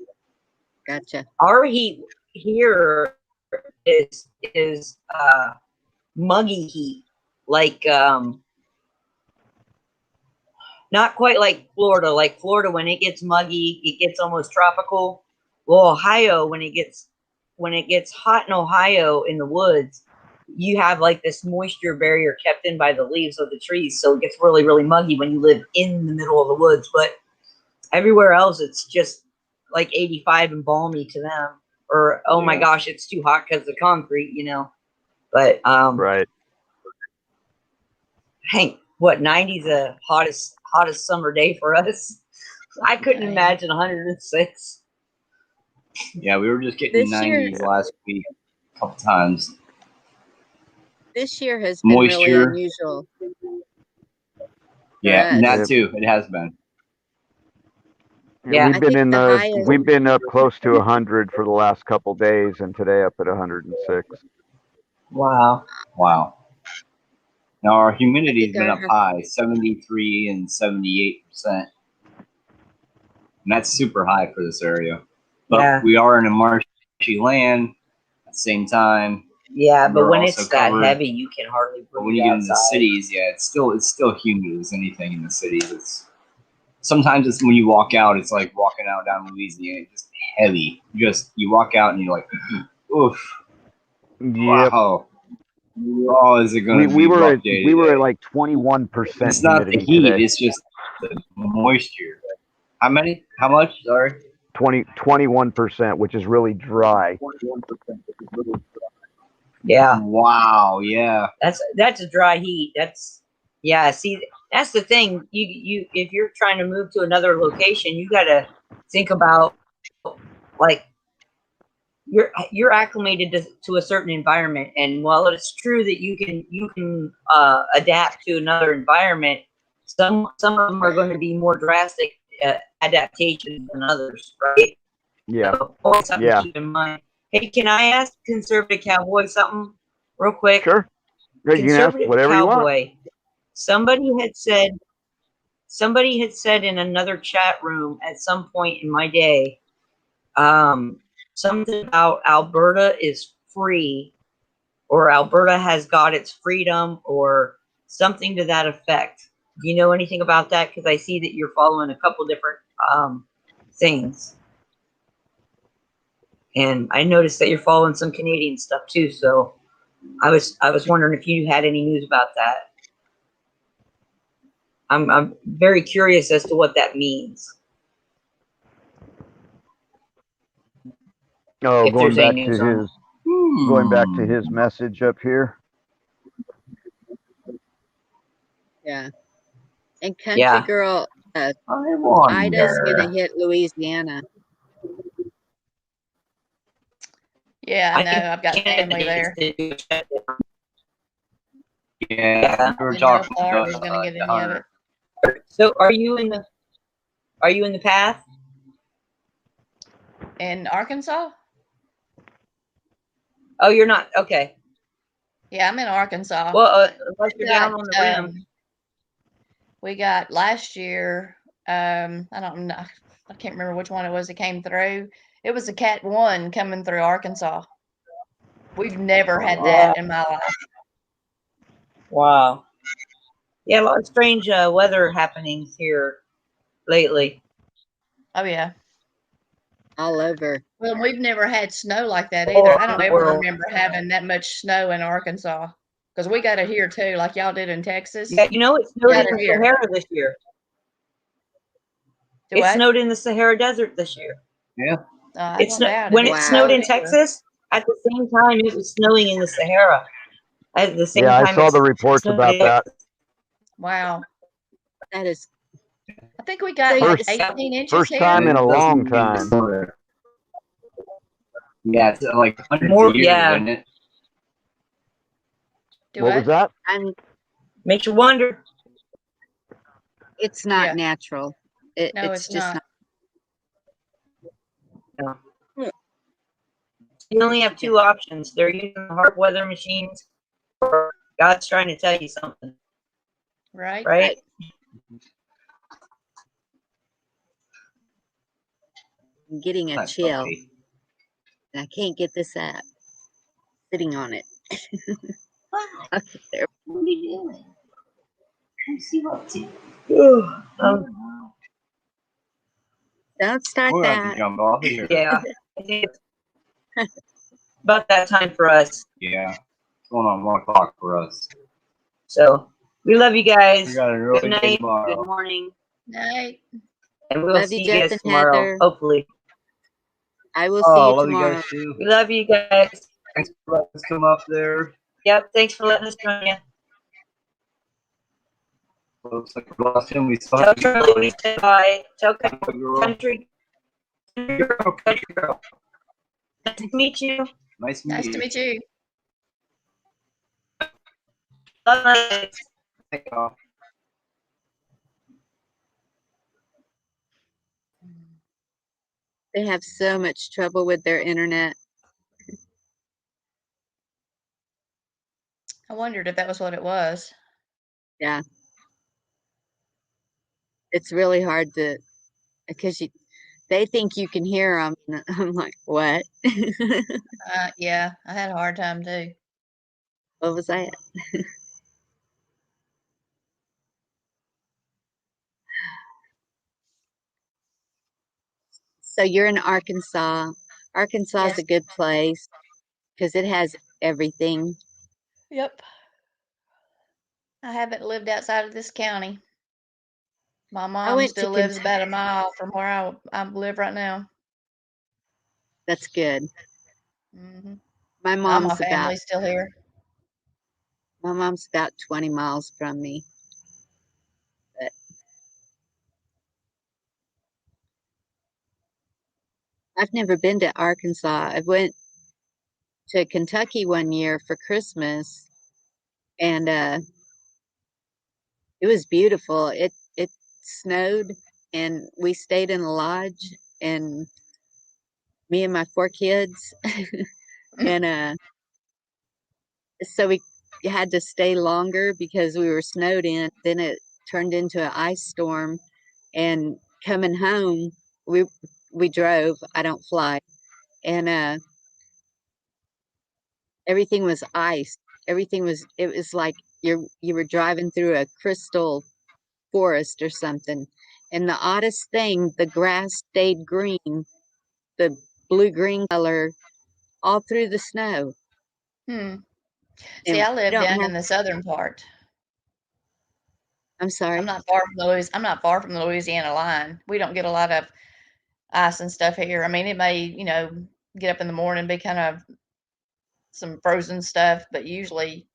Gotcha. Our heat here is muggy heat, like not quite like Florida. Like Florida, when it gets muggy, it gets almost tropical. Well, Ohio, when it gets hot in Ohio in the woods, you have like this moisture barrier kept in by the leaves of the trees, so it gets really, really muggy when you live in the middle of the woods. But everywhere else, it's just like 85 and balmy to them. Or my gosh, it's too hot because of the concrete, you know. But Right. Hank, what, 90's the hottest summer day for us? I couldn't imagine 106. Yeah, we were just getting This year- 90s last week a couple times. This year has been really Moisture. unusual. Yeah, and Yep. that too. It has been. Yeah, we've I been think in the the highest- we've been up close to 100 for the last couple days, and today up at 106. Wow. Wow. Now our humidity's think been our- up high, 73 and 78%. And that's super high for this area. But Yeah. we are in a marshy land at the same time. Yeah, but They're when also it's that covered. heavy, you can hardly But breathe when you get into the outside. cities, yeah, it's still humid as anything in the cities. Sometimes it's when you walk out, it's like walking out down Louisiana, it's just heavy. You walk out and you're like, oof, Yep. wow. Oh, is it gonna We be were rough at day we were today? at like 21% It's not the humidity heat; today. it's just the moisture. How many? How much? Sorry. 21%, which is really dry. Yeah, Wow. Yeah. that's a dry heat. Yeah. See, that's the thing. You if you're trying to move to another location, you got to think about like you're acclimated to a certain environment, and while it's true that you can adapt to another environment, some of them are going to be more drastic adaptations than others, right? Yeah. So always something Yeah. to keep in mind. Hey, can I ask Conservative Cowboy something real quick? Sure. You can ask Conservative whatever you want. Cowboy, somebody had said in another chat room at some point in my day, something about Alberta is free, or Alberta has got its freedom, or something to that effect. Do you know anything about that? Because I see that you're following a couple different things, and I noticed that you're following some Canadian stuff too. So I was wondering if you had any news about that. I'm very curious as to what that means. Oh, If there's any news on it. going back to his message up here. Yeah. And Country Yeah. Girl, I Ida's gonna wonder. hit Louisiana. Yeah, I know. think I've got Canada family there. needs to do a shutdown. Yeah, we were Didn't know talking Florida to was gonna get any of Hunter. it. So are you in the path? In Arkansas? Oh, you're not. Okay. Yeah, I'm in Arkansas. Well, unless We you're down got, on the rim. we got last year, I don't know, I can't remember which one it was that came through. It was a Cat 1 coming through Arkansas. We've never had that in my life. Wow. Yeah, a lot of strange weather happenings here lately. Oh yeah. All over. Well, we've never had snow like that All either. I don't over the ever world. remember having that much snow in Arkansas because we got it here too, like y'all did in Texas. Yeah, you know, it snowed Got in it the here. Sahara this year. Do It what? snowed in the Sahara Desert this year. Yeah. I It's don't doubt when it. it Wow. snowed in Snowed here. Texas. At the same time, it was snowing in the Sahara. At the same Yeah, I time, saw it the reports snowed about in that. Texas. Wow. That is I think we got So like First- 18 inches First here. time in a It doesn't long mean time. it's not there. Yeah, it's like hundreds More- of years, yeah. isn't it? Do What was that? I'm Makes you wonder. it's not Yeah. natural. No, It's it's just not. You only have two options. They're using the hard weather machines, or God's trying to tell you something, Right? right? I'm getting a That's chill. funny. And I can't get this app. Sitting on it. There. What are you doing? Come see what to. Don't start We're going to that. jump off here. Yeah. I think it's about that time for us. Yeah. It's going on 1 o'clock for us. So we love you guys. We got a Good really night. good tomorrow. Good morning. Night. And we'll Love see you, you Jeff guys and tomorrow. Heather. Hopefully. I will Oh, see you love you tomorrow. guys too. We love you guys. Thanks for letting us come up there. Yep. Thanks for letting us join you. Looks like we lost him. We still Tell have to Charlie we said bye. Tell girl. country girl. Nice to meet you. Nice to Nice meet to you. meet you. Bye. Take off. They have so much trouble with their internet. I wondered if that was what it was. Yeah. It's really hard to, because they think you can hear them. I'm like, what? Yeah, I had a hard time too. What was that? So you're in Arkansas. Arkansas is Yes. a good place because it has everything. Yep. I haven't lived outside of this county. My mom went to still lives about a Kentucky. mile from where I live right now. That's good. Hmm. My All my mom's about family's still here. 20 miles from me. But I've never been to Arkansas. I went to Kentucky one year for Christmas, and it was beautiful. It snowed, and we stayed in a lodge, and me and my 4 kids, and so we had to stay longer because we were snowed in. Then it turned into an ice storm, and coming home, we we drove. I don't fly, and everything was ice. Everything was. It was like you were driving through a crystal forest or something. And the oddest thing, the grass stayed green, the blue green color, all through the snow. Hmm. See, And I we live don't down have. in the southern part. I'm sorry. I'm not far from the Louisiana line. We don't get a lot of ice and stuff here. I mean, it may, get up in the morning, be kind of some frozen stuff, but usually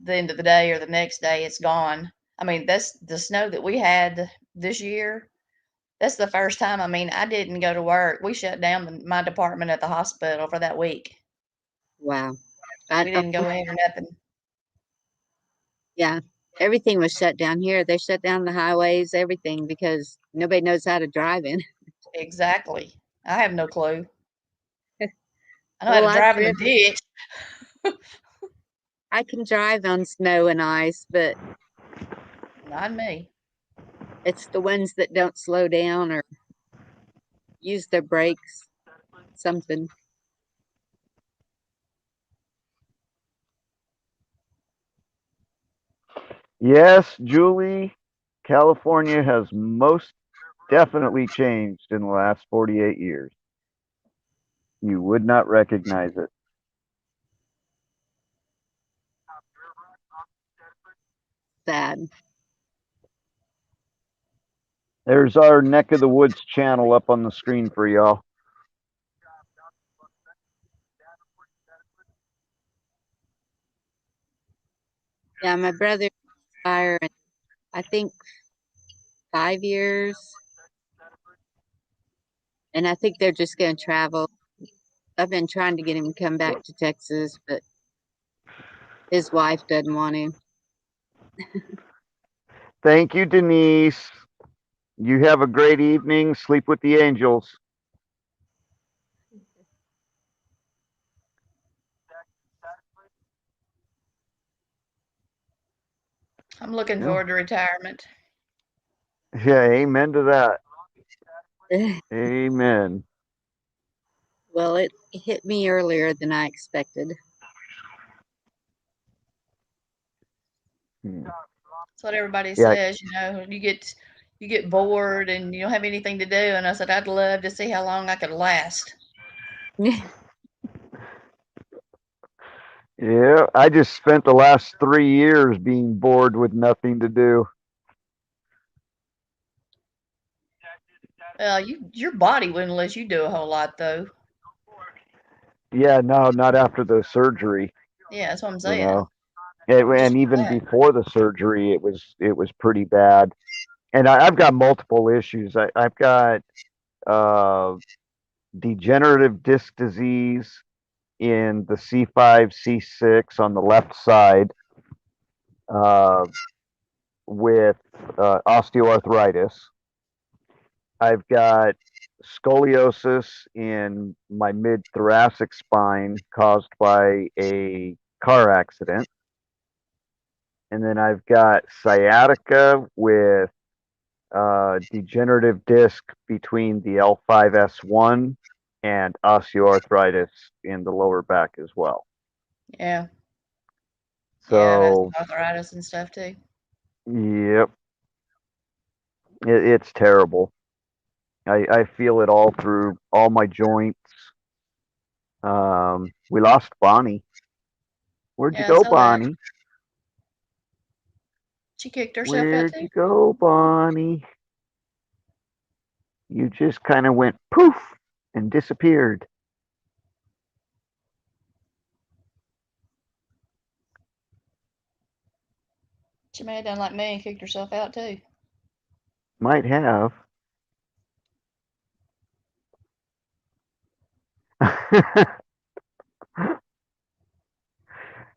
the end of the day or the next day it's gone. I mean, that's the snow that we had this year. That's the first time. I mean, I didn't go to work. We shut down my department at the hospital for that week. Wow. I, We oh, didn't go in or nothing. yeah. Everything was shut down here. They shut down the highways, everything, because nobody knows how to drive in. Exactly. I have no clue. I know how Well, to I've drive in the driven. ditch. I can drive on snow and ice, but Not me. it's the ones that don't slow down or use their brakes, something. Yes, Julie, California has most definitely changed in the last 48 years. You would not recognize it. Sad. There's our neck of the woods channel up on the screen for y'all. Yeah, my brother retired, I think 5 years, and I think they're just going to travel. I've been trying to get him to come back to Texas, but his wife doesn't want him. Thank you, Denise. You have a great evening. Sleep with the angels. I'm looking Yeah, forward to retirement. yeah, amen to that. Amen. Well, it hit me earlier than I expected. Hmm. That's what everybody Yeah, says. You get bored and you don't have anything to do. And I said, I'd love to see how long I could last. yeah. I just spent the last 3 years being bored with nothing to do. Well, your body wouldn't let you do a whole lot though. Yeah, no, not after the surgery, Yeah, that's what I'm you saying. know. And Just even that. before the surgery, it was pretty bad. And I've got multiple issues. I've got uh, degenerative disc disease in the C5, C6 on the left side, uh, with osteoarthritis. I've got scoliosis in my mid thoracic spine caused by a car accident. And then I've got sciatica with degenerative disc between the L5S1 and osteoarthritis in the lower back as well. Yeah. Yeah, I've had So, some arthritis and stuff too. yep, it's terrible. I feel it all through all my joints. We lost Bonnie. Where'd you Yeah, I go, saw that. Bonnie? She kicked herself out Where'd too. you go, Bonnie? You just kind of went poof and disappeared. She may have done like me and kicked herself out too. Might have.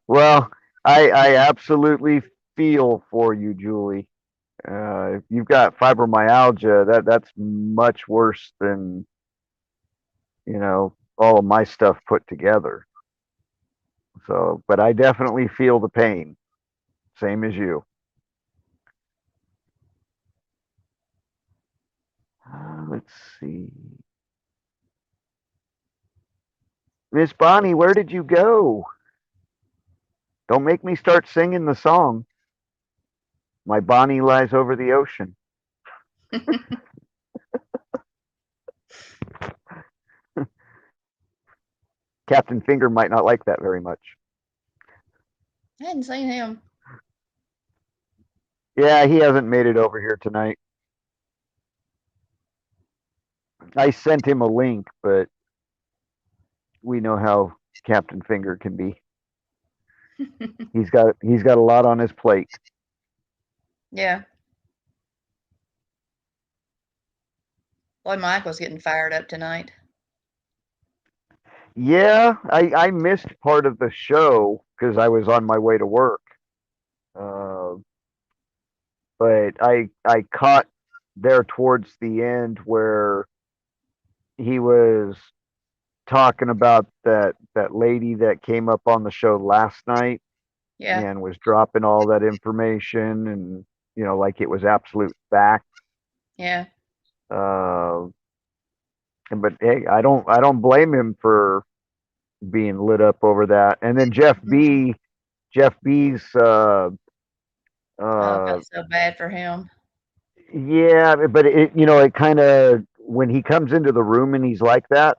Well, I absolutely feel for you, Julie. If you've got fibromyalgia, that's much worse than, all of my stuff put together. So, but I definitely feel the pain, same as you. Let's see. Miss Bonnie, where did you go? Don't make me start singing the song. My Bonnie lies over the ocean. Captain Finger might not like that very much. I hadn't seen him. Yeah, he hasn't made it over here tonight. I sent him a link, but we know how Captain Finger can be. He's got a lot on his plate. Yeah. Boy, Mike was getting fired up tonight. Yeah, I missed part of the show because I was on my way to work. But I caught there towards the end where he was talking about that lady that came up on the show last night Yeah. and was dropping all that information and like it was absolute fact. Yeah. But hey, I don't blame him for being lit up over that. And then Jeff B's I felt so bad for him. yeah, but it kind of, when he comes into the room and he's like that,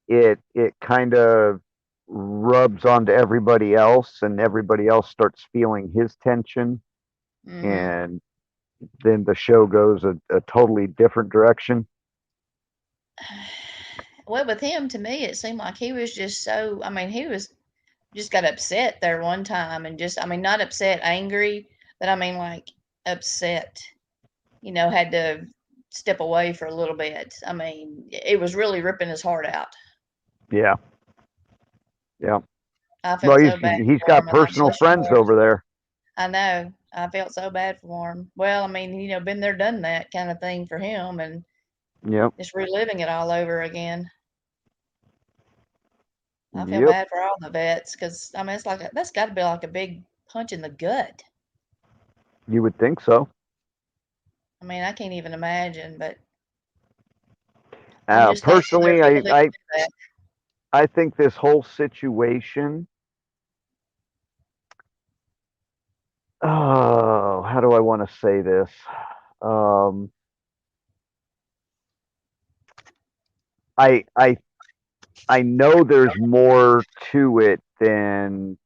it kind of rubs onto everybody else and everybody else starts feeling his tension, and then the show goes a totally different direction. Well, with him, to me, it seemed like he was just so, I mean, he was just got upset there one time and just, I mean, not upset, angry, but I mean, like upset, had to step away for a little bit. I mean, it was really ripping his heart out. Yeah. Yeah. I felt so bad he's for got him. And I'm personal so friends sure. over there. I know. I felt so bad for him. Well, I mean, been there, done that kind of thing for him, and Yep. just reliving it all over again. I feel Yep. bad for all the vets because, I mean, it's like that's got to be like a big punch in the gut. You would think so. I mean, I can't even imagine, but I'm just thankful Personally, there are people that can do that. I think this whole situation, oh, how do I want to say this? I know there's more to it than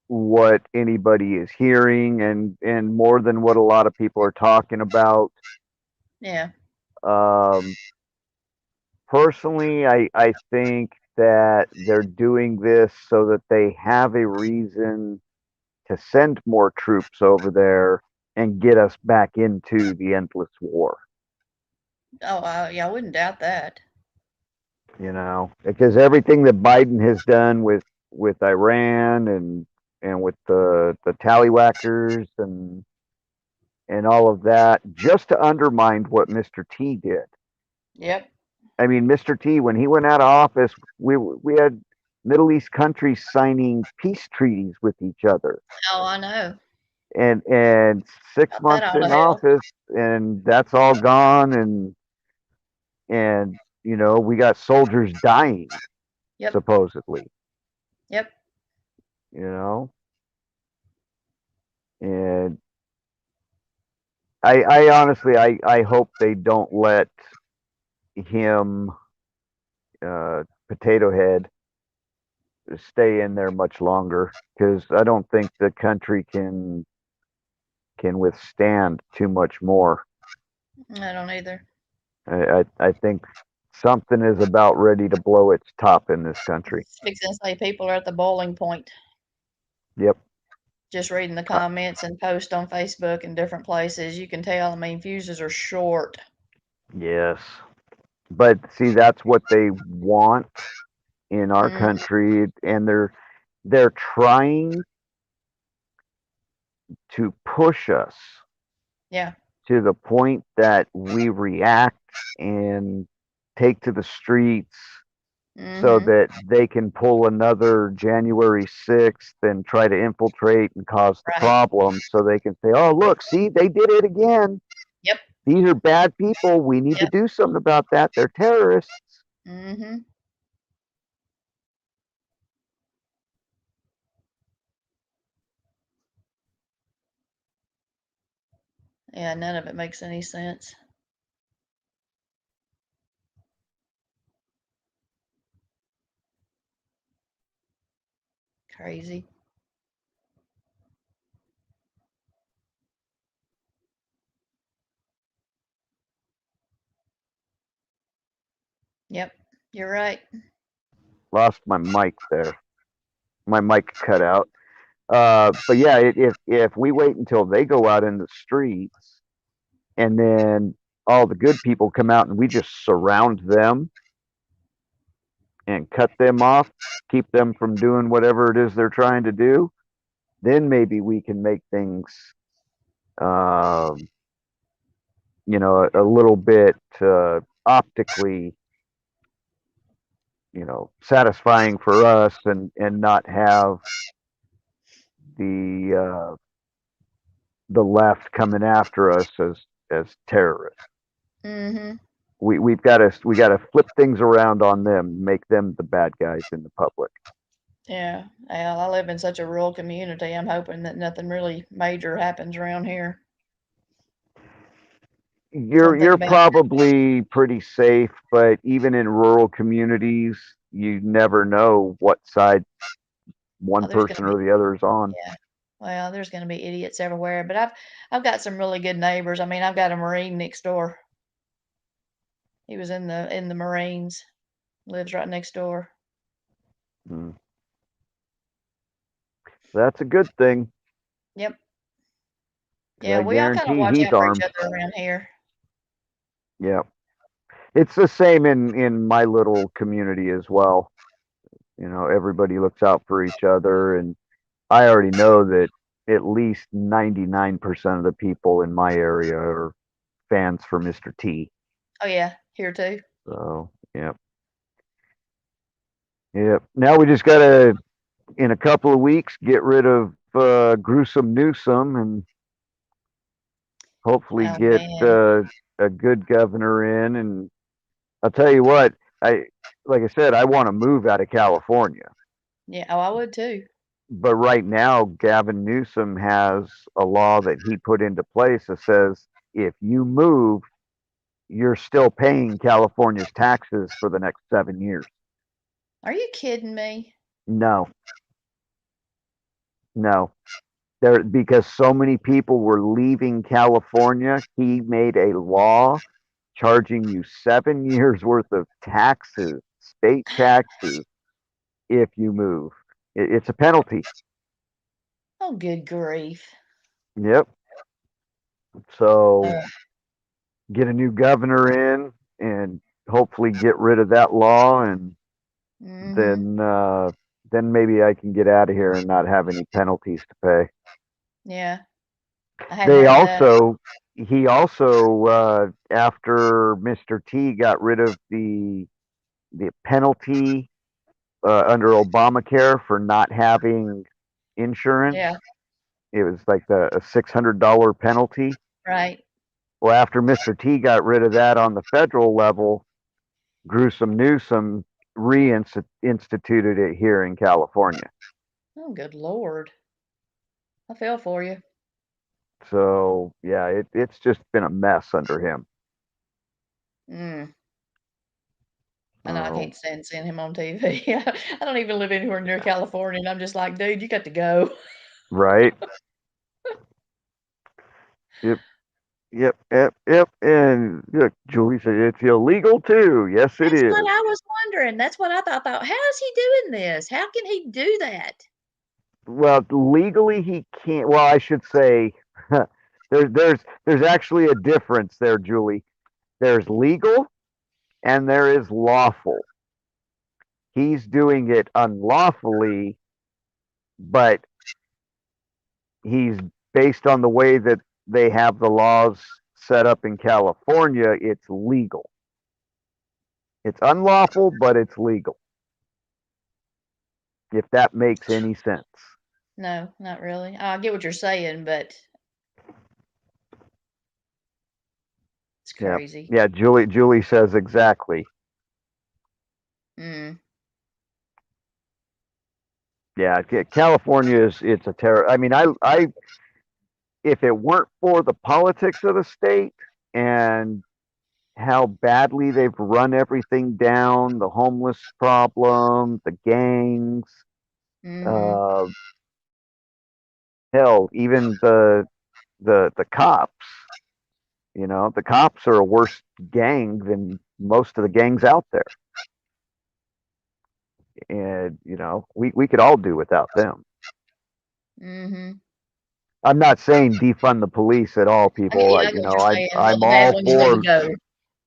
what anybody is hearing, and more than what a lot of people are talking about. Yeah. Personally, I think that they're doing this so that they have a reason to send more troops over there and get us back into the endless war. Oh, yeah, I wouldn't doubt that. Because everything that Biden has done with Iran and with the tallywhackers and all of that, just to undermine what Mr. T did. Yep. I mean, Mr. T, when he went out of office, we had Middle East countries signing peace treaties with each other. Oh, I know. And 6 Got that months all to in hell. office, and that's all gone, and we got soldiers dying, Yep. supposedly. Yep. And I honestly, I hope they don't let him, Potato Head, stay in there much longer, because I don't think the country can withstand too much more. I don't either. I think something is about ready to blow its top in this country. Fixing to say people are at the boiling point. Yep. Just reading the comments and posts on Facebook and different places, you can tell. I mean, fuses are short. Yes. But see, that's what they want in our Mm. country, and they're trying to push us Yeah. to the point that we react and take to the streets so Mhm. that they can pull another January 6th and try to infiltrate and cause the Right. problem, so they can say, oh, look, see, they did it again. Yep. These are bad people. We need to Yep. do something about that. They're terrorists. Mhm. Yeah, none of it makes any sense. Crazy. Yep. You're right. Lost my mic there. My mic cut out. But yeah, if we wait until they go out in the streets and then all the good people come out and we just surround them and cut them off, keep them from doing whatever it is they're trying to do, then maybe we can make things, um, a little bit optically, satisfying for us, and not have the the left coming after us as terrorists. Mhm. We gotta flip things around on them, make them the bad guys in the public. Yeah. Well, I live in such a rural community. I'm hoping that nothing really major happens around here. One thing You're about probably pretty safe, but even in rural communities, you never know what side one there's gonna person be or the other is on. yeah. Well, there's gonna be idiots everywhere, but I've got some really good neighbors. I mean, I've got a Marine next door. He was in the Marines. Lives right next door. Hmm. That's a good thing, Yep. 'cause Yeah, I we all kind of guarantee watch he's out for each armed. other around here. Yeah, it's the same in my little community as well. Everybody looks out for each other, and I already know that at least 99% of the people in my area are fans for Mr. T. Oh yeah, here too. So, yep. Yep. Now we just gotta, in a couple of weeks, get rid of Gruesome Newsom and hopefully Oh get man. a good governor in. And I'll tell you what, like I said, I want to move out of California. Yeah. Oh, I would too. But right now, Gavin Newsom has a law that he put into place that says if you move, you're still paying California's taxes for the next 7 years. Are you kidding me? No, no. Because so many people were leaving California, he made a law charging you 7 years worth of taxes, state taxes, if you move. It's a penalty. Oh, good grief. Yep. So Oh, get a new governor in and hopefully get rid of that law, and mm-hmm. then maybe I can get out of here and not have any penalties to pay. Yeah. I hadn't heard that. He also, after Mr. T got rid of the penalty under Obamacare for not having insurance, Yeah. it was like a $600 penalty. Right. Well, after Mr. T got rid of that on the federal level, Gruesome Newsom reinstituted it here in California. Oh, good Lord. I feel for you. So yeah, it's just been a mess under him. Mm. I know I Oh, can't stand seeing him on TV. I don't even live anywhere near California, and I'm just like, dude, you got to go. right. Yep. Yep. Yep. Yep. And look, Julie said it's illegal too. Yes, it That's is. what I was wondering. That's what I thought. How is he doing this? How can he do that? Well, legally he can't. Well, I should say there's actually a difference there, Julie. There's legal and there is lawful. He's doing it unlawfully, but he's based on the way that they have the laws set up in California, it's legal. It's unlawful, but it's legal. If that makes any sense. No, not really. I get what you're saying, but it's Yeah. crazy. Yeah, Julie says exactly. Mm. Yeah, California it's a terror. I mean, I if it weren't for the politics of the state and how badly they've run everything down, the homeless problem, the gangs, Hmm. uh, hell, even the cops. You know, the cops are a worse gang than most of the gangs out there, and you know, we could all do without them. Hmm. I'm not saying defund the police at all, people. I get You what know, you're saying. I'm The bad all ones need to for go.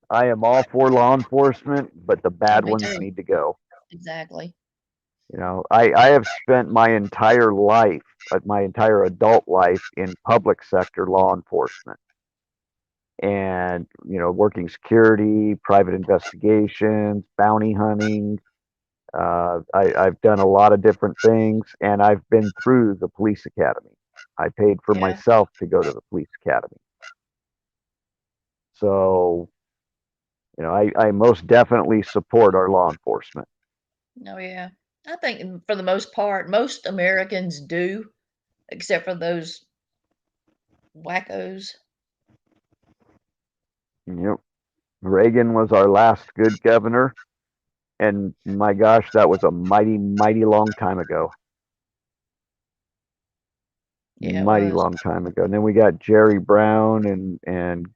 I am all for law enforcement, but the Oh, bad me ones too. need to go. Exactly. You know, I have spent my entire life, my entire adult life in public sector law enforcement and, you know, working security, private investigations, bounty hunting. I've done a lot of different things and I've been through the police academy. I paid for Yeah. myself to go to the police academy. So, you know, I most definitely support our law enforcement. Oh, yeah. I think for the most part, most Americans do, except for those wackos. Yep. Reagan was our last good governor. And my gosh, that was a mighty, mighty long time ago. Yeah, it Mighty was. long time ago. And then we got Jerry Brown and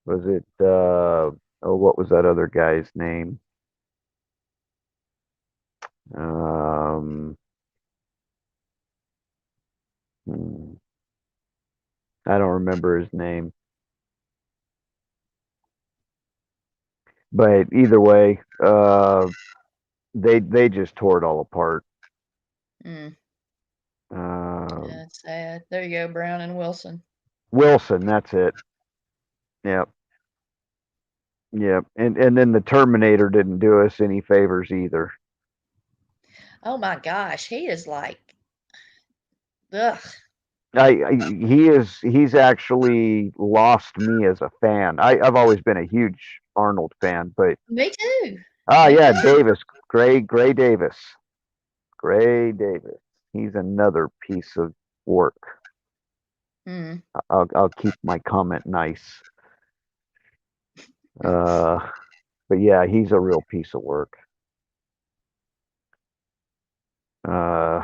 was it oh what was that other guy's name? Um hmm, I don't remember his name. But either way, they just tore it all apart. Mm. Uh, Yeah, it's sad. There you go, Brown and Wilson. Wilson, that's it. Yep. Yep. And then the Terminator didn't do us any favors either. Oh my gosh, he is like, ugh. He's actually lost me as a fan. I've always been a huge Arnold fan, but Me too. Me yeah, too. Davis, Gray Davis. Gray Davis. He's another piece of work. Mm. I'll keep my comment nice. But yeah, he's a real piece of work. Uh,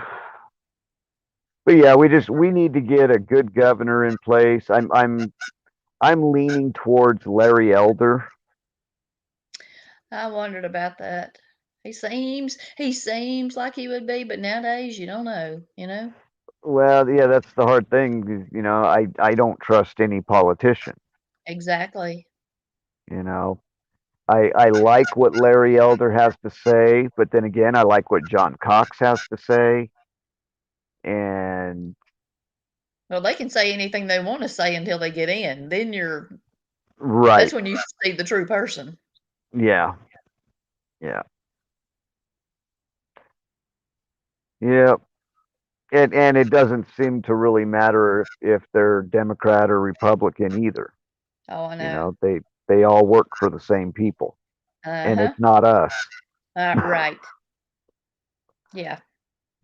but yeah, we need to get a good governor in place. I'm leaning towards Larry Elder. I wondered about that. He seems like he would be, but nowadays you don't know, you know? Well, yeah, that's the hard thing. You know, I don't trust any politician. Exactly. You know, I like what Larry Elder has to say, but then again, I like what John Cox has to say. And Well, they can say anything they want to say until they get in. Then right, that's when you see the true person. yeah, yeah, yeah. And it doesn't seem to really matter if they're Democrat or Republican either. Oh, I You know. know, they all work for the same people, and Uh-huh. it's not us. Right. Yeah.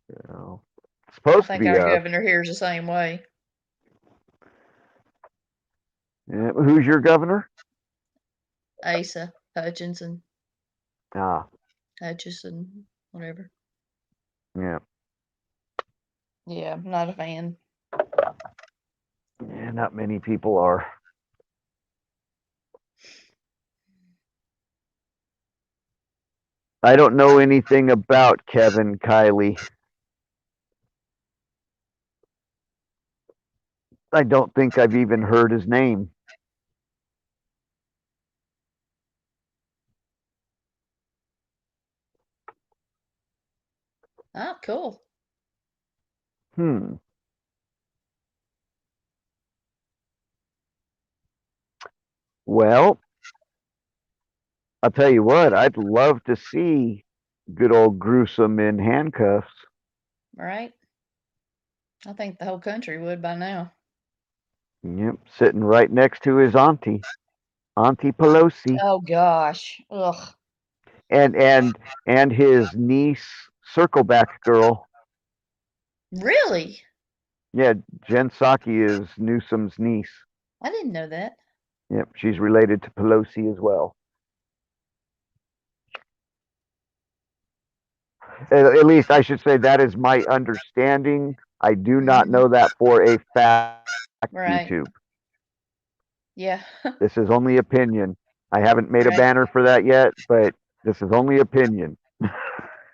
You know, it's I supposed to think be our us. governor here is the same way. Who's your governor? Asa Hutchinson, Ah, Hutchison, whatever. yeah. Yeah, I'm not a fan. Yeah, not many people are. I don't know anything about Kevin Kiley. I don't think I've even heard his name. Oh, cool. Hmm. Well, I'll tell you what, I'd love to see good old Gruesome in handcuffs. Right? I think the whole country would by now. Yep, sitting right next to his auntie, Auntie Pelosi, Oh gosh. Ugh. and his niece, Circleback Girl. Really? Yeah, Jen Psaki is Newsom's niece. I didn't know that. Yep, she's related to Pelosi as well. At least I should say that is my understanding. I do not know that for a fact, Right. YouTube. Yeah. This is only opinion. I haven't made a Right. banner for that yet, but this is only opinion,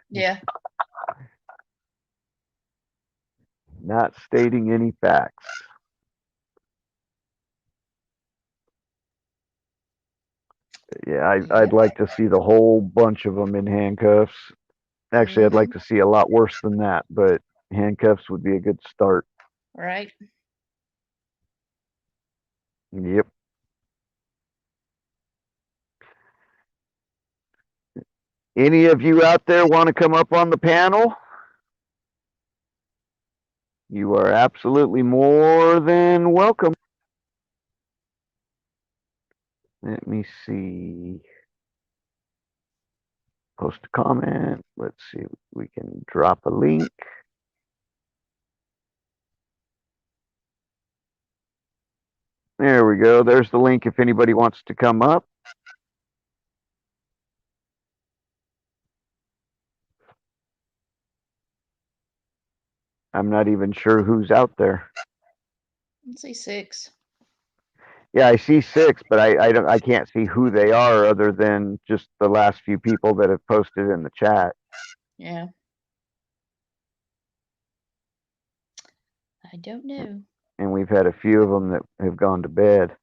Yeah. not stating any facts. Yeah, I'd Yep. like to see the whole bunch of them in handcuffs. Actually, I'd like to see a lot worse than that, but handcuffs would be a good start. Right. Yep. Any of you out there want to come up on the panel? You are absolutely more than welcome. Let me see. Post a comment. Let's see. We can drop a link. There we go. There's the link if anybody wants to come up. I'm not even sure who's out there. Let's see 6. Yeah, I see 6, but I can't see who they are other than just the last few people that have posted in the chat. Yeah. I don't know. And we've had a few of them that have gone to bed.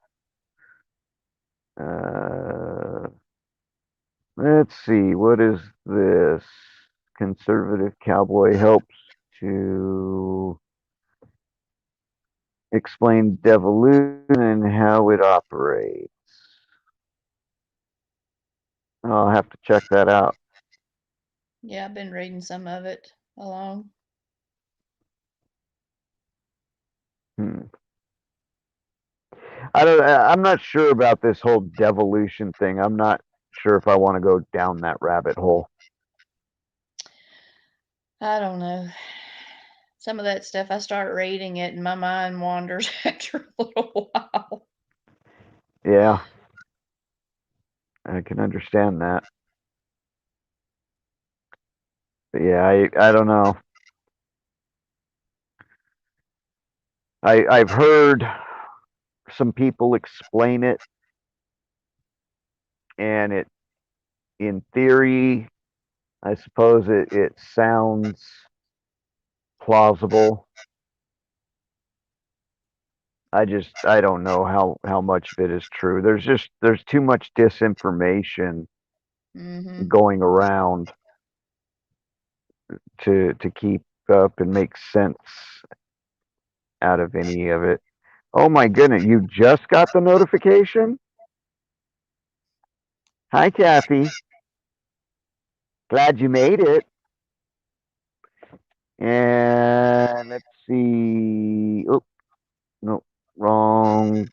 Let's see, what is this? Conservative Cowboy helps to explain devolution and how it operates. I'll have to check that out. Yeah, I've been reading some of it along. I'm not sure about this whole devolution thing. I'm not sure if I want to go down that rabbit hole. I don't know. Some of that stuff, I start reading it and my mind wanders after a little while. Yeah. I can understand that. But yeah, I don't know. I've heard some people explain it, and it, in theory, I suppose it sounds plausible. I don't know how much of it is true. There's too much disinformation going around to keep up and make sense out of any of it. Oh my goodness, you just got the notification? Hi, Kathy. Glad you made it. And let's see. Oh, no, wrong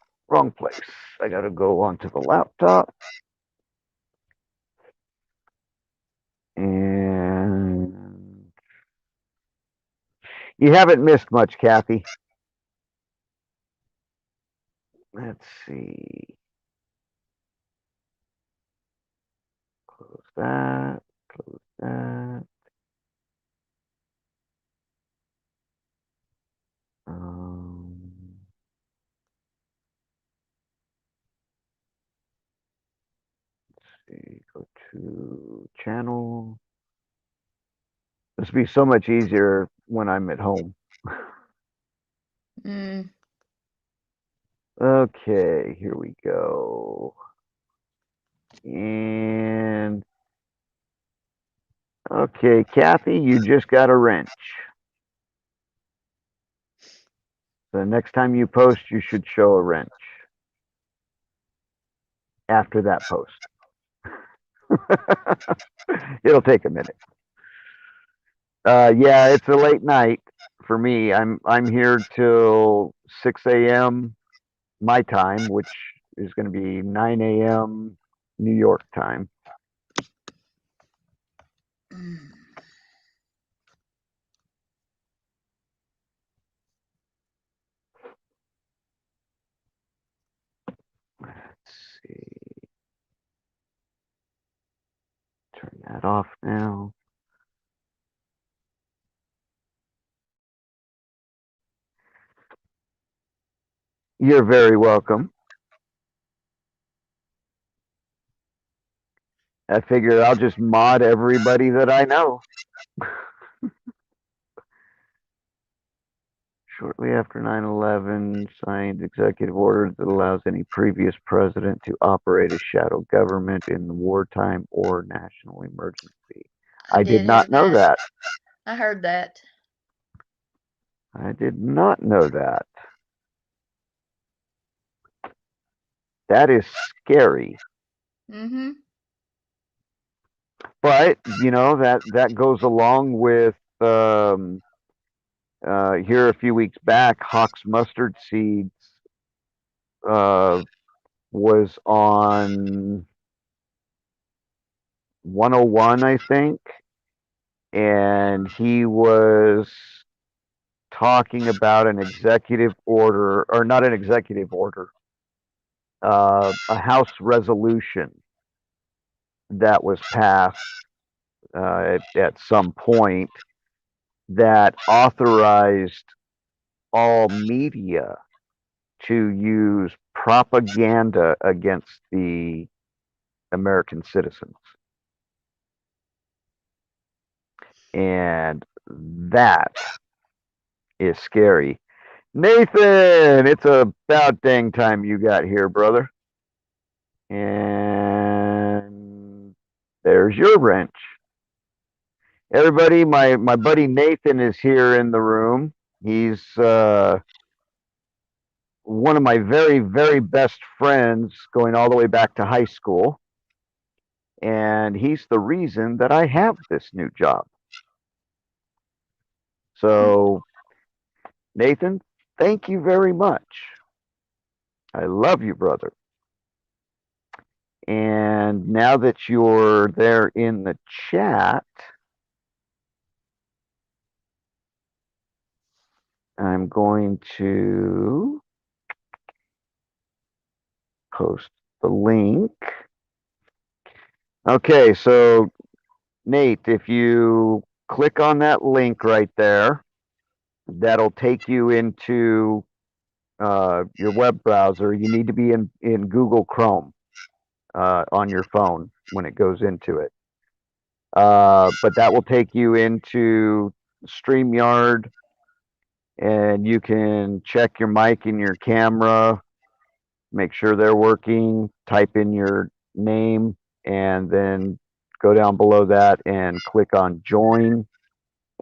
place. I gotta go onto the laptop. And you haven't missed much, Kathy. let's see. Close that. Close that. Let's see. Go to channel. This would be so much easier when I'm at home. Mm. Okay, here we go. And okay, Kathy, you just got a wrench. The next time you post, you should show a wrench after that post. It'll take a minute. Yeah, it's a late night for me. I'm here till 6 a.m. my time, which is going to be 9 a.m. New York time. Let's see. Turn that off now. You're very welcome. I figure I'll just mod everybody that I know. Shortly after 9/11, signed executive order that allows any previous president to operate a shadow government in wartime or national emergency. I did hear not know that. I heard that. I did not know that. That is scary. Mm-hmm. But you know that goes along with here a few weeks back, Hawks Mustard Seeds was on 101, I think, and he was talking about an executive order, or not an executive order, a House resolution that was passed at some point that authorized all media to use propaganda against the American citizens. And that is scary. Nathan, it's about dang time you got here, brother. And there's your wrench. Everybody, my buddy Nathan is here in the room. He's one of my very, very best friends going all the way back to high school. And he's the reason that I have this new job. So, Nathan, thank you very much. I love you, brother. And now that you're there in the chat, I'm going to post the link. Okay, so Nate, if you click on that link right there, that'll take you into your web browser. You need to be in Google Chrome on your phone when it goes into it. But that will take you into StreamYard, and you can check your mic and your camera, make sure they're working, type in your name, and then go down below that and click on join,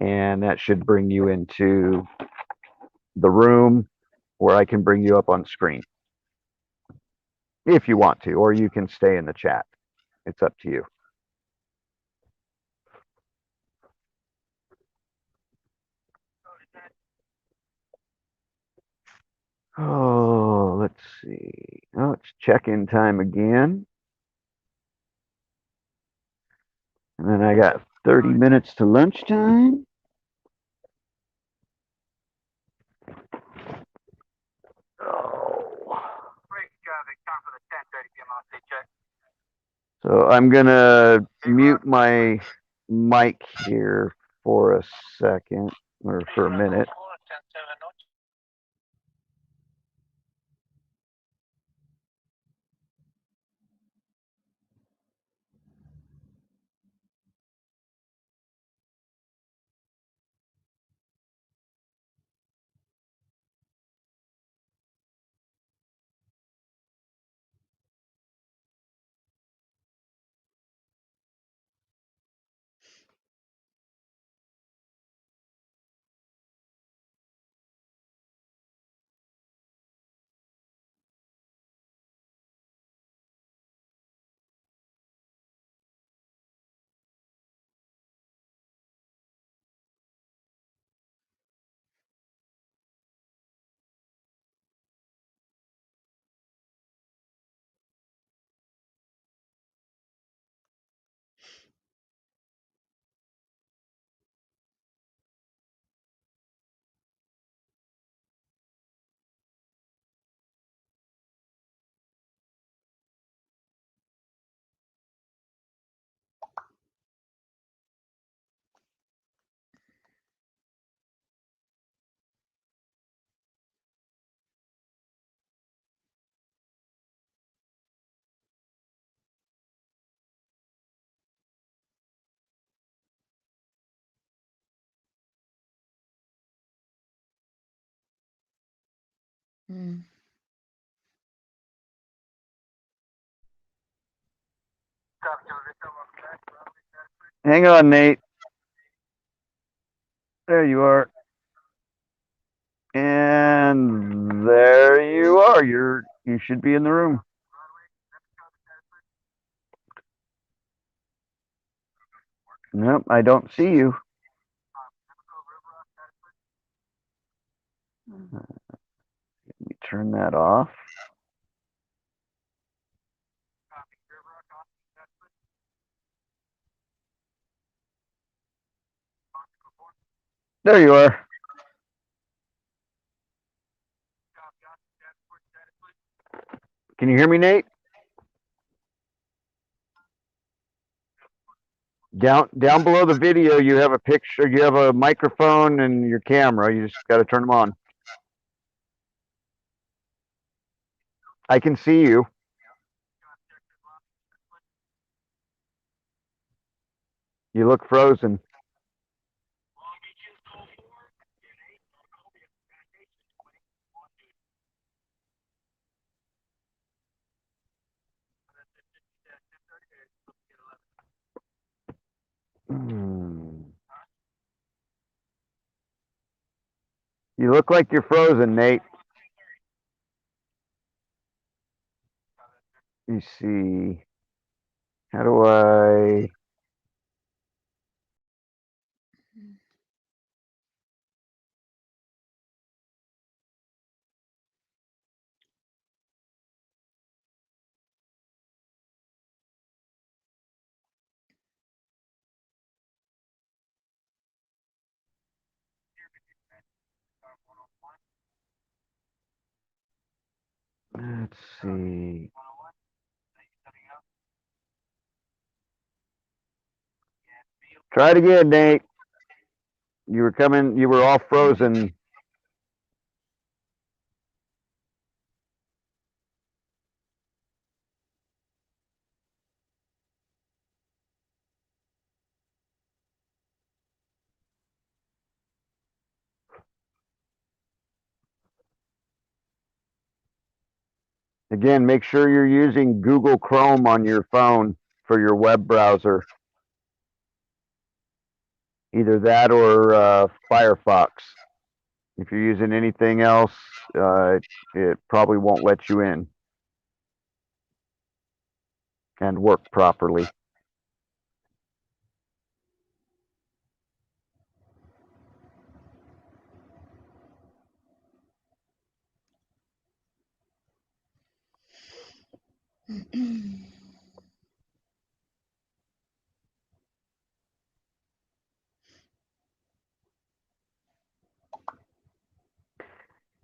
and that should bring you into the room where I can bring you up on screen if you want to, or you can stay in the chat. It's up to you. Oh, let's see. Oh, it's check-in time again. And then I got 30 minutes to lunchtime. Oh. So I'm gonna mute my mic here for a second or for a minute. Mm. Hang on, Nate. There you are. And there you are. You should be in the room. Nope, I don't see you. Let me turn that off. There you are. Can you hear me, Nate? Down below the video, you have a picture. You have a microphone and your camera. You just got to turn them on. I can see you. You look frozen. You look like you're frozen, Nate. You see. How do I? Let's see. Try it again, Nate. You were all frozen. Again, make sure you're using Google Chrome on your phone for your web browser. Either that or Firefox. If you're using anything else, it probably won't let you in and work properly.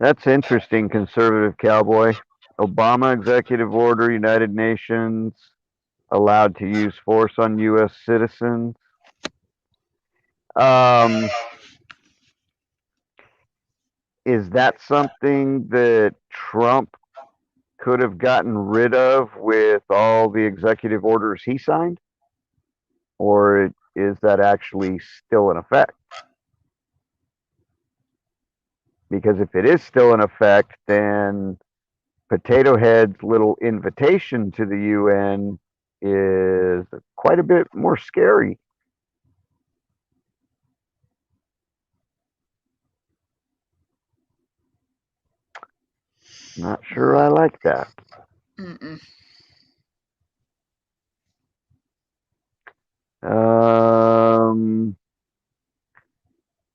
That's interesting, conservative cowboy. Obama executive order, United Nations, allowed to use force on U.S. citizens. Is that something that Trump could have gotten rid of with all the executive orders he signed? Or is that actually still in effect? Because if it is still in effect, then Potato Head's little invitation to the UN is quite a bit more scary. Not sure I like that. Mm-mm.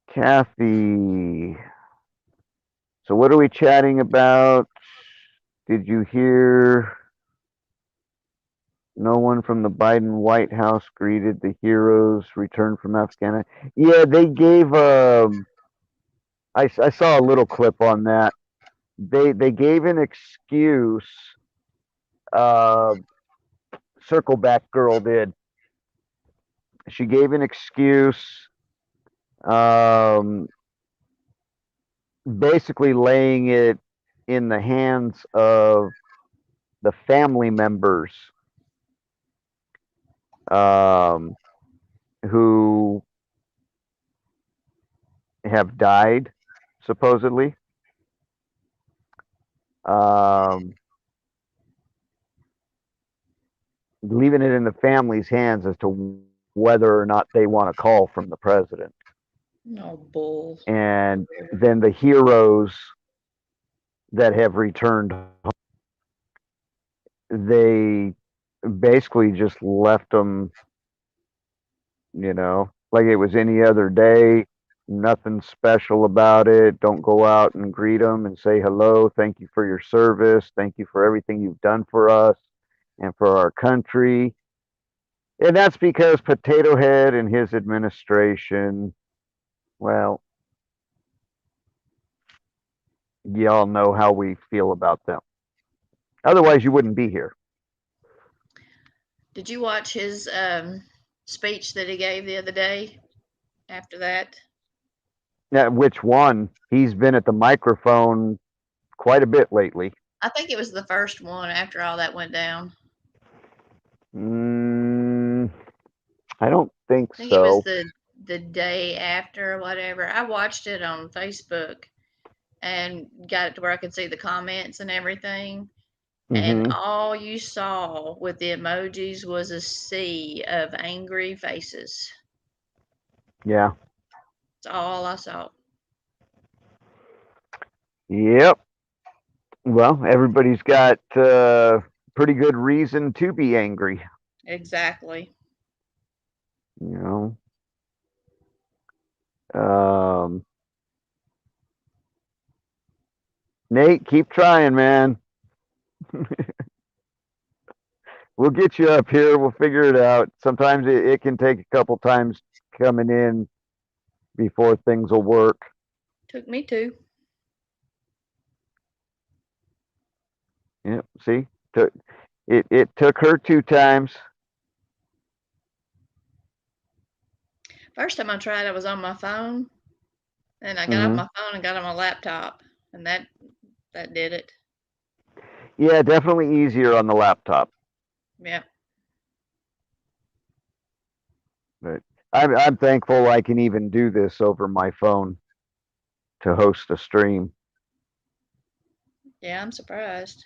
Kathy. So what are we chatting about? Did you hear no one from the Biden White House greeted the heroes returned from Afghanistan? Yeah, they gave I saw a little clip on that. They gave an excuse. Circle Back Girl did. She gave an excuse, basically laying it in the hands of the family members who have died, supposedly. Leaving it in the family's hands as to whether or not they want a call from the president. No bull. And then the heroes that have returned, they basically just left them, like it was any other day. Nothing special about it. Don't go out and greet them and say hello. Thank you for your service. Thank you for everything you've done for us and for our country. And that's because Potato Head and his administration, well, y'all know how we feel about them. Otherwise, you wouldn't be here. Did you watch his speech that he gave the other day after that? Now, which one? He's been at the microphone quite a bit lately. I think it was the first one after all that went down. I don't think I think so. it was the day after or whatever. I watched it on Facebook and got it to where I could see the comments and everything. And all you saw with the emojis was a sea of angry faces. Yeah. That's all I saw. Yep. Well, everybody's got pretty good reason to be angry. Exactly. Nate, keep trying, man. We'll get you up here. We'll figure it out. Sometimes it can take a couple times coming in before things will work. Took me two. Yep. See, it took her 2 times. First time I tried, I was on my phone, and I got off my phone and got on my laptop, and that did it. Yeah, definitely easier on the laptop. Yeah. But I'm thankful I can even do this over my phone to host a stream. Yeah, I'm surprised.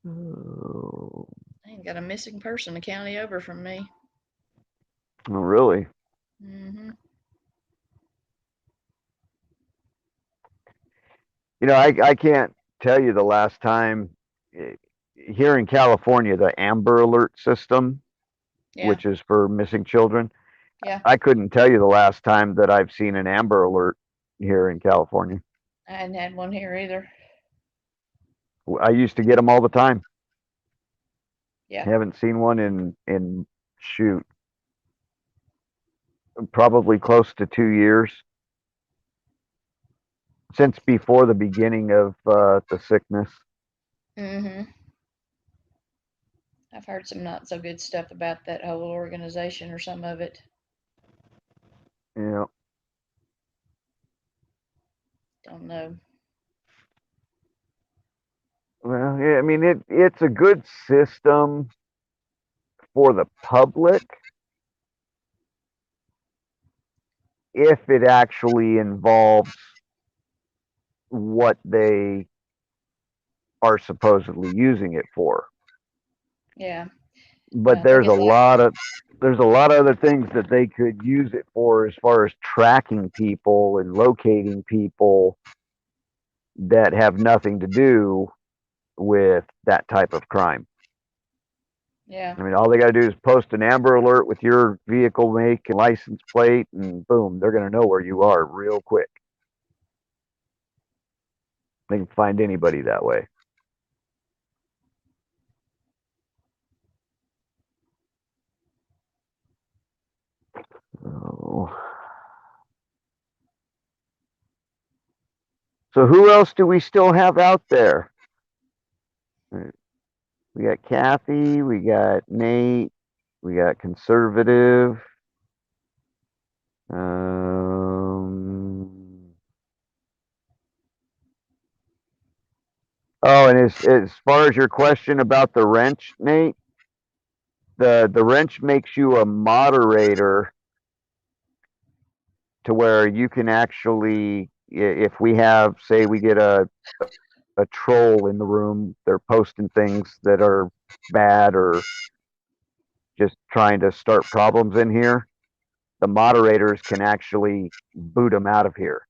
Oh, I ain't got a missing person a county over from me. oh really? Mm-hmm. I can't tell you the last time here in California, the Amber Alert system, Yeah. which is for missing children. Yeah. I couldn't tell you the last time that I've seen an Amber Alert here in California. I hadn't had one here either. I used to get them all the time. Yeah. Haven't seen one in shoot, probably close to 2 years. since before the beginning of the sickness. Mm-hmm. I've heard some not so good stuff about that whole organization or some of it. Yeah. Don't know. Well, yeah, I mean it's a good system for the public if it actually involves what they are supposedly using it for. Yeah. But I think it's like, there's a lot of other things that they could use it for as far as tracking people and locating people that have nothing to do with that type of crime. yeah. I mean, all they got to do is post an Amber Alert with your vehicle make and license plate, and boom, they're going to know where you are real quick. They can find anybody that way. Oh. So who else do we still have out there? We got Kathy, we got Nate, we got Conservative. Oh, and as far as your question about the wrench, Nate, the wrench makes you a moderator to where you can actually, if we have, say, we get a troll in the room, they're posting things that are bad or just trying to start problems in here, the moderators can actually boot them out of here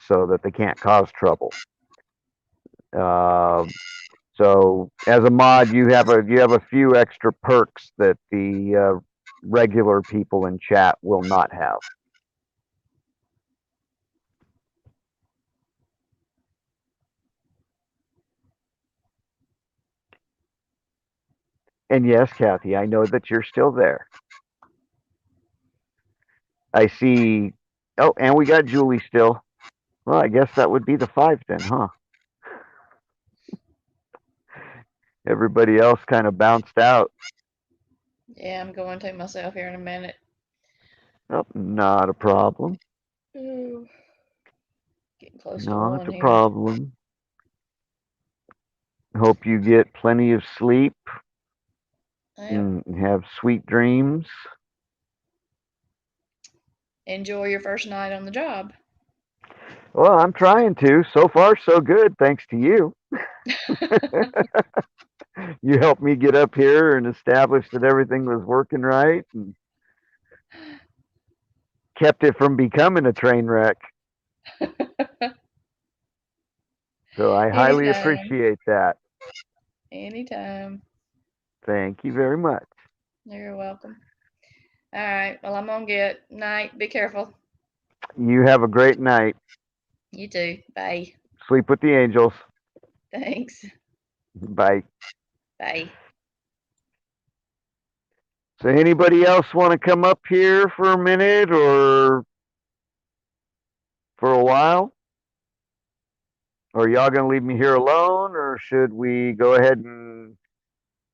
so that they can't cause trouble. So as a mod, you have a few extra perks that the regular people in chat will not have. And yes, Kathy, I know that you're still there. I see. Oh, and we got Julie still. Well, I guess that would be the 5 then, huh? Everybody else kind of bounced out. Yeah, I'm going to myself here in a minute. Oh, not a problem. Ooh. Getting close to Not 1 a here. problem. Hope you get plenty of sleep Yep. and have sweet dreams. Enjoy your first night on the job. Well, I'm trying to. So far, so good, thanks to you. You helped me get up here and establish that everything was working right and kept it from becoming a train wreck. So I highly Anytime. appreciate that. Anytime. Thank you very much. You're welcome. All right. Well, I'm gonna get night. Be careful. You have a great night. You too. Bye. Sleep with the angels. Thanks. Bye. Bye. So anybody else want to come up here for a minute or for a while? Or y'all gonna leave me here alone, or should we go ahead and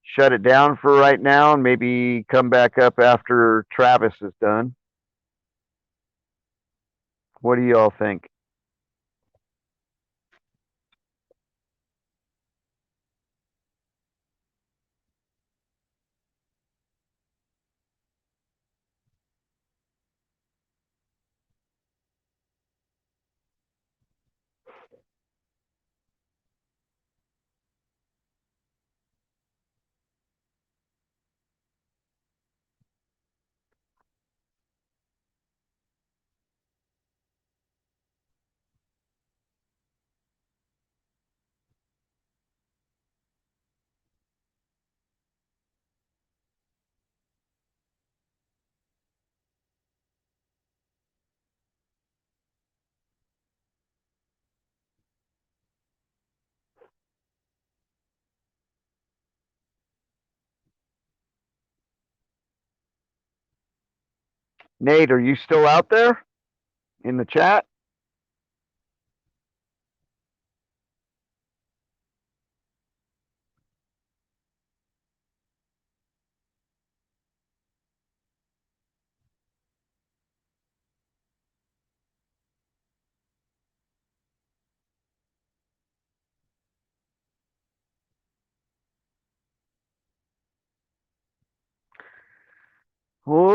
shut it down for right now and maybe come back up after Travis is done? What do y'all think? Nate, are you still out there in the chat?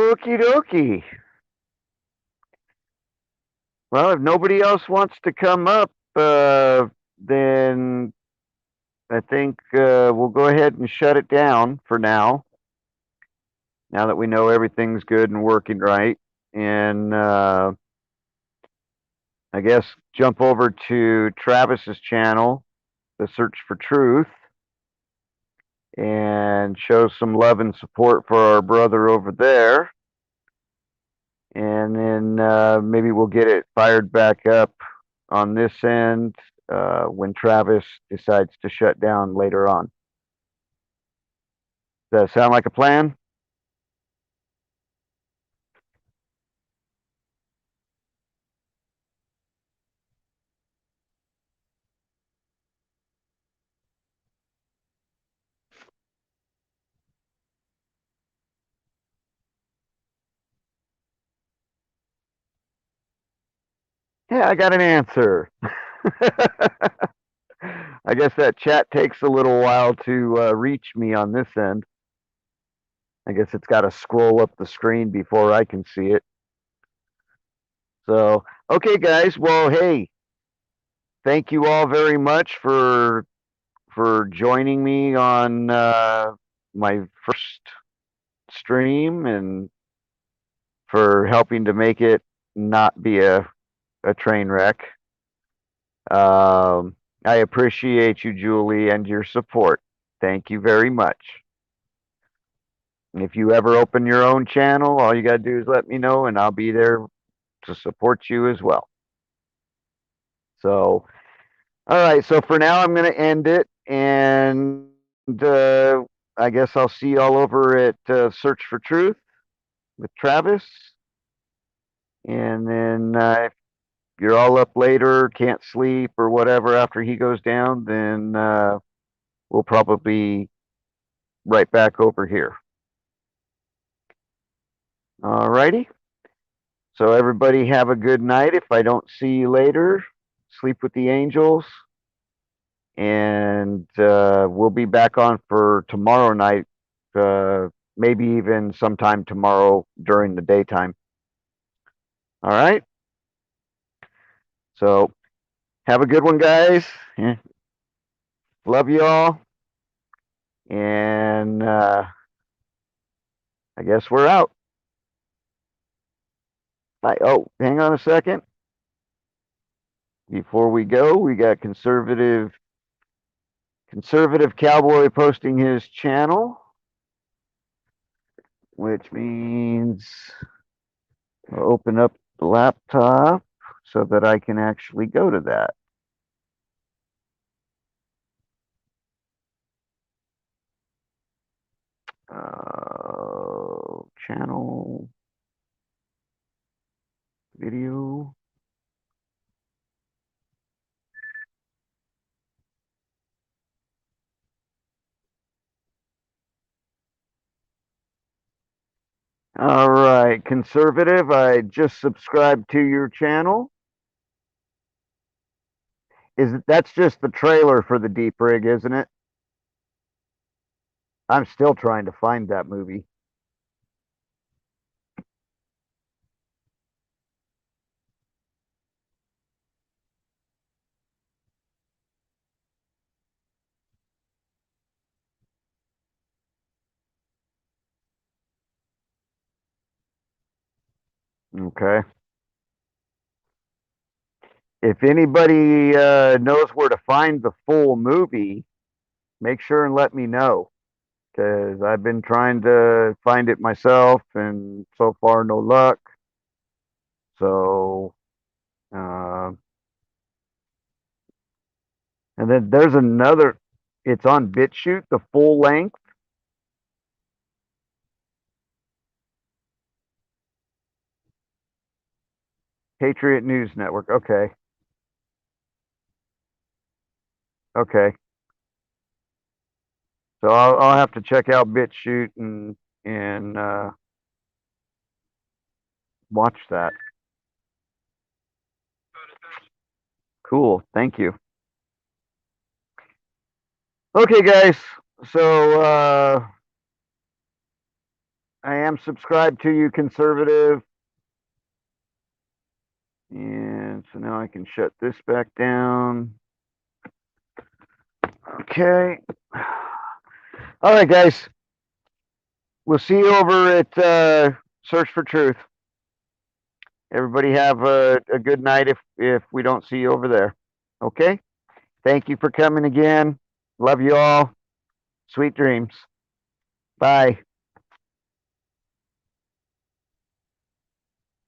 Okie dokie. Well, if nobody else wants to come up, then I think we'll go ahead and shut it down for now. Now that we know everything's good and working right. And I guess jump over to Travis's channel, The Search for Truth, and show some love and support for our brother over there. And then maybe we'll get it fired back up on this end when Travis decides to shut down later on. Does that sound like a plan? Yeah, I got an answer. I guess that chat takes a little while to reach me on this end. I guess it's got to scroll up the screen before I can see it. So, okay, guys. Well, hey, thank you all very much for joining me on my first stream and for helping to make it not be a train wreck. I appreciate you, Julie, and your support. Thank you very much. If you ever open your own channel, all you got to do is let me know, and I'll be there to support you as well. So, all right. So for now, I'm going to end it, and I guess I'll see you all over at Search for Truth with Travis. And then if you're all up later, can't sleep or whatever after he goes down, then we'll probably be right back over here. All righty. So everybody have a good night. If I don't see you later, sleep with the angels. And we'll be back on for tomorrow night, maybe even sometime tomorrow during the daytime. All right. So have a good one, guys. Love you all. And I guess we're out. Oh, hang on a second. Before we go, we got conservative cowboy posting his channel, which means I'll open up the laptop so that I can actually go to that. Channel video. All right, conservative, I just subscribed to your channel. That's just the trailer for the Deep Rig, isn't it? I'm still trying to find that movie. Okay. If anybody knows where to find the full movie, make sure and let me know, because I've been trying to find it myself, and so far no luck. So, and then there's another. It's on BitChute, the full length. Patriot News Network. Okay. Okay. So I'll have to check out BitChute and watch that. Cool. Thank you. Okay, guys. So I am subscribed to you, conservative. And so now I can shut this back down. Okay. All right, guys. We'll see you over at Search for Truth. Everybody have a good night if we don't see you over there. Okay? Thank you for coming again. Love you all. Sweet dreams. Bye.